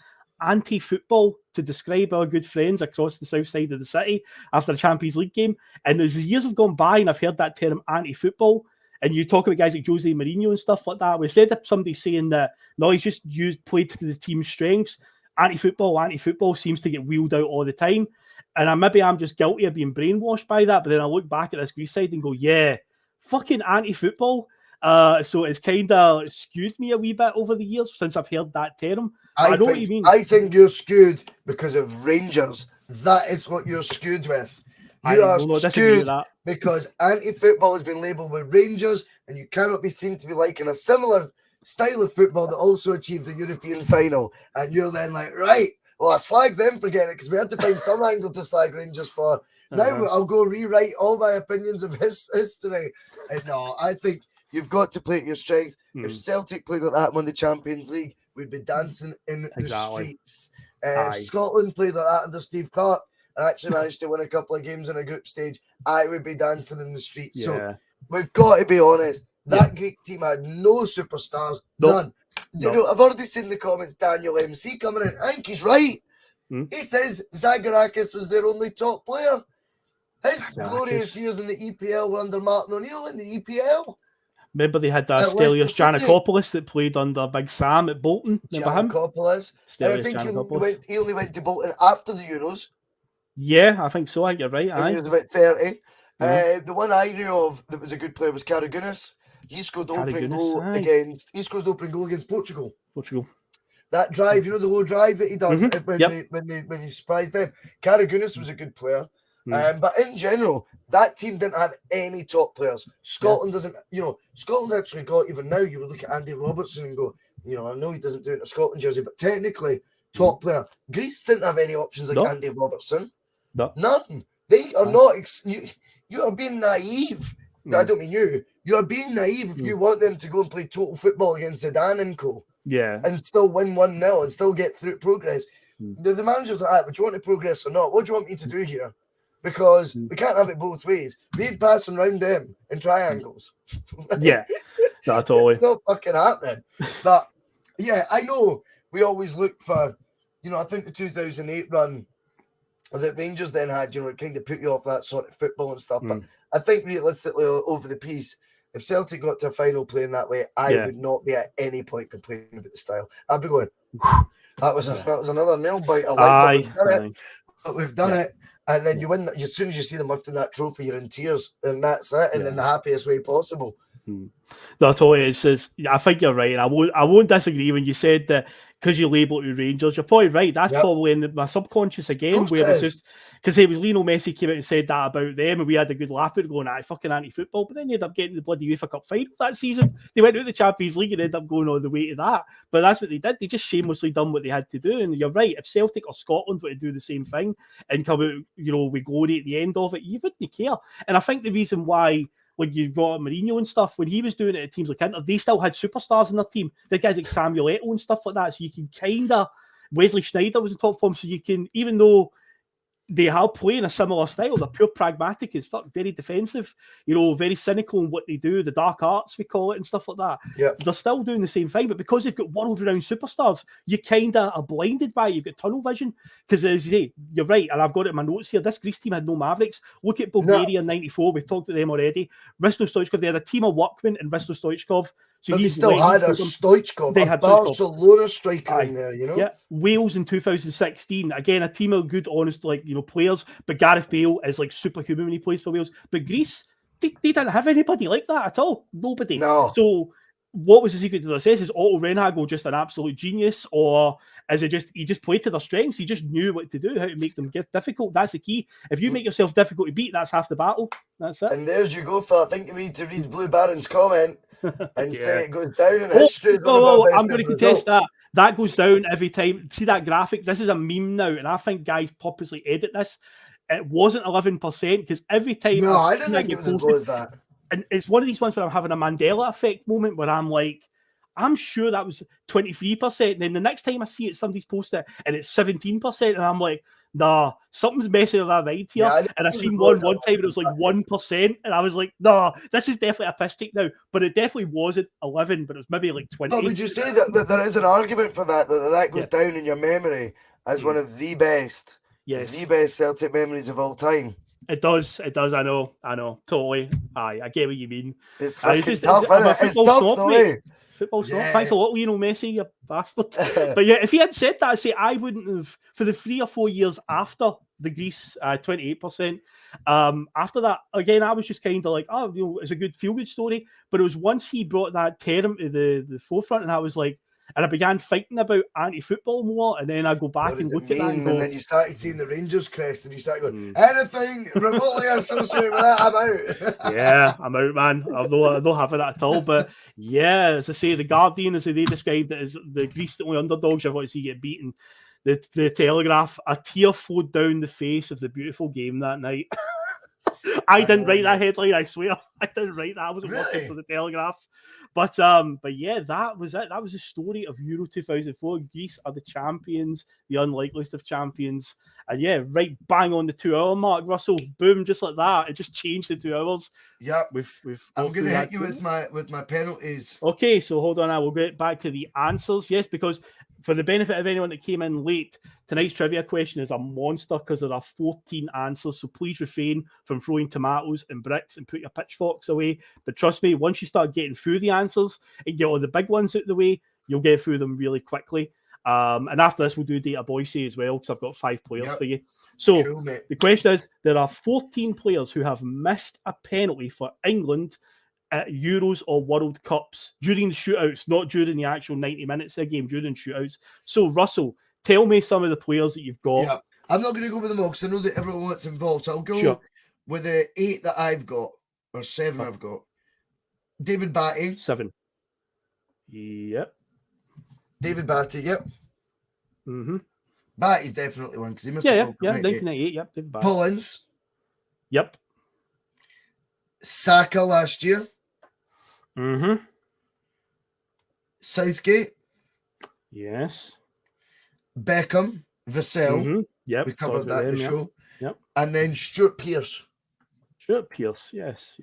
anti-football to describe our good friends across the south side of the city after a Champions League game. And as the years have gone by and I've heard that term anti-football, And you talk about guys like Jose Mourinho and stuff like that. We said that somebody saying that, no, he's just played to the team's strengths. Anti-football seems to get wheeled out all the time. And I'm just guilty of being brainwashed by that. But then I look back at this Greece side and go, yeah, fucking anti-football. So it's kind of skewed me a wee bit over the years since I've heard that term. I know what you mean. I think you're skewed because of Rangers. That is what you're skewed with. You are skewed because anti-football has been labelled with Rangers, and you cannot be seen to be liking a similar style of football that also achieved a European final. And you're then like, right, well, I slagged them for getting it because we had to find some angle to slag Rangers for. Now I'll go rewrite all my opinions of history. And no, I think you've got to play to your strengths. If Celtic played like that and won the Champions League, we'd be dancing in the streets. If Scotland played like that under Steve Clarke and actually managed to win a couple of games in a group stage, I would be dancing in the streets. Yeah. So we've got to be honest. That Greek team had no superstars, none. You know, I've already seen the comments, Daniel MC coming in. I think he's right. He says Zagorakis was their only top player. His glorious years in the EPL were under Martin O'Neill in the EPL. Remember they had Stelios Giannakopoulos that played under Big Sam at Bolton. Remember him? Giannakopoulos. And I think he only went to Bolton after the Euros. Yeah, I think so. I think you're right. He was about 30. The one I knew of that was a good player was Karagunis. He scored the opening goal against Portugal. That drive, you know, the low drive that he does when he surprised them. Karagunis was a good player. But in general, that team didn't have any top players. Scotland doesn't, Scotland's actually got, even now, you would look at Andy Robertson and go, I know he doesn't do it in a Scotland jersey, but technically, top player. Greece didn't have any options like Andy Robertson. None. They are not, you are being naive. I don't mean you. You are being naive if you want them to go and play total football against Zidane and co. Yeah. And still win 1-0 and still get through progress. The manager's like, but do you want to progress or not? What do you want me to do here? Because we can't have it both ways. We ain't passing around them in triangles. Yeah, not totally. It's not fucking happening. But yeah, I know we always look for, I think the 2008 run that Rangers then had, it kind of put you off that sort of football and stuff. But I think realistically, over the piece, if Celtic got to a final playing that way, I would not be at any point complaining about the style. I'd be going, that was another nail bite. But we've done it. And then you win. As soon as you see them lifting that trophy, you're in tears, and that's it. And in the happiest way possible. That's all it says. I think you're right, and I won't disagree when you said that because you labelled it Rangers. You're probably right. That's probably in my subconscious again, where it's just because Lionel Messi came out and said that about them, and we had a good laugh at it, going, fucking anti-football. But then they ended up getting the bloody UEFA Cup final that season. They went out of the Champions League and ended up going all the way to that. But that's what they did. They just shamelessly done what they had to do. And you're right. If Celtic or Scotland were to do the same thing and come out, with glory at the end of it, you wouldn't care. And I think the reason why, when you brought up Mourinho and stuff, when he was doing it at teams like Inter, they still had superstars in their team. The guys like Samuel Eto'o and stuff like that. So you can Wesley Sneijder was in top form. So you can, even though they are playing a similar style, they're pure pragmatic as fuck, very defensive, very cynical in what they do, the dark arts, we call it, and stuff like that. Yeah. They're still doing the same thing, but because they've got world-renowned superstars, you kind of are blinded by it. You've got tunnel vision. Because as you say, you're right, and I've got it in my notes here, this Greece team had no Mavericks. Look at Bulgaria in 94, we've talked about them already. Risto Stoichkov, they had a team of workmen and Risto Stoichkov. So but they still had a Stoichkov, a Barcelona striker in there, Yeah, Wales in 2016, again, a team of good, honest, players, but Gareth Bale is superhuman when he plays for Wales. But Greece, they didn't have anybody like that at all. Nobody. No. So what was the secret to their success? Is Otto Rehhagel just an absolute genius, or is it just he just played to their strengths? He just knew what to do, how to make them get difficult. That's the key. If you make yourself difficult to beat, that's half the battle. That's it. And there's you go, Phil. I think you need to read Blue Baron's comment and say it goes down in history. I'm going to contest that. That goes down every time. See that graphic? This is a meme now, and I think guys purposely edit this. It wasn't 11% because every time. No, I didn't think it was as low as that. And it's one of these ones where I'm having a Mandela effect moment where I'm like, I'm sure that was 23%. And then the next time I see it, somebody's posted it and it's 17%. And I'm like, nah, something's messing with my mind here. Yeah, and I seen one time and it was like 1%. And I was like, nah, this is definitely a piss take now. But it definitely wasn't 11, but it was maybe like 20. But would you say that there is an argument for that goes down in your memory as one of the best Celtic memories of all time? It does. I know. Totally. Aye, I get what you mean. It's Aye, fucking tough, isn't it? It's tough, though, eh? Football snob. Yeah. Thanks a lot, Lionel Messi, you bastard. But yeah, if he had said that, I say I wouldn't have, for the 3 or 4 years after the Greece 28%. After that, again, I was just kind of like, oh, it's a good feel-good story. But it was once he brought that term to the forefront, and I was like, and I began thinking about anti-football more, and then I go back and look at that and go, and then you started seeing the Rangers crest, and you started going, anything remotely associated with that, I'm out. Yeah, I'm out, man. I don't have it at all. But yeah, as I say, the Guardian, as they described it, as the Greece the only underdogs I've want to see get beaten. The Telegraph, a tear flowed down the face of the beautiful game that night. I didn't write that headline, I swear. I didn't write that. I wasn't working for the Telegraph. But yeah, that was it. That was the story of Euro 2004. Greece are the champions, the unlikeliest of champions. And yeah, right bang on the 2 hour mark, Russell. Boom, just like that. It just changed the 2 hours. Yeah. I'm going to hit you with my penalties. Okay, so hold on. I will get back to the answers. Yes, because for the benefit of anyone that came in late, tonight's trivia question is a monster because there are 14 answers. So please refrain from throwing tomatoes and bricks and put your pitchforks away. But trust me, once you start getting through the answers and get all the big ones out of the way, you'll get through them really quickly. And after this, we'll do data Bhoycie as well because I've got 5 players for you. So cool, the question is, there are 14 players who have missed a penalty for England at Euros or World Cups during the shootouts, not during the actual 90 minutes of a game, during shootouts. So, Russell, tell me some of the players that you've got. Yeah, I'm not going to go with them all because I know that everyone that's involved. So I'll go with the 8 that I've got, or 7 I've got. David Batty. 7. Yep. David Batty, yep. Mm-hmm. Batty's definitely one because he missed 1998, yep. David Batty. Pullins. Yep. Saka last year. Mm-hmm. Southgate. Yes. Beckham. Vassell. Mm-hmm. Yep. We covered that in the show. Yep. And then Stuart Pearce. Stuart Pearce, yes.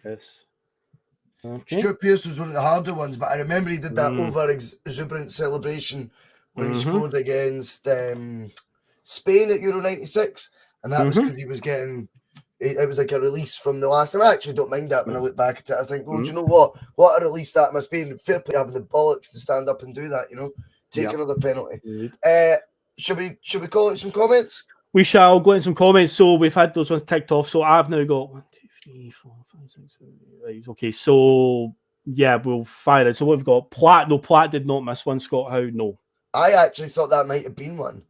Okay. Stuart Pearce was one of the harder ones, but I remember he did that over-exuberant celebration when he scored against Spain at Euro 96. And that was because he was getting... It was like a release from the last time. I actually don't mind that when I look back at it. I think, do you know what? What a release that must be. And fair play having the bollocks to stand up and do that, Take another penalty. Should we call it some comments? We shall go in some comments. So we've had those ones ticked off. So I've now got 1, 2, 3, 4, 5, 6, 7, 8. Right. Okay, so yeah, we'll fire it. So we've got Platt. No, Platt did not miss one. Scott Howe, no. I actually thought that might have been one.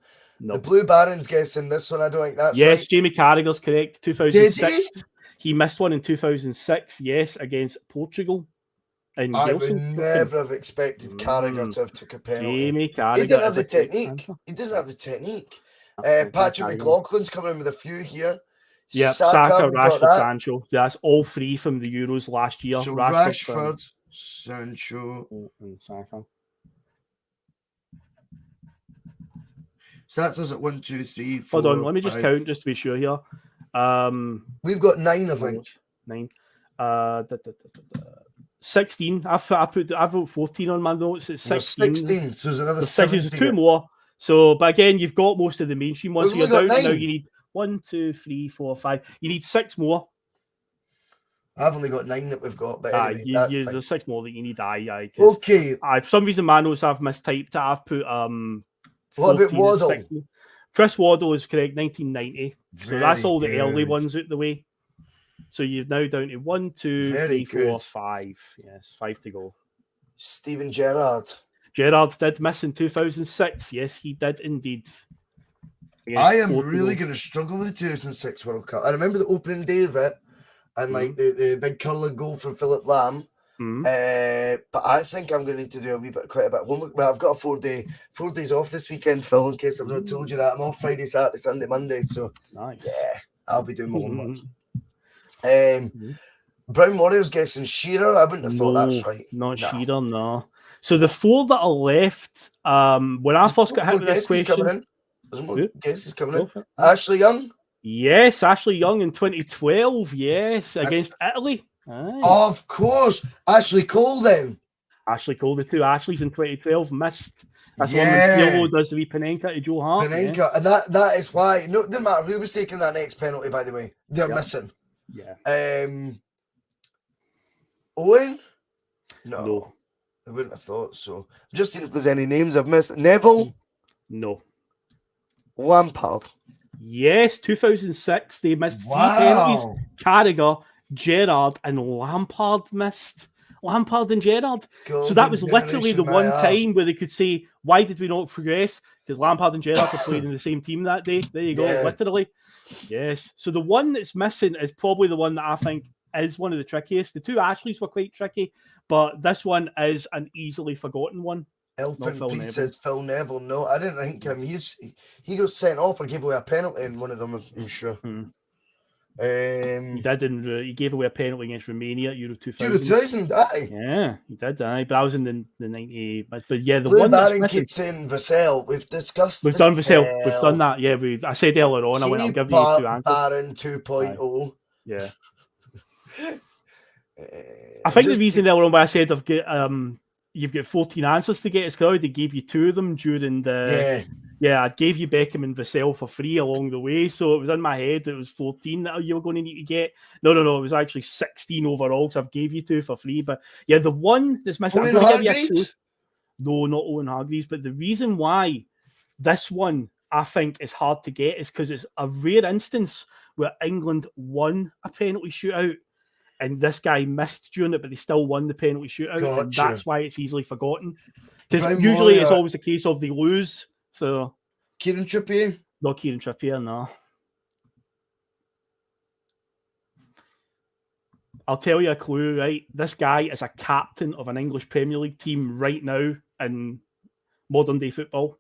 No. The Blue Baron's guessing this one. I don't think that's right. Yes, Jamie Carragher's correct. 2006. He missed one in 2006. Yes, against Portugal. And I would never have expected Carragher to have took a penalty. Jamie Carragher. He didn't have the technique. He doesn't have the technique. Patrick McLaughlin's coming in with a few here. Yeah, Saka, Rashford, Sancho. That's all 3 from the Euros last year. So Rashford, Sancho, and Saka. So that's us at 1, 2, 3, 4. Hold on, let me just count just to be sure here. We've got 9, I think. 9. 16. I wrote 14 on my notes. It's 16. 16. So there's another 16. There's 2 more. So, but again, you've got most of the mainstream ones. So you're down now. You need 1, 2, 3, 4, 5. You need 6 more. I've only got 9 that we've got, but anyway, there's 6 more that you need. Okay. For some reason, my notes I've mistyped it. I've put What about Waddle? Chris Waddle is correct, 1990. So that's all the early ones out the way. So you're now down to 1, 2, 3, 4, 5. Yes, 5 to go. Steven Gerrard. Gerrard did miss in 2006. Yes, he did indeed. I am really going to struggle with the 2006 World Cup. I remember the opening day of it and like the big curling goal from Philip Lam. But I think I'm going to need to do quite a bit of homework. Well, I've got a 4 days off this weekend, Phil, in case I've not told you that. I'm off Friday, Saturday, Sunday, Monday. So nice. Yeah, I'll be doing my homework. Brown Warriors guessing Shearer. I wouldn't have thought that's right. Not Shearer, no. So the 4 that are left, when I first got hit with this question, there's more guesses coming in. Ashley Young. Yes, Ashley Young in 2012. Yes, against Italy. Aye. Of course. Ashley Cole then. Ashley Cole, the 2 Ashleys in 2012 missed That's one when Pirlo does the wee Panenka to Joe Hart. Panenka, and that is why. No, it didn't matter who was taking that next penalty. By the way, they're missing. Yeah. Owen? No, I wouldn't have thought so. I'm just seeing if there's any names I've missed. Neville? No. Lampard? Yes, 2006. They missed 3 penalties. Carragher, Gerrard, and Lampard missed. Lampard and Gerrard. So that was literally the one time where they could say, why did we not progress? Because Lampard and Gerrard were playing in the same team that day. There you go, literally. Yes. So the one that's missing is probably the one that I think is one of the trickiest. The 2 Ashleys were quite tricky, but this one is an easily forgotten one. Elfin Priest says Phil Neville. No, I didn't think him. He got sent off or gave away a penalty in one of them, I'm sure. He did. He gave away a penalty against Romania at Euro 2000. Euro 2000, aye. Yeah, he did. Aye, but I was in the 90. But yeah, the Blue one Baron that's keeps saying Vassell. We've discussed. We've done Vassell. We've done that. Yeah, I said earlier on. I went, I'll give you 2 answers. Baron 2.0. Yeah. I think the reason earlier on why I said I've got you've got 14 answers to get is because I already gave you 2 of them during the. Yeah, I gave you Beckham and Vassell for free along the way, so it was in my head it was 14 that you were going to need to get. No, it was actually 16 overall, because I've gave you 2 for free. But yeah, the one that's missing... Owen Hargreaves? No, not Owen Hargreaves, but the reason why this one, I think, is hard to get is because it's a rare instance where England won a penalty shootout, and this guy missed during it, but they still won the penalty shootout, and that's why it's easily forgotten. Because usually it's always a case of they lose. So, Kieran Trippier? Not Kieran Trippier, no. I'll tell you a clue, right? This guy is a captain of an English Premier League team right now in modern day football.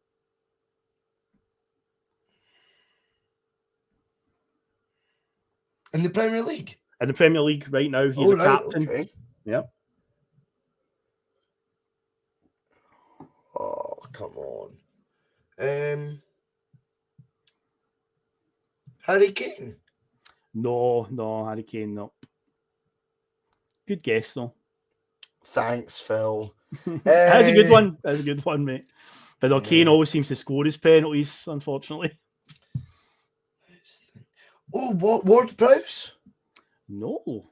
In the Premier League? In the Premier League right now, he's a captain. Okay. Yep. Oh, come on. Harry Kane? No, Harry Kane, no. Good guess, though. Thanks, Phil. That's a good one. That's a good one, mate. But no, Kane always seems to score his penalties, unfortunately. Oh, what? Ward-Prowse? No.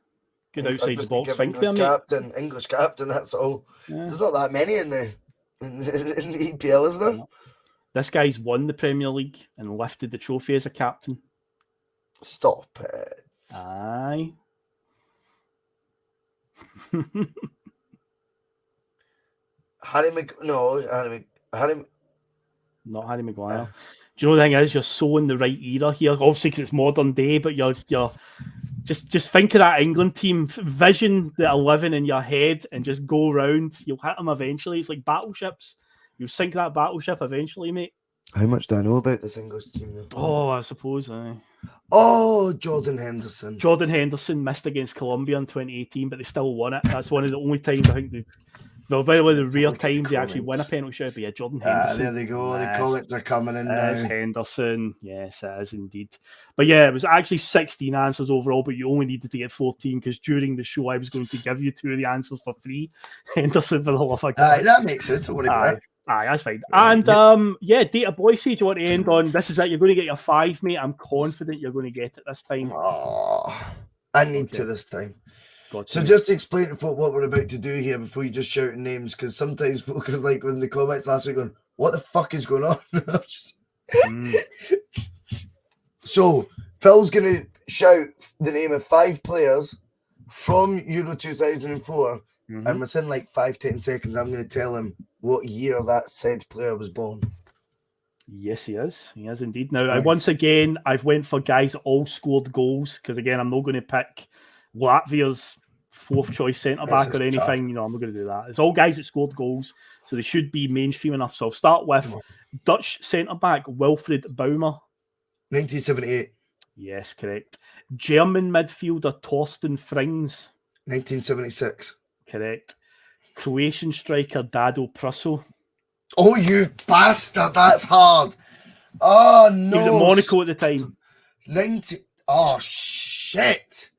Good outside the box think there, mate. English captain, that's all. Yeah. There's not that many in the EPL, is there? This guy's won the Premier League and lifted the trophy as a captain. Stop it. Aye. Not Harry Maguire. Do you know the thing is, you're so in the right era here. Obviously, because it's modern day, but you're just think of that England team, vision the 11 in your head, and just go round. You'll hit them eventually. It's like battleships. You'll sink that battleship eventually, mate. How much do I know about this English team, though? Oh, I suppose. Oh, Jordan Henderson. Jordan Henderson missed against Colombia in 2018, but they still won it. That's one of the only times I think they've. Well, very well, the rare times they actually win a penalty shootout. But yeah, Jordan Henderson. There they go. The comments are coming in now. Henderson. Yes, it is indeed. But yeah, it was actually 16 answers overall, but you only needed to get 14 because during the show I was going to give you 2 of the answers for free. Henderson for the love of God. That makes sense. Don't worry about it. Aye, that's fine. And data Bhoycie, do you want to end on? This is it. You're going to get your 5, mate. I'm confident you're going to get it this time. Oh, I need to this time. Gotcha. So just explain to folk what we're about to do here before you just shout names, because sometimes folk are like in the comments last week going, what the fuck is going on? So Phil's going to shout the name of 5 players from Euro 2004, and within like 5-10 seconds I'm going to tell him what year that said player was born. Yes, he is. He is indeed. Now, once again, I've went for guys that all scored goals, because again, I'm not going to pick Latvia's 4th choice centre-back or anything. Tough. I'm not going to do that. It's all guys that scored goals, so they should be mainstream enough. So I'll start with Dutch centre-back Wilfried Baumer. 1978. Yes, correct. German midfielder Torsten Frings. 1976. Correct. Croatian striker Dado Prusso. Oh, you bastard. That's hard. Oh, no. He was at Monaco at the time. 90. Oh, shit.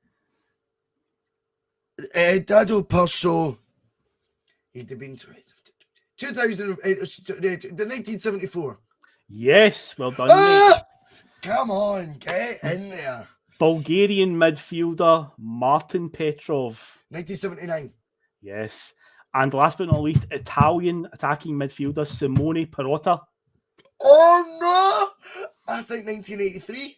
Dado Prusso. He'd have been the 1974. Yes, well done, mate. Come on, get in there. Bulgarian midfielder Martin Petrov. 1979. Yes. And last but not least, Italian attacking midfielder Simone Perotta. Oh, no! I think 1983.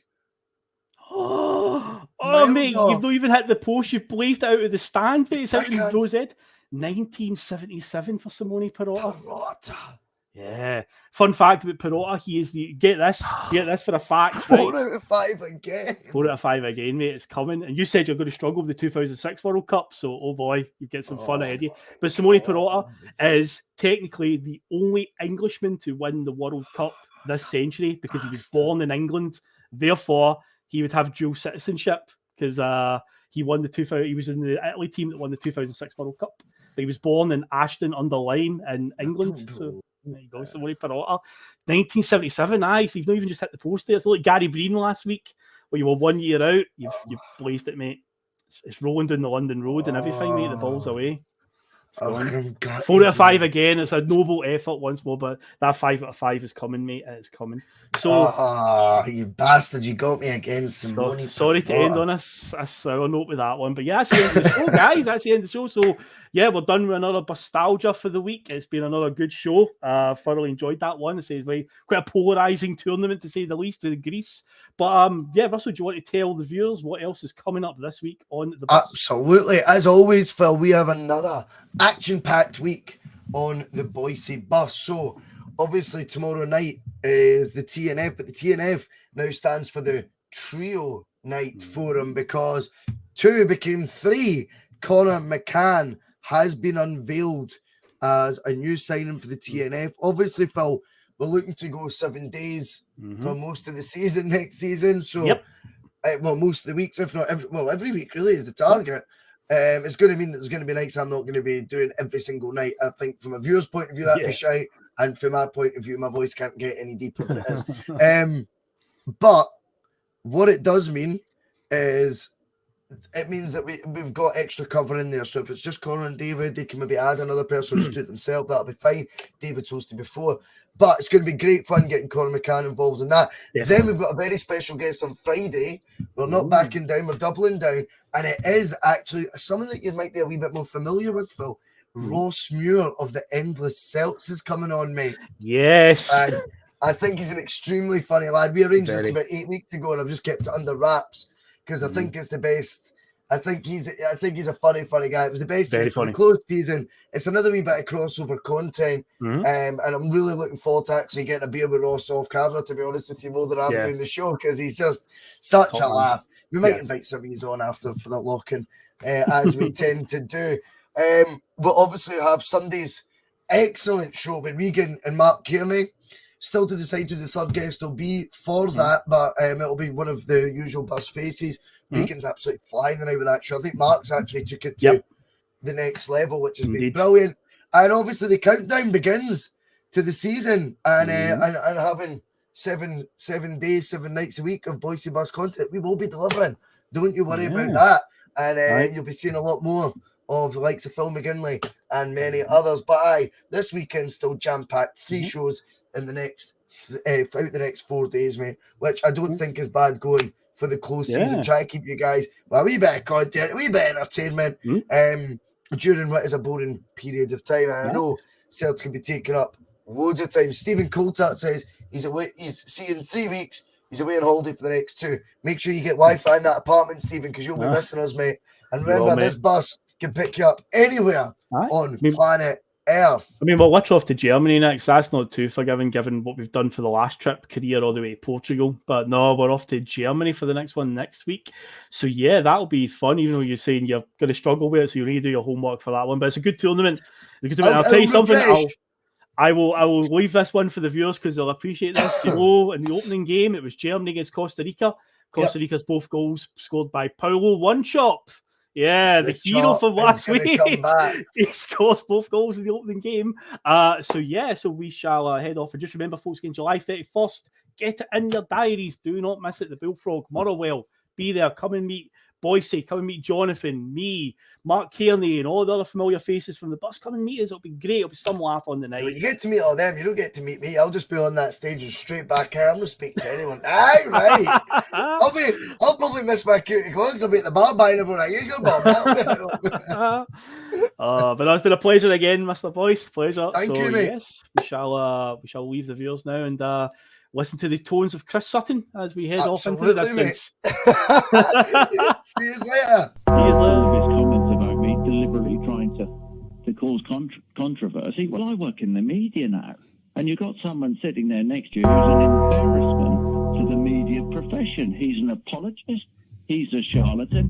Oh, Miles mate, off. you've not even hit the post. You've blazed it out of the stand, mate. It's out in Backhand. Rose Ed. 1977 for Simone Perotta. Perotta. Yeah. Fun fact about Perotta, he is the get this for a fact. 4 right? out of 5 again. 4 out of 5 again, mate. It's coming. And you said you're going to struggle with the 2006 World Cup, so oh boy, you get some fun ahead of you. But Simone Perotta is technically the only Englishman to win the World Cup this century because he was born in England. Therefore, he would have dual citizenship because he won the 2000. He was in the Italy team that won the 2006 World Cup. But he was born in Ashton-under-Lyne in England. So there you go, Simone Perotta. 1977, so you've not even just hit the post there. It's like Gary Breen last week, where you were 1 year out. You've blazed it, mate. It's rolling down the London Road and everything, mate. The ball's away. 4 out of 5 again. It's a noble effort once more, but that 5 out of 5 is coming, mate. It's coming. So, you bastard, you got me again, Simone. Sorry to end on a sour note with that one, but yeah, that's the end of the show, guys. That's the end of the show. So, yeah, we're done with another Bustalgia for the week. It's been another good show. Thoroughly enjoyed that one. It's quite a polarizing tournament, to say the least, with Greece. But yeah, Russell, do you want to tell the viewers what else is coming up this week on the bus? Absolutely. As always, Phil, we have another action-packed week on the Bhoycie Bus. So, obviously, tomorrow night is the TNF, but the TNF now stands for the Trio Night Forum because 2 became 3. Conor McCann has been unveiled as a new signing for the TNF. Obviously, Phil, we're looking to go 7 days for most of the season next season. So, well, most of the weeks, if not every week really is the target. It's going to mean that there's going to be nights I'm not going to be doing every single night. I think from a viewer's point of view, that'd be shy. And from my point of view, my voice can't get any deeper than it is. But what it does mean is it means that we've got extra cover in there. So if it's just Conor and David, they can maybe add another person or just do it themselves. That'll be fine. David's hosted before. But it's going to be great fun getting Conor McCann involved in that. Yes. Then we've got a very special guest on Friday. We're not backing down, we're doubling down. And it is actually someone that you might be a wee bit more familiar with, Phil. Ross Muir of the Endless Celts is coming on, mate. Yes. And I think he's an extremely funny lad. We arranged this about 8 weeks ago and I've just kept it under wraps because I think it's the best. I think he's a funny guy. It was the best for the closed season. It's another wee bit of crossover content. And I'm really looking forward to actually getting a beer with Ross off camera, to be honest with you, more than I'm doing the show, because he's just such a laugh. We might invite some of you on after for that lock-in, as we tend to do. We'll obviously have Sunday's excellent show with Regan and Mark Kearney. Still to decide who the third guest will be for that, but it'll be one of the usual bus faces. Regan's absolutely flying now with that show. I think Mark's actually took it to the next level, which has been brilliant. And obviously the countdown begins to the season, and having 7 days, 7 nights a week of Bhoycie Bus content, we will be delivering. Don't you worry about that. And you'll be seeing a lot more of the likes of Phil McGinlay and many others. But this weekend still jam-packed. 3 shows in the next out the next 4 days, mate, which I don't think is bad going for the close season. Try to keep you guys a wee bit of content, a wee bit of entertainment during what is a boring period of time. And I know Celtic can be taken up loads of time. Stephen Coulthard says he's away. He's seeing in 3 weeks. He's away on holiday for the next 2. Make sure you get Wi-Fi in that apartment, Stephen, because you'll be missing us, mate. And remember, this bus can pick you up anywhere on planet Earth. I mean, we're literally off to Germany next. That's not too forgiving, given what we've done for the last trip, career all the way to Portugal. But no, we're off to Germany for the next one next week. So yeah, that'll be fun. Even though you're saying you're going to struggle with it, so you need to do your homework for that one. But it's a good tournament. I'll tell you something. I will leave this one for the viewers because they'll appreciate this. You know, in the opening game, it was Germany against Costa Rica. Costa Rica's both goals scored by Paulo One-Chop. Yeah, the hero from last week. He scores both goals in the opening game. So we shall head off. And just remember, folks, again, July 31st, get it in your diaries. Do not miss it. The Bullfrog, Motherwell, be there. Come and meet Bhoycie, come and meet Jonathan, me, Mark Kearney, and all the other familiar faces from the bus. Come and meet us. It'll be great. It'll be some laugh on the night. You get to meet all them. You don't get to meet me. I'll just be on that stage and straight back here. I'm not speaking to anyone. Aye, right. I'll probably miss my cutie clogs. I'll be at the bar buying everyone. You go, Bob. But it's been a pleasure again, Mr. Boyce. Pleasure. Thank you, mate. Yes, we shall leave the viewers now and listen to the tones of Chris Sutton as we head off into the distance. See you later. His comments about me deliberately trying to cause controversy. Well, I work in the media now, and you've got someone sitting there next to you who's an embarrassment to the media profession. He's an apologist. He's a charlatan.